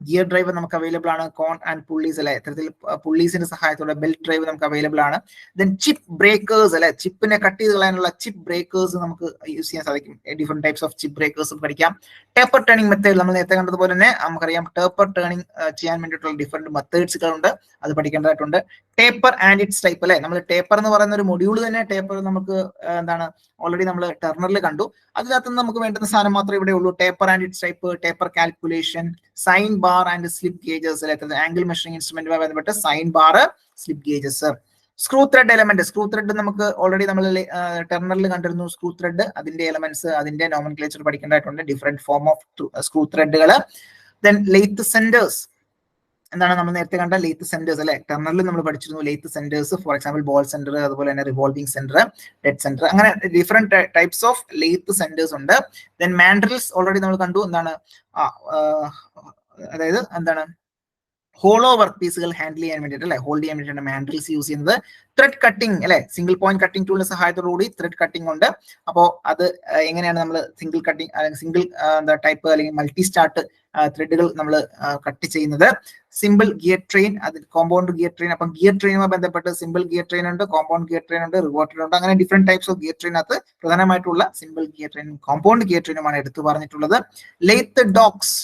ഗിയർ ഡ്രൈവ് നമുക്ക് അവൈലബിൾ ആണ്. കോൺ ആൻഡ് പുള്ളീസ് അല്ലെ, ഇത്തരത്തിൽ പുള്ളീസിന്റെ സഹായത്തോടെ ബെൽറ്റ് ഡ്രൈവ് നമുക്ക് അവൈലബിൾ ആണ്. ദെൻ ചിപ്പ് ബ്രേക്കേഴ്സ് അല്ലെ, ചിപ്പിനെ കട്ട് ചെയ്ത് കളയാനുള്ള ചിപ്പ് ബ്രേക്കേഴ്സ് നമുക്ക് യൂസ് ചെയ്യാൻ സാധിക്കും. Different types of chip breakers പഠിക്കാം. ടേപ്പർ ടേണിംഗ് മെത്തേഡ് നമ്മൾ നേരത്തെ കണ്ടതുപോലെ തന്നെ നമുക്കറിയാം ടേപ്പർ ടേണിംഗ് ചെയ്യാൻ വേണ്ടിയിട്ടുള്ള ഡിഫറെന്റ് മെത്തേഡ്സുകൾ ഉണ്ട്, അത് പഠിക്കേണ്ടതായിട്ടുണ്ട്. ടേപ്പർ ആൻഡ് ഇറ്റ്സ് ടൈപ്പ് അല്ലെ, നമ്മൾ ടേപ്പർ എന്ന് പറയുന്ന ഒരു മൊഡ്യൂൾ തന്നെ ടേപ്പർ നമുക്ക് എന്താണ് ഓൾറെഡി നമ്മൾ ടർണറിൽ കണ്ടു. അതിനകത്ത് നമുക്ക് വേണ്ടുന്ന സാധനം മാത്രമേ ഇവിടെ ഉള്ളൂ. Taper and its type, taper calculation, sine bar and slip gauges അല്ലെ, ആംഗിൾ മെഷറിംഗ് ഇൻസ്ട്രുമെന്റുമായി ബന്ധപ്പെട്ട് sine bar, slip gauges. Screw thread element, screw thread നമുക്ക് ഓൾറെഡി നമ്മൾ ടെർമിനലിൽ കണ്ടിരുന്നു. സ്ക്രൂ ത്രെഡ്, അതിന്റെ എലമെന്റ്സ്, അതിന്റെ നോമൻക്ലേച്ചർ പഠിക്കേണ്ടതായിട്ടുണ്ട്. ഡിഫറെന്റ് ഫോം ഓഫ് സ്ക്രൂ ത്രെഡുകൾ. ദെൻ ലെയ്ത്ത് സെന്റേഴ്സ്, എന്താണ് നമ്മൾ നേരത്തെ കണ്ട ലെയ്ത്ത് സെന്റേഴ്സ് അല്ലെ, ടെർമിനലിൽ നമ്മൾ പഠിച്ചിരുന്നു lathe centres. For example ball centre, അതുപോലെ തന്നെ റിവോൾവിംഗ് സെന്റർ, ഡെഡ് സെന്റർ, അങ്ങനെ different types of lathe centres ഉണ്ട്. ദെൻ മാൻഡ്രിൽസ് ഓൾറെഡി നമ്മൾ കണ്ടു. എന്താണ് അതായത് എന്താണ് ഹോളോ വർക്ക് പീസുകൾ ഹാൻഡിൽ ചെയ്യാൻ വേണ്ടിയിട്ട് അല്ലെ, ഹോൾഡ് ചെയ്യാൻ വേണ്ടിയിട്ടാണ് മാൻഡ്രിൽസ് യൂസ് ചെയ്യുന്നത്. ത്രെഡ് കട്ടിംഗ് അല്ലെ, സിംഗിൾ പോയിന്റ് കട്ടിംഗ് ടൂളിന്റെ സഹായത്തോടുകൂടി ത്രെഡ് കട്ടിംഗ് ഉണ്ട്. അപ്പോൾ അത് എങ്ങനെയാണ് നമ്മൾ സിംഗിൾ കട്ടിംഗ് അല്ലെങ്കിൽ സിംഗിൾ ടൈപ്പ് അല്ലെങ്കിൽ മൾട്ടി സ്റ്റാർട്ട് ത്രെഡുകൾ നമ്മൾ കട്ട് ചെയ്യുന്നത്. സിമ്പിൾ ഗിയർ ട്രെയിൻ, അത് കോമ്പൗണ്ട് ഗിയർ ട്രെയിൻ. അപ്പം ഗിയർ ട്രെയിനുമായി ബന്ധപ്പെട്ട് സിമ്പിൾ ഗിയർ ട്രെയിൻ ഉണ്ട്, കോമ്പൗണ്ട് ഗിയർ ട്രെയിൻ ഉണ്ട്, റിവേർട്ടഡ് ഉണ്ട്. അങ്ങനെ ഡിഫറെന്റ് ടൈപ്സ് ഓഫ് ഗിയർ ട്രെയിനകത്ത് പ്രധാനമായിട്ടുള്ള സിമ്പിൾ ഗിയർ ട്രെയിനും കോമ്പൗണ്ട് ഗിയർ ട്രെയിനുമാണ് എടുത്തു പറഞ്ഞിട്ടുള്ളത്. ലെയ്ത്ത് ഡോക്സ്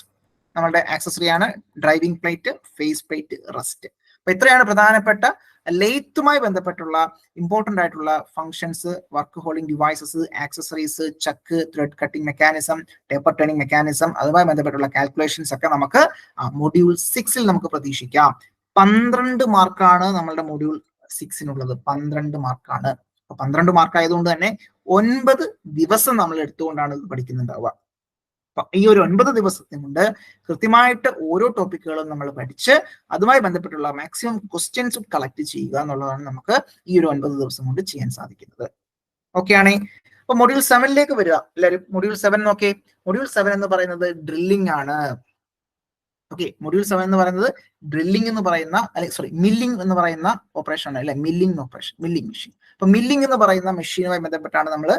നമ്മളുടെ ആക്സസറി ആണ്. Driving plate, face plate, rest. അപ്പൊ ഇത്രയാണ് പ്രധാനപ്പെട്ട ലെയ്ത്തുമായി ബന്ധപ്പെട്ടുള്ള ഇമ്പോർട്ടന്റ് ആയിട്ടുള്ള functions, work holding devices, accessories, chuck, thread cutting mechanism, taper turning mechanism, അതുമായി ബന്ധപ്പെട്ടുള്ള കാൽക്കുലേഷൻസ് ഒക്കെ നമുക്ക് മൊഡ്യൂൾ 6 നമുക്ക് പ്രതീക്ഷിക്കാം. 12 മാർക്കാണ് നമ്മളുടെ മൊഡ്യൂൾ 6 12 മാർക്കാണ്. 12 മാർക്ക് ആയതുകൊണ്ട് തന്നെ 9 ദിവസം നമ്മൾ എടുത്തുകൊണ്ടാണ് ഇത് പഠിക്കുന്നുണ്ടാവുക. ഈ ഒരു 9 ദിവസത്തിന് കൊണ്ട് കൃത്യമായിട്ട് ഓരോ ടോപ്പിക്കുകളും നമ്മൾ പഠിച്ച് അതുമായി ബന്ധപ്പെട്ടുള്ള മാക്സിമം ക്വസ്റ്റ്യൻസ് കളക്ട് ചെയ്യുക എന്നുള്ളതാണ് നമുക്ക് ഈ ഒരു 9 ദിവസം കൊണ്ട് ചെയ്യാൻ സാധിക്കുന്നത്. ഓക്കെ ആണേ. അപ്പൊ മൊഡ്യൂൾ 7ലേക്ക് വരിക എല്ലാവരും. മൊഡ്യൂൾ 7 നോക്കേ. മൊഡ്യൂൾ 7 എന്ന് പറയുന്നത് ഡ്രില്ലിംഗ് ആണ്. ഓക്കെ, മൊഡ്യൂൾ 7 എന്ന് പറയുന്നത് ഡ്രില്ലിംഗ് എന്ന് പറയുന്ന മില്ലിംഗ് എന്ന് പറയുന്ന ഓപ്പറേഷൻ ആണ് അല്ലെ, മില്ലിംഗ് ഓപ്പറേഷൻ, മില്ലിംഗ് മെഷീൻ. അപ്പൊ മില്ലിംഗ് എന്ന് പറയുന്ന മെഷീനുമായി ബന്ധപ്പെട്ടാണ് നമ്മൾ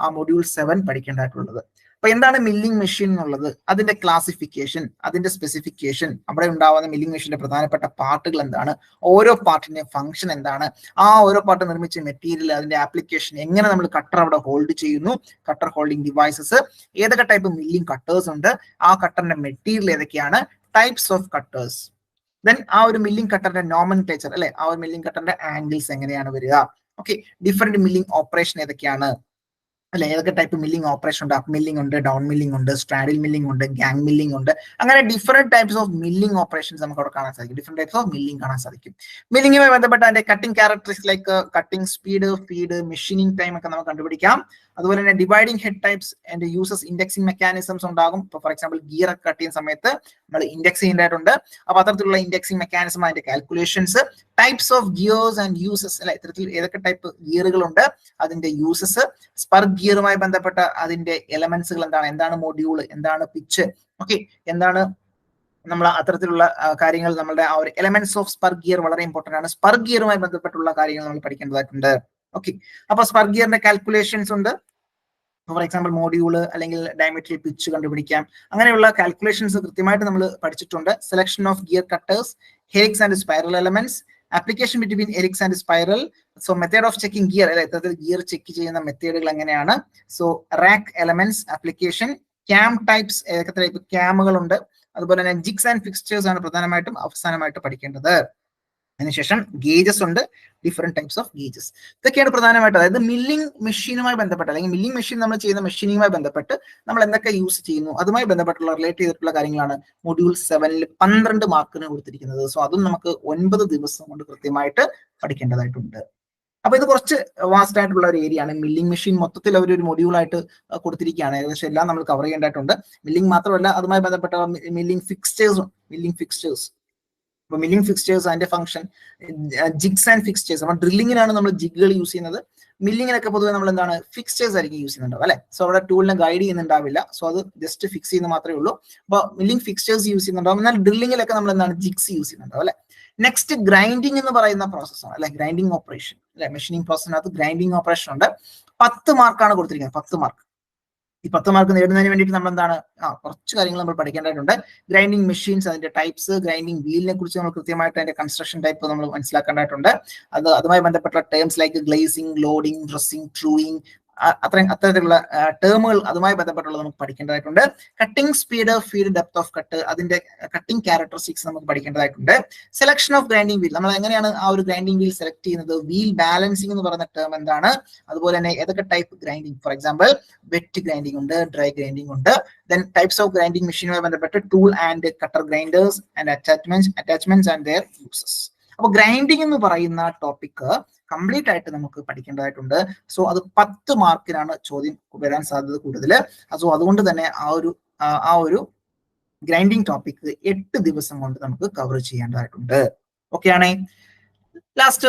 ആ മൊഡ്യൂൾ 7 പഠിക്കേണ്ടതായിട്ടുള്ളത്. അപ്പൊ എന്താണ് മില്ലിംഗ് മെഷീൻ എന്നുള്ളത്, അതിന്റെ ക്ലാസിഫിക്കേഷൻ, അതിന്റെ സ്പെസിഫിക്കേഷൻ, അവിടെ ഉണ്ടാവുന്ന മില്ലിംഗ് മെഷീന്റെ പ്രധാനപ്പെട്ട പാർട്ടുകൾ എന്താണ്, ഓരോ പാർട്ടിന്റെ ഫംഗ്ഷൻ എന്താണ്, ആ ഓരോ പാർട്ട് നിർമ്മിച്ച മെറ്റീരിയൽ, അതിന്റെ ആപ്ലിക്കേഷൻ, എങ്ങനെ നമ്മൾ കട്ടർ അവിടെ ഹോൾഡ് ചെയ്യുന്നു, കട്ടർ ഹോൾഡിംഗ് ഡിവൈസസ്, ഏതൊക്കെ ടൈപ്പ് മില്ലിംഗ് കട്ടേഴ്സ് ഉണ്ട്, ആ കട്ടറിന്റെ മെറ്റീരിയൽ ഏതൊക്കെയാണ്, ടൈപ്സ് ഓഫ് കട്ടേഴ്സ്. ദെൻ ആ ഒരു മില്ലിംഗ് കട്ടറിന്റെ നോമൻക്ലേച്ചർ അല്ലെ, ആ ഒരു മില്ലിംഗ് കട്ടറിന്റെ ആംഗിൾസ് എങ്ങനെയാണ് വരിക. ഓക്കെ, ഡിഫറെന്റ് മില്ലിംഗ് ഓപ്പറേഷൻ ഏതൊക്കെയാണ് അല്ലെ, ഏതൊക്കെ ടൈപ്പ് മില്ലിംഗ് ഓപ്പറേഷൻ ഉണ്ട്, അപ്പ് മില്ലിംഗ് ഉണ്ട്, ഡൗൺ മില്ലിംഗ് ഉണ്ട്, സ്ട്രാഡിൽ മില്ലിംഗ് ഉണ്ട്, ഗാങ് മില്ലിംഗ് ഉണ്ട്. അങ്ങനെ different types of milling operations നമുക്ക് അവിടെ കാണാൻ സാധിക്കും. ഡിഫറെന്റ് ടൈപ്സ് ഓഫ് മില്ലിംഗ് കാണാൻ സാധിക്കും. മില്ലിംഗുമായി ബന്ധപ്പെട്ട അതിന്റെ cutting characteristics like cutting speed, feed, machining time ഒക്കെ നമുക്ക് കണ്ടുപിടിക്കാം. അതുപോലെ തന്നെ dividing head types and uses, indexing mechanisms ഉണ്ടാകും. ഇപ്പൊ ഫോർ എക്സാമ്പിൾ ഗിയർ ഒക്കെ കട്ട് ചെയ്യുന്ന സമയത്ത് നമ്മൾ ഇൻഡെക്സ് ചെയ്യേണ്ടതായിട്ടുണ്ട്. അപ്പൊ അത്തരത്തിലുള്ള ഇൻഡെക്സിംഗ് മെക്കാനിസം, അതിന്റെ calculations, types of gears and uses അല്ലെ, ഇത്തരത്തിൽ ഏതൊക്കെ ടൈപ്പ് ഗിയറുകളുണ്ട്, അതിന്റെ യൂസസ്, സ്പർ ഗിയറുമായി ബന്ധപ്പെട്ട അതിന്റെ എലമെന്റ്സുകൾ എന്താണ്, എന്താണ് മൊഡ്യൂൾ, എന്താണ് പിച്ച്, ഓക്കെ, എന്താണ് നമ്മൾ അത്തരത്തിലുള്ള കാര്യങ്ങൾ, നമ്മുടെ ആ ഒരു എലമെന്റ്സ് ഓഫ് സ്പർ ഗിയർ വളരെ ഇമ്പോർട്ടന്റ് ആണ്. സ്പർ ഗിയറുമായി ബന്ധപ്പെട്ടുള്ള കാര്യങ്ങൾ നമ്മൾ പഠിക്കേണ്ടതായിട്ടുണ്ട്. ഓക്കെ, അപ്പൊ സ്പർ ഗിയറിന്റെ കാൽക്കുലേഷൻസ് ഉണ്ട്. ഫോർ എക്സാമ്പിൾ മോഡ്യൂള് അല്ലെങ്കിൽ ഡയമീറ്ററിൽ പിച്ച് കണ്ടുപിടിക്കാം. അങ്ങനെയുള്ള കാൽക്കുലേഷൻസ് കൃത്യമായിട്ട് നമ്മൾ പഠിച്ചിട്ടുണ്ട്. Selection of gear cutters, helix and spiral elements, application between helix and spiral, so method of checking gear അല്ലെ, ഇത്തരത്തിൽ ഗിയർ ചെക്ക് ചെയ്യുന്ന മെത്തേഡുകൾ എങ്ങനെയാണ്, so rack elements, application, cam types, ഏതൊക്കെ ടൈപ്പ് ക്യാമുകളുണ്ട്, അതുപോലെ തന്നെ ജിഗ്സ് ആൻഡ് ഫിക്സ്ചേഴ്സ് ആണ് പ്രധാനമായിട്ടും അവസാനമായിട്ട് പഠിക്കേണ്ടത്. അതിനുശേഷം ഗേജസ് ഉണ്ട്, ഡിഫറെന്റ് ടൈപ്സ് ഓഫ് ഗേജസ്. ഇതൊക്കെയാണ് പ്രധാനമായിട്ട്. അതായത് മില്ലിംഗ് മെഷീനുമായി ബന്ധപ്പെട്ട് അല്ലെങ്കിൽ മില്ലിംഗ് മെഷീൻ നമ്മൾ ചെയ്യുന്ന മെഷീനിങ്ങുമായി ബന്ധപ്പെട്ട് നമ്മൾ എന്തൊക്കെ യൂസ് ചെയ്യുന്നു അതുമായി ബന്ധപ്പെട്ടുള്ള റിലേറ്റ് ചെയ്തിട്ടുള്ള കാര്യങ്ങളാണ് മൊഡ്യൂൾ 7 12 മാർക്കിന് കൊടുത്തിരിക്കുന്നത്. സോ അതും നമുക്ക് 9 ദിവസം കൊണ്ട് കൃത്യമായിട്ട് പഠിക്കേണ്ടതായിട്ടുണ്ട്. അപ്പൊ ഇത് കുറച്ച് വാസ്റ്റ് ആയിട്ടുള്ള ഒരു ഏരിയ ആണ്. മില്ലിംഗ് മെഷീൻ മൊത്തത്തിൽ അവർ ഒരു മൊഡ്യൂളായിട്ട് കൊടുത്തിരിക്കുകയാണ്. ഏകദേശം എല്ലാം നമ്മൾ കവർ ചെയ്യേണ്ടതായിട്ടുണ്ട്. മില്ലിംഗ് മാത്രമല്ല, അതുമായി ബന്ധപ്പെട്ട മില്ലിംഗ് ഫിക്സ്ചേഴ്സ്. അപ്പൊ മില്ലിംഗ് ഫിക്സ്ചേഴ്സ്, അതിന്റെ ഫംഗ്ഷൻ, ജിഗ്സ് ആൻഡ് ഫിക്സ്ചേഴ്സ്. അപ്പൊ ഡ്രില്ലിങ്ങിനാണ് നമ്മൾ ജിഗുകൾ യൂസ് ചെയ്യുന്നത്. മില്ലിങ്ങിനൊക്കെ പൊതുവെ നമ്മൾ എന്താണ് ഫിക്സ്ചേഴ്സ് ആയിരിക്കും യൂസ് ചെയ്യുന്നുണ്ടാവും അല്ലെ. സോ അവിടെ ടൂളിനെ ഗൈഡ് ചെയ്യുന്നുണ്ടാവില്ല. സോ അത് ജസ്റ്റ് ഫിക്സ് ചെയ്യുന്ന മാത്രമേ ഉള്ളൂ. അപ്പൊ മില്ലിംഗ് ഫിക്സ്ചേഴ്സ് യൂസ് ചെയ്യുന്നുണ്ടാവും. എന്നാൽ ഡ്രില്ലിങ്ങിലൊക്കെ നമ്മൾ എന്താണ് ജിഗ്സ് യൂസ് ചെയ്യുന്നുണ്ടാവും അല്ലെ. നെക്സ്റ്റ് ഗ്രൈൻഡിങ് എന്ന് പറയുന്ന പ്രോസസ്സാണ് അല്ലെ, ഗ്രൈൻഡിങ് ഓപ്പറേഷൻ അല്ലെ. മെഷീനിങ് പ്രോസസ്സിനകത്ത് ഗ്രൈൻഡിങ് ഓപ്പറേഷൻ ഉണ്ട്. 10 മാർക്കാണ് കൊടുത്തിരിക്കുന്നത്. 10 മാർക്ക്. ഈ 10 മാർക്ക് നേടുന്നതിന് വേണ്ടിയിട്ട് നമ്മൾ എന്താണ് കുറച്ച് കാര്യങ്ങൾ നമ്മൾ പഠിക്കേണ്ടതായിട്ടുണ്ട്. ഗ്രൈൻഡിങ് മെഷീൻസ്, അതിന്റെ ടൈപ്സ്, ഗ്രൈൻഡിങ് വീലിനെ കുറിച്ച് നമ്മൾ കൃത്യമായിട്ട് അതിന്റെ കൺസ്ട്രക്ഷൻ ടൈപ്പ് നമ്മൾ മനസ്സിലാക്കേണ്ടതായിട്ടുണ്ട്. അതുമായി ബന്ധപ്പെട്ട terms like glazing, loading, dressing, truing, അത്തരത്തിലുള്ള ടേമുകൾ അതുമായി ബന്ധപ്പെട്ടുള്ളത് നമുക്ക് പഠിക്കേണ്ടതായിട്ടുണ്ട്. Cutting speed, feed, depth of cut, അതിന്റെ കട്ടിംഗ് ക്യാരക്ടറിസ്റ്റിക്സ് നമുക്ക് പഠിക്കേണ്ടതായിട്ടുണ്ട്. സെലക്ഷൻ ഓഫ് ഗ്രൈൻഡിംഗ് വീൽ, നമ്മൾ എങ്ങനെയാണ് ആ ഒരു ഗ്രൈൻഡിംഗ് വീൽ സെലക്ട് ചെയ്യുന്നത്, വീൽ ബാലൻസിംഗ് എന്ന് പറയുന്ന ടേം എന്താണ്, അതുപോലെ തന്നെ ഏതൊക്കെ type grinding, for example wet grinding ഉണ്ട്, ഡ്രൈ ഗ്രൈൻഡിംഗ് ഉണ്ട്. ദെൻ ടൈപ്സ് ഓഫ് ഗ്രൈൻഡിംഗ് മെഷീനുമായി ബന്ധപ്പെട്ട് tool and cutter grinders and attachments and their uses. അപ്പൊ ഗ്രൈൻഡിംഗ് എന്ന് പറയുന്ന ടോപ്പിക് കംപ്ലീറ്റ് ആയിട്ട് നമുക്ക് പഠിക്കേണ്ടതായിട്ടുണ്ട്. സോ അത് 10 മാർക്കിനാണ് ചോദ്യം വരാൻ സാധ്യത കൂടുതൽ. സോ അതുകൊണ്ട് തന്നെ ആ ഒരു ഗ്രൈൻഡിംഗ് ടോപ്പിക് 8 ദിവസം കൊണ്ട് നമുക്ക് കവർ ചെയ്യേണ്ടതായിട്ടുണ്ട്. ഓക്കെ ആണേ. ലാസ്റ്റ്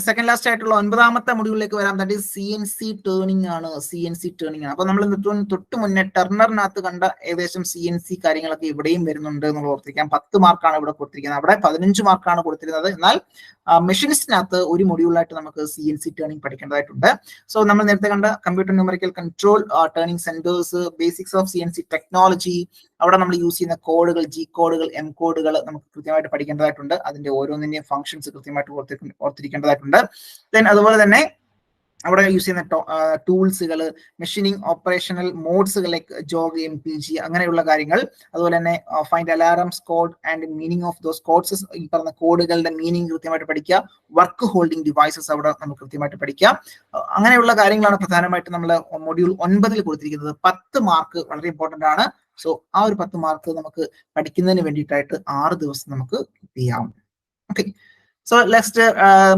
സെക്കൻഡ് ലാസ്റ്റ് ആയിട്ടുള്ള 9ാമത്തെ മൊഡ്യൂളിലേക്ക് വരാം. ദാറ്റ് ഈസ് CNC ടേണിംഗ് ആണ്. CNC ടേണിംഗ് ആണ്. അപ്പൊ നമ്മൾ തൊട്ട് മുന്നേ ടർണറിനകത്ത് കണ്ട ഏകദേശം CNC കാര്യങ്ങളൊക്കെ ഇവിടെയും വരുന്നുണ്ട് എന്ന് ഓർത്തിരിക്കാം. 10 മാർക്കാണ് ഇവിടെ കൊടുത്തിരിക്കുന്നത്, അവിടെ 15 മാർക്കാണ് കൊടുത്തിരുന്നത്. എന്നാൽ മെഷീനിസ്റ്റിനകത്ത് ഒരു മൊഡ്യൂളായിട്ട് നമുക്ക് CNC ടേണിംഗ് പഠിക്കേണ്ടതായിട്ടുണ്ട്. സോ നമ്മൾ നേരത്തെ കണ്ട computer numerical control, turning centres, basics of CNC technology, അവിടെ നമ്മൾ യൂസ് ചെയ്യുന്ന കോഡുകൾ, G കോഡുകൾ, M കോഡുകൾ നമുക്ക് കൃത്യമായിട്ട് പഠിക്കേണ്ടതായിട്ടുണ്ട്. അതിന്റെ ഓരോന്നിന്റെയും ഫംഗ്ഷൻസ് കൃത്യമായിട്ട് ഓർത്തിരിക്കേണ്ടതായിട്ടുണ്ട്. ദെൻ അതുപോലെ തന്നെ അവിടെ യൂസ് ചെയ്യുന്ന ടൂൾസുകൾ, മെഷീനിങ് ഓപ്പറേഷണൽ മോഡ്സുകൾ ലൈക്ക് ജോഗ്, MPG, അങ്ങനെയുള്ള കാര്യങ്ങൾ. അതുപോലെ തന്നെ find alarms code and meaning of those codes, ഈ പറഞ്ഞ കോഡുകളുടെ മീനിങ് കൃത്യമായിട്ട് പഠിക്കുക. വർക്ക് ഹോൾഡിംഗ് ഡിവൈസസ് അവിടെ നമുക്ക് കൃത്യമായിട്ട് പഠിക്കാം. അങ്ങനെയുള്ള കാര്യങ്ങളാണ് പ്രധാനമായിട്ടും നമ്മൾ മൊഡ്യൂൾ 9 കൊടുത്തിരിക്കുന്നത്. 10 മാർക്ക് വളരെ ഇമ്പോർട്ടന്റ് ആണ്. സോ ആ ഒരു 10 മാർക്ക് നമുക്ക് പഠിക്കുന്നതിന് വേണ്ടിയിട്ടായിട്ട് 6 ദിവസം നമുക്ക് ചെയ്യാം. ഓക്കെ. സോ നെക്സ്റ്റ്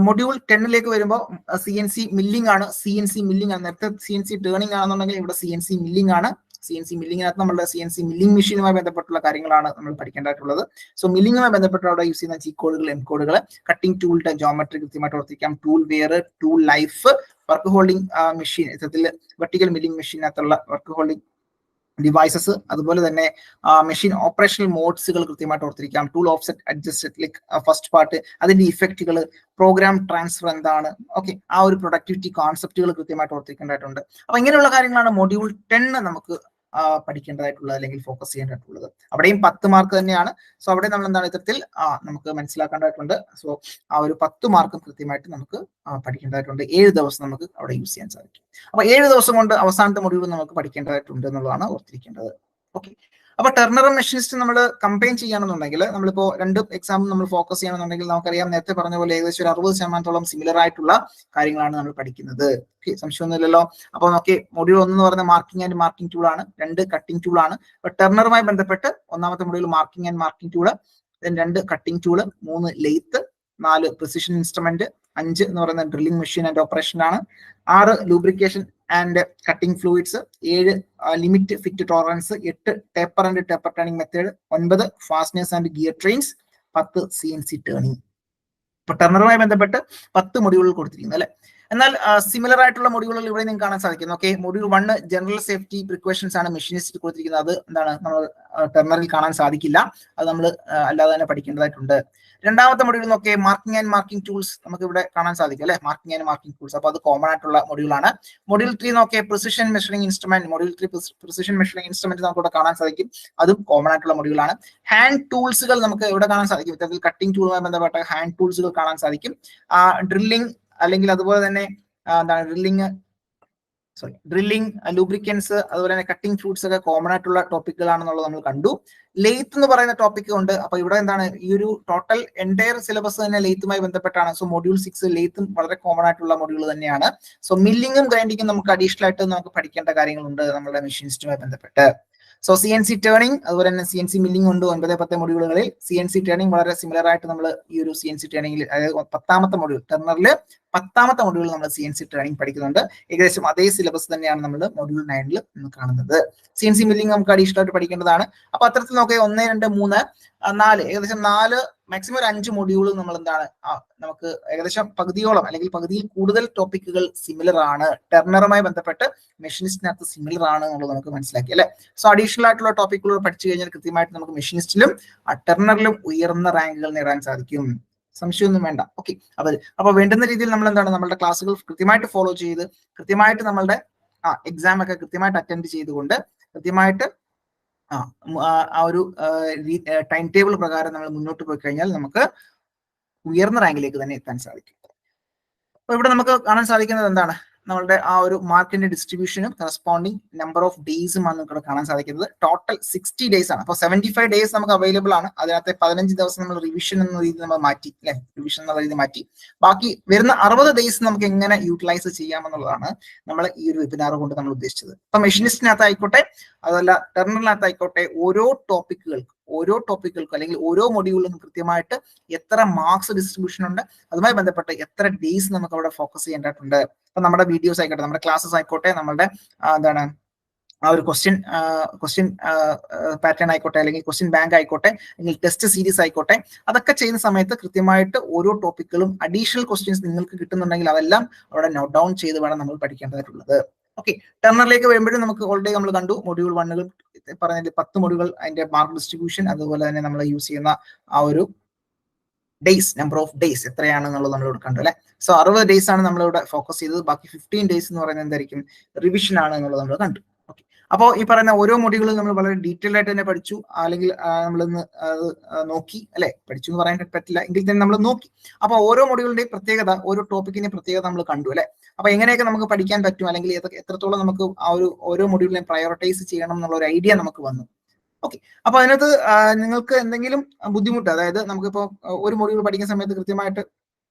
മൊഡ്യൂൾ 10ലേക്ക് വരുമ്പോൾ CNC മില്ലിംഗ് ആണ്. CNC മില്ലിംഗ് ആണ്. നേരത്തെ CNC ടേണിംഗ് ആണെന്നുണ്ടെങ്കിൽ ഇവിടെ CNC മില്ലിംഗ് ആണ്. CNC മില്ലിങ്ങിനകത്ത് നമ്മുടെ CNC മില്ലിംഗ് മെഷീനുമായി ബന്ധപ്പെട്ടുള്ള കാര്യങ്ങളാണ് നമ്മൾ പഠിക്കേണ്ടതായിട്ടുള്ളത്. സോ മില്ലിങ്ങുമായി ബന്ധപ്പെട്ട് അവിടെ യൂസ് ചെയ്യുന്ന G കോഡുകൾ, M കോഡുകൾ, കട്ടിംഗ് ടൂളിന്റെ ജോമെട്രി കൃത്യമായിട്ട് ഓർത്തിരിക്കാം. Tool wear, tool life, work holding machine, ഇത്തരത്തിൽ വെർട്ടിക്കൽ മില്ലിംഗ് മെഷീനകത്തുള്ള വർക്ക് ഹോൾഡിംഗ് ഡിവൈസസ്, അതുപോലെ തന്നെ മെഷീൻ ഓപ്പറേഷണൽ മോഡ്സുകൾ കൃത്യമായിട്ട് ഓർത്തിരിക്കാം. Tool offset, adjust, like first part, അതിന്റെ ഇഫക്റ്റുകൾ, പ്രോഗ്രാം ട്രാൻസ്ഫർ എന്താണ്, ഓക്കെ, ആ ഒരു പ്രൊഡക്ടിവിറ്റി കോൺസെപ്റ്റുകൾ കൃത്യമായിട്ട് ഓർത്തിരിക്കേണ്ടതായിട്ടുണ്ട്. അപ്പൊ ഇങ്ങനെയുള്ള കാര്യങ്ങളാണ് മൊഡ്യൂൾ 10 നമുക്ക് പഠിക്കേണ്ടതായിട്ടുള്ളത് അല്ലെങ്കിൽ ഫോക്കസ് ചെയ്യേണ്ടതായിട്ടുള്ളത്. അവിടെയും 10 മാർക്ക് തന്നെയാണ്. സോ അവിടെ നമ്മൾ എന്താണ് ഇത്തരത്തിൽ നമുക്ക് മനസ്സിലാക്കേണ്ടതായിട്ടുണ്ട്. സോ ആ ഒരു 10 മാർക്കും കൃത്യമായിട്ട് നമുക്ക് പഠിക്കേണ്ടതായിട്ടുണ്ട്. 7 ദിവസം നമുക്ക് അവിടെ യൂസ് ചെയ്യാൻ സാധിക്കും. അപ്പൊ 7 ദിവസം കൊണ്ട് അവസാനത്തെ മൊഡ്യൂൾ നമുക്ക് പഠിക്കേണ്ടതായിട്ടുണ്ട് എന്നുള്ളതാണ് ഓർത്തിരിക്കേണ്ടത്. ഓക്കെ. അപ്പൊ ടർണറും മെഷീനിസ്റ്റ് നമ്മൾ കമ്പൈൻ ചെയ്യണമെന്നുണ്ടെങ്കിൽ, നമ്മളിപ്പോ 2 എക്സാം നമ്മൾ ഫോക്കസ് ചെയ്യണമെന്നുണ്ടെങ്കിൽ നമുക്കറിയാം, നേരത്തെ പറഞ്ഞ പോലെ ഏകദേശം ഒരു 60% സിമിലർ ആയിട്ടുള്ള കാര്യങ്ങളാണ് നമ്മൾ പഠിക്കുന്നത്. ഓക്കെ, സംശയമൊന്നുമില്ലല്ലോ. അപ്പൊ നോക്കി, മൊഡ്യൂൾ 1 എന്ന് പറയുന്ന മാർക്കിംഗ് ആൻഡ് മാർക്കിംഗ് ടൂൾ ആണ്, 2 കട്ടിംഗ് ടൂൾ ആണ്. അപ്പൊ ടർണറുമായി ബന്ധപ്പെട്ട് 1ാമത്തെ module marking and marking tool, 2 cutting tool, 3 lathe, 4 precision instrument, 5 എന്ന് പറയുന്ന ഡ്രില്ലിംഗ് മെഷീൻ ആൻഡ് ഓപ്പറേഷൻ ആണ്, 6 lubrication and cutting fluids, 7 limit fit tolerance, 8 taper and taper turning method, 9 fasteners and gear trains, 10 CNC turning. ഇപ്പൊ ടർണറുമായി ബന്ധപ്പെട്ട് 10 മൊഡ്യൂളുകൾ കൊടുത്തിരിക്കുന്നു അല്ലെ. എന്നാൽ സിമിലർ ആയിട്ടുള്ള മൊഡ്യൂളുകൾ ഇവിടെ നിങ്ങൾക്ക് കാണാൻ സാധിക്കും. Okay, module 1 general safety precautions ആണ് മെഷീനിസ്റ്റ് കൊടുത്തിരിക്കുന്നത്. അത് എന്താണ് നമ്മൾ ടർണറിൽ കാണാൻ സാധിക്കില്ല, അത് നമ്മൾ അല്ലാതെ തന്നെ പഠിക്കേണ്ടതായിട്ടുണ്ട്. 2ാമത്തെ മൊഡ്യൂൾ നോക്കിയേ, മാർക്കിംഗ് ആൻഡ് മാർക്കിംഗ് ടൂൾസ് നമുക്ക് ഇവിടെ കാണാൻ സാധിക്കും അല്ലെ, മാർക്കിംഗ് ആൻഡ് മാർക്കിംഗ് ടൂൾസ്. അപ്പൊ അത് കോമൺ ആയിട്ടുള്ള മൊഡ്യൂളാണ്. മൊഡ്യൂൾ 3 നോക്കിയേ, precision measuring instrument, module 3 precision measuring instrument നമുക്ക് ഇവിടെ കാണാൻ സാധിക്കും, അതും കോമൺ ആയിട്ടുള്ള മൊഡ്യൂളാണ്. ഹാൻഡ് ടൂൾസുകൾ നമുക്ക് ഇവിടെ കാണാൻ സാധിക്കും. ഇത്തരത്തിൽ കട്ടിംഗ് ടൂളുമായി ബന്ധപ്പെട്ട ഹാൻഡ് ടൂൾസുകൾ കാണാൻ സാധിക്കും. ഡ്രില്ലിംഗ് അല്ലെങ്കിൽ അതുപോലെ തന്നെ എന്താണ് ഡ്രില്ലിംഗ്, ലൂബ്രിക്കൻസ്, അതുപോലെ തന്നെ കട്ടിംഗ് ഫ്ലൂയിഡ്സ് ഒക്കെ കോമൺ ആയിട്ടുള്ള ടോപ്പിക്കുകളാണെന്നുള്ളത് നമ്മൾ കണ്ടു. ലെയ്ത്ത് എന്ന് പറയുന്ന ടോപ്പിക് ഉണ്ട്. അപ്പൊ ഇവിടെ എന്താണ്, ഈ ഒരു ടോട്ടൽ എൻറ്റയർ സിലബസ് തന്നെ ലെയ്ത്തുമായി ബന്ധപ്പെട്ടാണ്. സോ മൊഡ്യൂൾ 6 ലെയ്ത്തും വളരെ കോമൺ ആയിട്ടുള്ള മൊഡ്യൂൾ തന്നെയാണ്. സോ മില്ലിങ്ങും ഗ്രൈൻഡിങ്ങും നമുക്ക് അഡീഷണൽ ആയിട്ട് നമുക്ക് പഠിക്കേണ്ട കാര്യങ്ങളുണ്ട് നമ്മുടെ മെഷീനിസ്റ്റുമായി ബന്ധപ്പെട്ട്. സോ CNC ടേണിംഗ്, അതുപോലെ തന്നെ CNC മില്ലിംഗ് ഉണ്ട് 9-10 മൊഡ്യൂളുകളിൽ. CNC ടേണിംഗ് വളരെ സിമിലർ ആയിട്ട് നമ്മൾ ഈ ഒരു CNC ടേണിംഗിൽ, അതായത് 10ാമത്തെ മൊഡ്യൂൾ ടർണറിൽ 10ാമത്തെ മൊഡ്യൂൾ നമ്മൾ CNC ടേണിംഗ് പഠിക്കുന്നുണ്ട്. ഏകദേശം അതേ സിലബസ് തന്നെയാണ് നമ്മൾ മൊഡ്യൂൾ 9 കാണുന്നത്. CNC മില്ലിംഗ് നമുക്ക് അഡീഷണൽ ആയിട്ട് പഠിക്കേണ്ടതാണ്. അപ്പൊ അത്തരത്തിൽ നോക്കിയാൽ 1, 2, 3, 4 ഏകദേശം 4 മാക്സിമം ഒരു 5 മൊഡ്യൂൾ നമ്മൾ എന്താണ് നമുക്ക് ഏകദേശം പകുതിയോളം അല്ലെങ്കിൽ പകുതിയിൽ കൂടുതൽ ടോപ്പിക്കുകൾ സിമിലർ ആണ്. ടർണറുമായി ബന്ധപ്പെട്ട് മെഷീനിസ്റ്റിനകത്ത് സിമിലർ ആണ് എന്നുള്ളത് നമുക്ക് മനസ്സിലാക്കി അല്ലെ. സോ അഡീഷണൽ ആയിട്ടുള്ള ടോപ്പിക്കുകൾ പഠിച്ചു കഴിഞ്ഞാൽ കൃത്യമായിട്ട് നമുക്ക് മെഷീനിസ്റ്റിലും ടർണറിലും ഉയർന്ന റാങ്കുകൾ നേടാൻ സാധിക്കും. സംശയമൊന്നും വേണ്ട. ഓക്കെ, അപ്പൊ വേണ്ടുന്ന രീതിയിൽ നമ്മൾ എന്താണ്, നമ്മളുടെ ക്ലാസ്സുകൾ കൃത്യമായിട്ട് ഫോളോ ചെയ്ത് കൃത്യമായിട്ട് നമ്മളുടെ എക്സാം ഒക്കെ കൃത്യമായിട്ട് അറ്റൻഡ് ചെയ്തുകൊണ്ട് കൃത്യമായിട്ട് ആ ഒരു ടൈം ടേബിൾ പ്രകാരം നമ്മൾ മുന്നോട്ട് പോയി കഴിഞ്ഞാൽ നമുക്ക് ഉയർന്ന റാങ്കിലേക്ക് തന്നെ എത്താൻ സാധിക്കും. അപ്പൊ ഇവിടെ നമുക്ക് കാണാൻ സാധിക്കുന്നത് എന്താണ്, നമ്മളുടെ ആ ഒരു മാർക്കിന്റെ ഡിസ്ട്രിബ്യൂഷനും കറസ്പോണ്ടിങ് നമ്പർ ഓഫ് ഡേയ്സും ആണ് നമുക്ക് കാണാൻ സാധിക്കുന്നത്. ടോട്ടൽ 60 ഡേയ്സ് ആണ്. അപ്പോൾ 75 ഡേയ്സ് നമുക്ക് അവൈലബിൾ ആണ്. അതിനകത്ത് 15 ദിവസം നമ്മൾ റിവിഷൻ എന്ന രീതി നമ്മൾ മാറ്റി, അല്ലെ, റിവിഷൻ എന്നുള്ള രീതി മാറ്റി. ബാക്കി വരുന്ന 60 ഡേയ്സ് നമുക്ക് എങ്ങനെ യൂട്ടിലൈസ് ചെയ്യാമെന്നുള്ളതാണ് നമ്മൾ ഈ ഒരു വെബിനാർ കൊണ്ട് നമ്മൾ ഉദ്ദേശിച്ചത്. അപ്പൊ മെഷീനിസ്റ്റിനകത്ത് ആയിക്കോട്ടെ, അതല്ല ടെർമിനലിനകത്ത് ആയിക്കോട്ടെ, ഓരോ ടോപ്പിക്കുകൾക്കും അല്ലെങ്കിൽ ഓരോ മൊഡ്യൂളിലും കൃത്യമായിട്ട് എത്ര മാർക്സ് ഡിസ്ട്രിബ്യൂഷൻ ഉണ്ട്, അതുമായി ബന്ധപ്പെട്ട് എത്ര ഡേയ്സ് നമുക്ക് അവിടെ ഫോക്കസ് ചെയ്യേണ്ടതായിട്ടുണ്ട്. അപ്പൊ നമ്മുടെ വീഡിയോസ് ആയിക്കോട്ടെ, നമ്മുടെ ക്ലാസ്സസ് ആയിക്കോട്ടെ, നമ്മളുടെ എന്താണ് ആ ഒരു ക്വസ്റ്റ്യൻ പാറ്റേൺ ആയിക്കോട്ടെ, അല്ലെങ്കിൽ ക്വസ്റ്റ്യൻ ബാങ്ക് ആയിക്കോട്ടെ, അല്ലെങ്കിൽ ടെസ്റ്റ് സീരീസ് ആയിക്കോട്ടെ, അതൊക്കെ ചെയ്യുന്ന സമയത്ത് കൃത്യമായിട്ട് ഓരോ ടോപ്പിക്കുകളും അഡീഷണൽ ക്വസ്റ്റ്യൻസ് നിങ്ങൾക്ക് കിട്ടുന്നുണ്ടെങ്കിൽ അതെല്ലാം അവിടെ നോട്ട് ഡൗൺ ചെയ്ത് വേണം നമ്മൾ പഠിക്കേണ്ടതായിട്ടുള്ളത്. ഓക്കെ, ടെർമിനലിലേക്ക് വരുമ്പോഴും നമുക്ക് ഓൾറെഡി നമ്മൾ കണ്ടു മൊഡ്യൂൾ 1 പറഞ്ഞതിൽ 10 മൊഡ്യൂൾ, അതിന്റെ മാർക്ക് ഡിസ്ട്രിബ്യൂഷൻ, അതുപോലെ തന്നെ നമ്മൾ യൂസ് ചെയ്യുന്ന ആ ഒരു ഡേയ്സ്, നമ്പർ ഓഫ് ഡേയ്സ് എത്രയാണെന്നുള്ളത് നമ്മളിവിടെ കണ്ടു, അല്ലെ. സോ 60 ഡേയ്സ് ആണ് നമ്മളിവിടെ ഫോക്കസ് ചെയ്തത്. ബാക്കി 15 ഡേയ്സ് എന്ന് പറയുന്നത് എന്തായിരിക്കും, റിവിഷൻ ആണ് എന്നുള്ളത് നമ്മൾ കണ്ടു. ഓക്കെ, അപ്പോൾ ഈ പറയുന്ന ഓരോ മൊഡ്യൂളും നമ്മൾ വളരെ ഡീറ്റെയിൽ ആയിട്ട് തന്നെ പഠിച്ചു, അല്ലെങ്കിൽ നമ്മളിന്ന് നോക്കി, അല്ലെ, പഠിച്ചു എന്ന് പറയാൻ പറ്റില്ല എങ്കിൽ തന്നെ നമ്മൾ നോക്കി. അപ്പൊ ഓരോ മൊഡ്യൂളിന്റെയും പ്രത്യേകത, ഓരോ ടോപ്പിക്കിന്റെ പ്രത്യേകത നമ്മൾ കണ്ടു, അല്ലെ. അപ്പൊ എങ്ങനെയൊക്കെ നമുക്ക് പഠിക്കാൻ പറ്റും, അല്ലെങ്കിൽ എത്രത്തോളം നമുക്ക് ആ ഒരു ഓരോ മൊഡ്യൂളിനെയും പ്രയോറിറ്റൈസ് ചെയ്യണം എന്നുള്ള ഒരു ഐഡിയ നമുക്ക് വന്നു. ഓക്കെ, അപ്പൊ അതിനകത്ത് നിങ്ങൾക്ക് എന്തെങ്കിലും ബുദ്ധിമുട്ട്, അതായത് നമുക്കിപ്പോ ഒരു മൊഡ്യൂൾ പഠിക്കുന്ന സമയത്ത് കൃത്യമായിട്ട്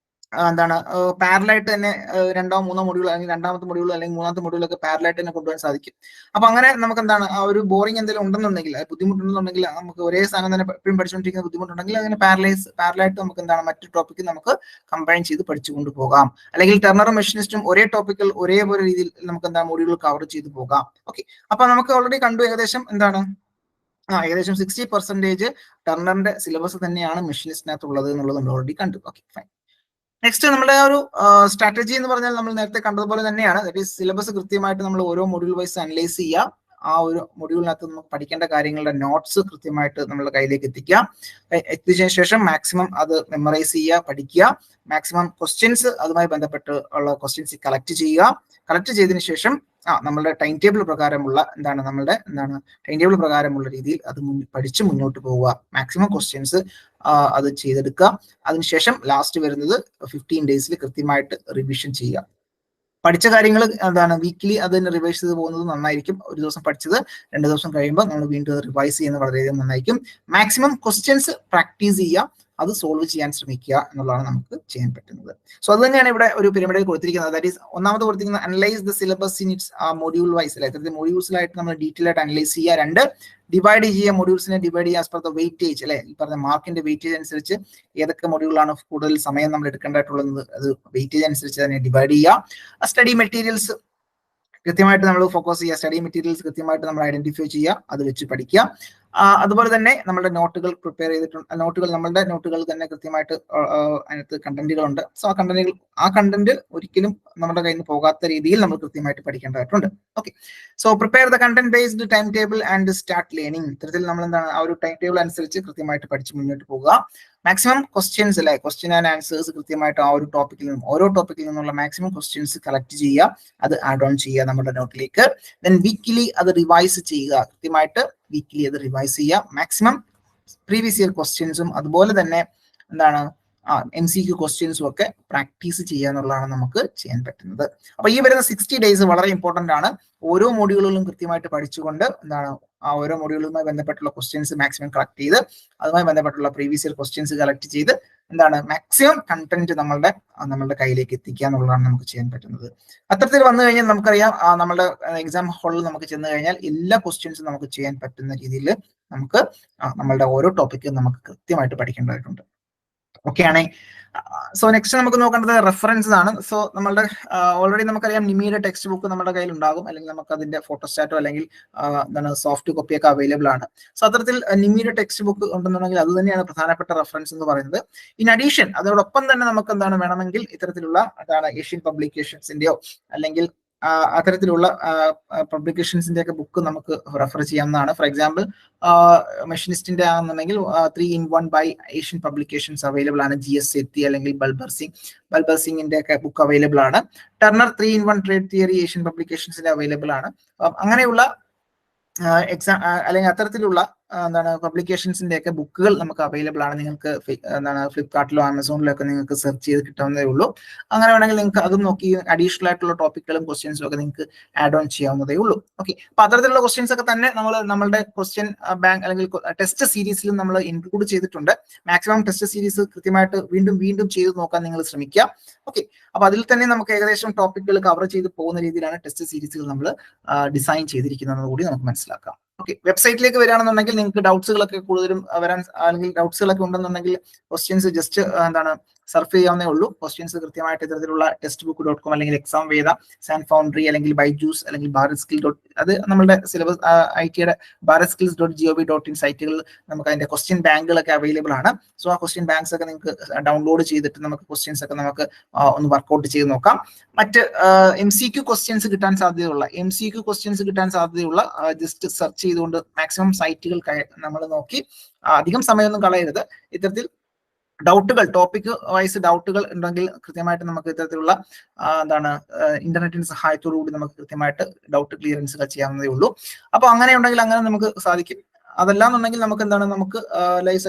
എന്താണ് പാരലായിട്ട് തന്നെ 2 or 3 മൊഡ്യൂൾ, അല്ലെങ്കിൽ രണ്ടാമത്തെ മൊഡ്യൂൾ അല്ലെങ്കിൽ മൂന്നാമത്തെ മൊഡ്യൂളൊക്കെ പാരലായിട്ട് തന്നെ കൊണ്ടുപോകാൻ സാധിക്കും. അപ്പൊ അങ്ങനെ നമുക്ക് എന്താണ് ആ ഒരു ബോറിംഗ് എന്തെങ്കിലും ഉണ്ടെന്നുണ്ടെങ്കിൽ, ബുദ്ധിമുട്ടുണ്ടെന്നുണ്ടെങ്കിൽ, നമുക്ക് ഒരേ സാധനം തന്നെ എപ്പോഴും പഠിച്ചുകൊണ്ടിരിക്കുന്ന ബുദ്ധിമുട്ടുണ്ടെങ്കിൽ അങ്ങനെ പാരലായിട്ട് നമുക്ക് എന്താണ് മറ്റു ടോപ്പിക്ക് നമുക്ക് കമ്പൈൻ ചെയ്ത് പഠിച്ചു കൊണ്ടുപോകാം. അല്ലെങ്കിൽ ടെർണറും മെഷീനിസ്റ്റും ഒരേ ടോപ്പിക്കൽ ഒരേപോലെ രീതിയിൽ നമുക്ക് എന്താണ് മൊഡ്യൂൾ കവർ ചെയ്ത് പോകാം. ഓക്കെ, അപ്പൊ നമുക്ക് ഓൾറെഡി കണ്ടു ഏകദേശം എന്താണ് ഏകദേശം 60% ടെർണറിന്റെ സിലബസ് തന്നെയാണ് മെഷീനിസ്റ്റിനകത്തുള്ളത് എന്നുള്ളത് നമ്മൾ ഓൾറെഡി കണ്ടു. Okay, fine. നെക്സ്റ്റ് നമ്മുടെ ഒരു സ്ട്രാറ്റജി എന്ന് പറഞ്ഞാൽ നമ്മൾ നേരത്തെ കണ്ടതുപോലെ തന്നെയാണ്. ദാറ്റ് ഈസ് സിലബസ് കൃത്യമായിട്ട് നമ്മൾ ഓരോ മൊഡ്യൂൾ വൈസ് അനലൈസ് ചെയ്യുക. ആ ഒരു മൊഡ്യൂളിനകത്ത് നമുക്ക് പഠിക്കേണ്ട കാര്യങ്ങളുടെ നോട്ട്സ് കൃത്യമായിട്ട് നമ്മുടെ കയ്യിലേക്ക് എത്തിച്ചതിന് ശേഷം മാക്സിമം അത് മെമ്മറൈസ് ചെയ്യുക, പഠിക്കുക. മാക്സിമം ക്വസ്റ്റ്യൻസ് അതുമായി ബന്ധപ്പെട്ട് ഉള്ള ക്വസ്റ്റ്യൻസ് കളക്ട് ചെയ്തതിനു ശേഷം നമ്മളുടെ ടൈം ടേബിൾ പ്രകാരമുള്ള ടൈം ടേബിൾ പ്രകാരമുള്ള രീതിയിൽ അത് പഠിച്ച് മുന്നോട്ട് പോവുക. മാക്സിമം ക്വസ്റ്റ്യൻസ് അത് ചെയ്തെടുക്കുക. അതിനുശേഷം ലാസ്റ്റ് വരുന്നത് 15 ഡേയ്സിൽ കൃത്യമായിട്ട് റിവിഷൻ ചെയ്യുക. പഠിച്ച കാര്യങ്ങൾ വീക്കിലി അത് തന്നെ റിവൈസ് ചെയ്ത് പോകുന്നത് നന്നായിരിക്കും. ഒരു ദിവസം പഠിച്ചത് 2 ദിവസം കഴിയുമ്പോൾ നമ്മൾ വീണ്ടും റിവൈസ് ചെയ്യുന്നത് വളരെയധികം നന്നായിരിക്കും. മാക്സിമം ക്വസ്റ്റ്യൻസ് പ്രാക്ടീസ് ചെയ്യുക, അത് സോൾവ് ചെയ്യാൻ ശ്രമിക്കുക എന്നുള്ളതാണ് നമുക്ക് ചെയ്യാൻ പറ്റുന്നത്. സോ അത് തന്നെയാണ് ഇവിടെ ഒരു പിരമിഡിൽ കൊടുത്തിരിക്കുന്നത്. ദാറ്റ് ഈസ് ഒന്നാമത് കൊടുത്തിരിക്കുന്നത് analyse the syllabus in its module wise, അല്ലെ, ഇത്തരത്തിൽ മൊഡ്യൂൾസിലായിട്ട് നമ്മൾ ഡീറ്റെയിൽ ആയിട്ട് അനലൈസ് ചെയ്യുക. 2, ഡിവൈഡ് ചെയ്യുക, മൊഡ്യൂൾസിനെ ഡിവൈഡ് ചെയ്യുക ആസ് പെർ ദ വെയിറ്റേജ്, അല്ലെ, ഈ പറഞ്ഞ മാർക്കിന്റെ വെയിറ്റേജ് അനുസരിച്ച് ഏതൊക്കെ മൊഡ്യൂളാണ് കൂടുതൽ സമയം നമ്മൾ എടുക്കേണ്ടതായിട്ടുള്ളത് അത് വെയിറ്റേജ് അനുസരിച്ച് തന്നെ ഡിവൈഡ് ചെയ്യുക. സ്റ്റഡി മെറ്റീരിയൽസ് കൃത്യമായിട്ട് നമ്മൾ ഫോക്കസ് ചെയ്യുക. സ്റ്റഡി മെറ്റീരിയൽസ് കൃത്യമായിട്ട് നമ്മൾ ഐഡന്റിഫൈ ചെയ്യുക, അത് വെച്ച് പഠിക്കുക. അതുപോലെ തന്നെ നമ്മുടെ നോട്ടുകൾ പ്രിപ്പയർ ചെയ്തിട്ടുണ്ട്. നമ്മളുടെ നോട്ടുകൾ തന്നെ കൃത്യമായിട്ട് അതിനകത്ത് കണ്ടന്റുകളുണ്ട്. സോ ആ കണ്ടന്റ് ഒരിക്കലും നമ്മുടെ കയ്യിൽ നിന്ന് പോകാത്ത രീതിയിൽ നമ്മൾ കൃത്യമായിട്ട് പഠിക്കേണ്ടതായിട്ടുണ്ട്. Okay, so prepare the content based time table and start learning. ഇത്തരത്തിൽ നമ്മൾ ആ ഒരു ടൈം ടേബിൾ അനുസരിച്ച് കൃത്യമായിട്ട് പഠിച്ച് മുന്നോട്ട് പോകുക. മാക്സിമം ക്വസ്റ്റ്യൻസ്, അല്ലെ, ക്വസ്റ്റ്യൻ ആൻഡ് ആൻസേഴ്സ് കൃത്യമായിട്ട് ആ ഒരു ഓരോ ടോപ്പിക്കിൽ നിന്നുള്ള മാക്സിമം ക്വസ്റ്റ്യൻസ് കളക്ട് ചെയ്യുക, അത് ആഡ് ഓൺ ചെയ്യുക നമ്മുടെ നോട്ടിലേക്ക്. ദെൻ വീക്കിലി അത് റിവൈസ് ചെയ്യുക, കൃത്യമായിട്ട് വീക്കിലി അത് റിവൈസ് ചെയ്യുക. മാക്സിമം പ്രീവിയസ് ഇയർ ക്വസ്റ്റ്യൻസും അതുപോലെ തന്നെ MCQ ക്വസ്റ്റ്യൻസും ഒക്കെ പ്രാക്ടീസ് ചെയ്യുക എന്നുള്ളതാണ് നമുക്ക് ചെയ്യാൻ പറ്റുന്നത്. അപ്പൊ ഈ വരുന്ന 60 ഡേയ്സ് വളരെ ഇമ്പോർട്ടന്റ് ആണ്. ഓരോ മൊഡ്യൂളുകളും കൃത്യമായിട്ട് പഠിച്ചുകൊണ്ട് ആ ഓരോ മൊഡ്യൂളുമായി ബന്ധപ്പെട്ടുള്ള ക്വസ്റ്റ്യൻസ് മാക്സിമം കളക്ട് ചെയ്ത്, അതുമായി ബന്ധപ്പെട്ടുള്ള പ്രീവിയസ് ഇയർ ക്വസ്റ്റ്യൻസ് കളക്ട് ചെയ്ത് മാക്സിമം കണ്ടന്റ് നമ്മളുടെ കയ്യിലേക്ക് എത്തിക്കുക എന്നുള്ളതാണ് നമുക്ക് ചെയ്യാൻ പറ്റുന്നത്. അത്തരത്തിൽ വന്നു കഴിഞ്ഞാൽ നമുക്കറിയാം നമ്മുടെ എക്സാം ഹാളിൽ നമുക്ക് ചെന്ന് കഴിഞ്ഞാൽ എല്ലാ ക്വസ്റ്റ്യൻസും നമുക്ക് ചെയ്യാൻ പറ്റുന്ന രീതിയിൽ നമുക്ക് നമ്മളുടെ ഓരോ ടോപ്പിക്കും നമുക്ക് കൃത്യമായിട്ട് പഠിക്കേണ്ടതായിട്ടുണ്ട്. ഓക്കെ ആണ്. സോ നെക്സ്റ്റ് നമുക്ക് നോക്കേണ്ടത് റെഫറൻസ് ആണ്. സോ നമ്മളുടെ ഓൾറെഡി നമുക്കറിയാം നിമിയുടെ ടെക്സ്റ്റ് ബുക്ക് നമ്മുടെ കയ്യിൽ ഉണ്ടാകും, അല്ലെങ്കിൽ നമുക്ക് അതിന്റെ ഫോട്ടോസ്റ്റാറ്റോ അല്ലെങ്കിൽ സോഫ്റ്റ് കോപ്പി ഒക്കെ അവൈലബിൾ ആണ്. സോ അത്തരത്തിൽ നിമിയുടെ ടെക്സ്റ്റ് ബുക്ക് ഉണ്ടെന്നുണ്ടെങ്കിൽ അത് തന്നെയാണ് പ്രധാനപ്പെട്ട റെഫറൻസ് എന്ന് പറയുന്നത്. ഇൻ അഡീഷൻ അതോടൊപ്പം തന്നെ നമുക്ക് വേണമെങ്കിൽ ഇത്തരത്തിലുള്ള ഏഷ്യൻ പബ്ലിക്കേഷൻസിന്റെയോ അല്ലെങ്കിൽ അത്തരത്തിലുള്ള പബ്ലിക്കേഷൻസിന്റെ ഒക്കെ ബുക്ക് നമുക്ക് റെഫർ ചെയ്യാവുന്നതാണ്. ഫോർ എക്സാമ്പിൾ മെഷീനിസ്റ്റിന്റെ ആണെന്നുണ്ടെങ്കിൽ 3-in-1 by Asian publications available ആണ്. GS Sethi അല്ലെങ്കിൽ ബൽബർ സിംഗിന്റെ ഒക്കെ ബുക്ക് അവൈലബിൾ ആണ്. Turner 3-in-1 trade theory Asian പബ്ലിക്കേഷൻസിന്റെ അവൈലബിൾ ആണ്. അങ്ങനെയുള്ള എക്സാം അല്ലെങ്കിൽ അത്തരത്തിലുള്ള എന്താണ് പബ്ലിക്കേഷൻസിന്റെ ഒക്കെ ബുക്കുകൾ നമുക്ക് അവൈലബിൾ ആണ്. നിങ്ങൾക്ക് എന്താണ് ഫ്ലിപ്കാർട്ടിലോ ആമസോണിലോ ഒക്കെ നിങ്ങൾക്ക് സെർച്ച് ചെയ്ത് കിട്ടാവുന്നതേ ഉള്ളൂ. അങ്ങനെ വേണമെങ്കിൽ നിങ്ങൾക്ക് അതും നോക്കി അഡീഷണൽ ആയിട്ടുള്ള ടോപ്പിക്കുകളും ക്വസ്റ്റ്യൻസും ഒക്കെ നിങ്ങൾക്ക് ആഡ് ഓൺ ചെയ്യാവുന്നതേ ഉള്ളൂ. ഓക്കെ, അപ്പൊ അത്തരത്തിലുള്ള ക്വസ്റ്റ്യൻസ് ഒക്കെ തന്നെ നമ്മൾ നമ്മളുടെ ക്വസ്റ്റ്യൻ ബാങ്ക് അല്ലെങ്കിൽ ടെസ്റ്റ് സീരീസിലും നമ്മൾ ഇൻക്ലൂഡ് ചെയ്തിട്ടുണ്ട്. മാക്സിമം ടെസ്റ്റ് സീരീസ് കൃത്യമായിട്ട് വീണ്ടും ചെയ്ത് നോക്കാൻ നിങ്ങൾ ശ്രമിക്കുക. ഓക്കെ, അപ്പൊ അതിൽ തന്നെ നമുക്ക് ഏകദേശം ടോപ്പിക്കുകൾ കവർ ചെയ്ത് പോകുന്ന രീതിയിലാണ് ടെസ്റ്റ് സീരീസുകൾ നമ്മൾ ഡിസൈൻ ചെയ്തിരിക്കുന്നത് കൂടി നമുക്ക് മനസ്സിലാക്കാം. ഓക്കെ, വെബ്സൈറ്റിലേക്ക് വരികയാണെന്നുണ്ടെങ്കിൽ നിങ്ങൾക്ക് ഡൗട്ട്സുകളൊക്കെ കൂടുതലും വരാൻ അല്ലെങ്കിൽ ഡൗട്ട്സുകളൊക്കെ ഉണ്ടെന്നുണ്ടെങ്കിൽ ക്വസ്റ്റ്യൻസ് ജസ്റ്റ് എന്താണ് സർഫ് ചെയ്യാവുന്നേ ഉള്ളൂ. ക്വസ്റ്റ്യൻസ് കൃത്യമായിട്ട് ഇത്തരത്തിലുള്ള textbook.com അല്ലെങ്കിൽ എക്സാം വേദ, സാൻ ഫൗണ്ടറി അല്ലെങ്കിൽ ബൈജൂസ് അല്ലെങ്കിൽ ഭാരത് സ്കിൽ അത് നമ്മുടെ സിലബസ് ITയുടെ bharatskills.gov.in സൈറ്റുകളിൽ നമുക്ക് അതിന്റെ ക്വസ്റ്റ്യൻ ബാങ്കുകളൊക്കെ അവൈലബിൾ ആണ്. സോ ആ ക്വസ്റ്റ്യൻ ബാങ്ക്സ് ഒക്കെ നിങ്ങൾക്ക് ഡൗൺലോഡ് ചെയ്തിട്ട് നമുക്ക് ക്വസ്റ്റ്യൻസ് ഒക്കെ നമുക്ക് ഒന്ന് വർക്ക്ഔട്ട് ചെയ്ത് നോക്കാം. മറ്റ് MCQ ക്വസ്റ്റ്യൻസ് കിട്ടാൻ സാധ്യതയുള്ള ജസ്റ്റ് സെർച്ച് ചെയ്തുകൊണ്ട് മാക്സിമം സൈറ്റുകൾ നമ്മൾ നോക്കി അധികം സമയമൊന്നും കളയരുത്. ഇത്തരത്തിൽ ഡൗട്ടുകൾ ടോപ്പിക് വൈസ് ഡൗട്ടുകൾ ഉണ്ടെങ്കിൽ കൃത്യമായിട്ട് നമുക്ക് ഇത്തരത്തിലുള്ള എന്താണ് ഇന്റർനെറ്റിന്റെ സഹായത്തോടു കൂടി നമുക്ക് കൃത്യമായിട്ട് ഡൗട്ട് ക്ലിയറൻസുകൾ ചെയ്യാവുന്നതേ ഉള്ളൂ. അപ്പൊ അങ്ങനെ ഉണ്ടെങ്കിൽ അങ്ങനെ നമുക്ക് സാധിക്കും. അതല്ലാന്നുണ്ടെങ്കിൽ നമുക്ക് എന്താണ് നമുക്ക് ലൈവ്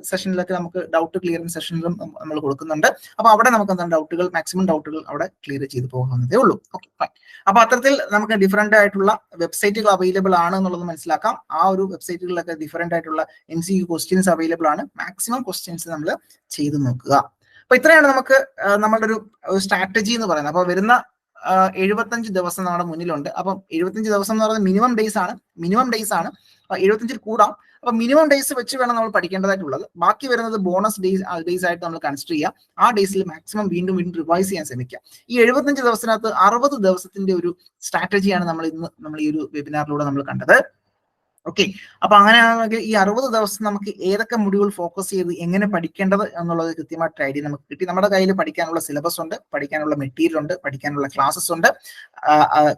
സെഷനിലൊക്കെ നമുക്ക് ഡൗട്ട് ക്ലിയറൻസ് സെഷനിലും നമ്മൾ കൊടുക്കുന്നുണ്ട്. അപ്പൊ അവിടെ നമുക്ക് എന്താണ് മാക്സിമം ഡൗട്ടുകൾ അവിടെ ക്ലിയർ ചെയ്ത് പോകാവുന്നതേ ഉള്ളൂ. Okay, fine. അപ്പൊ അത്തരത്തിൽ നമുക്ക് ഡിഫറെന്റ് ആയിട്ടുള്ള വെബ്സൈറ്റുകൾ അവൈലബിൾ ആണ് എന്നുള്ളത് മനസ്സിലാക്കാം. ആ ഒരു വെബ്സൈറ്റുകളിലൊക്കെ ഡിഫറെന്റ് ആയിട്ടുള്ള MCQ ക്വസ്റ്റ്യൻസ് അവൈലബിൾ ആണ്. മാക്സിമം ക്വസ്റ്റ്യൻസ് നമ്മൾ ചെയ്ത് നോക്കുക. അപ്പൊ ഇത്രയാണ് നമുക്ക് നമ്മളുടെ ഒരു സ്ട്രാറ്റജി എന്ന് പറയുന്നത്. അപ്പൊ വരുന്ന 75 ദിവസം നമ്മുടെ മുന്നിലുണ്ട്. അപ്പം 75 ദിവസം എന്ന് പറയുന്നത് മിനിമം ഡേയ്സ് ആണ്. 75 കൂടാം. അപ്പൊ മിനിമം ഡേയ്സ് വെച്ച് വേണം നമ്മൾ പഠിക്കേണ്ടതായിട്ടുള്ളത്. ബാക്കി വരുന്നത് ബോണസ് ഡേയ്സ് ആയിട്ട് നമ്മൾ കൺസിഡർ ചെയ്യുക. ആ ഡേയ്സിൽ മാക്സിമം വീണ്ടും റിവൈസ് ചെയ്യാൻ ശ്രമിക്കുക. ഈ 75 ദിവസത്തിനകത്ത് 60 ദിവസത്തിന്റെ ഒരു സ്ട്രാറ്റജിയാണ് നമ്മൾ ഈ ഒരു വെബിനാറിലൂടെ നമ്മൾ കണ്ടത്. ഓക്കെ, അപ്പൊ അങ്ങനെയാണെങ്കിൽ ഈ 60 ദിവസം നമുക്ക് ഏതൊക്കെ മൊഡ്യൂൾ ഫോക്കസ് ചെയ്ത് എങ്ങനെ പഠിക്കേണ്ടത് എന്നുള്ളത് കൃത്യമായിട്ട് ഐഡിയ നമുക്ക് കിട്ടി. നമ്മുടെ കയ്യിൽ പഠിക്കാനുള്ള സിലബസ് ഉണ്ട്, പഠിക്കാനുള്ള മെറ്റീരിയൽ ഉണ്ട്, പഠിക്കാനുള്ള ക്ലാസ്സസ് ഉണ്ട്,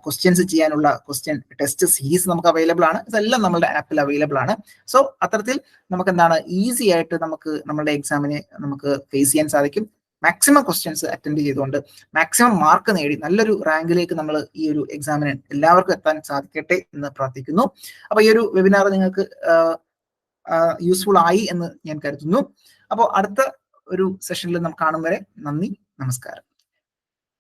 ക്വസ്റ്റ്യൻസ് ചെയ്യാനുള്ള ക്വസ്റ്റ്യൻ ടെസ്റ്റ് സീരീസ് നമുക്ക് അവൈലബിൾ ആണ്. ഇതെല്ലാം നമ്മുടെ ആപ്പിൽ അവൈലബിൾ ആണ്. സോ അത്തരത്തിൽ നമുക്ക് എന്താണ് ഈസി ആയിട്ട് നമുക്ക് നമ്മുടെ എക്സാമിനെ നമുക്ക് ഫേസ് ചെയ്യാൻ സാധിക്കും. മാക്സിമം ക്വസ്റ്റ്യൻസ് അറ്റൻഡ് ചെയ്തുകൊണ്ട് മാക്സിമം മാർക്ക് നേടി നല്ലൊരു റാങ്കിലേക്ക് നമ്മൾ ഈ ഒരു എക്സാമിന് എല്ലാവർക്കും എത്താൻ സാധിക്കട്ടെ എന്ന് പ്രാർത്ഥിക്കുന്നു. അപ്പൊ ഈ ഒരു വെബിനാർ നിങ്ങൾക്ക് യൂസ്ഫുൾ ആയി എന്ന് ഞാൻ കരുതുന്നു. അപ്പോൾ അടുത്ത ഒരു സെഷനിൽ നമുക്ക് കാണും വരെ നന്ദി, നമസ്കാരം.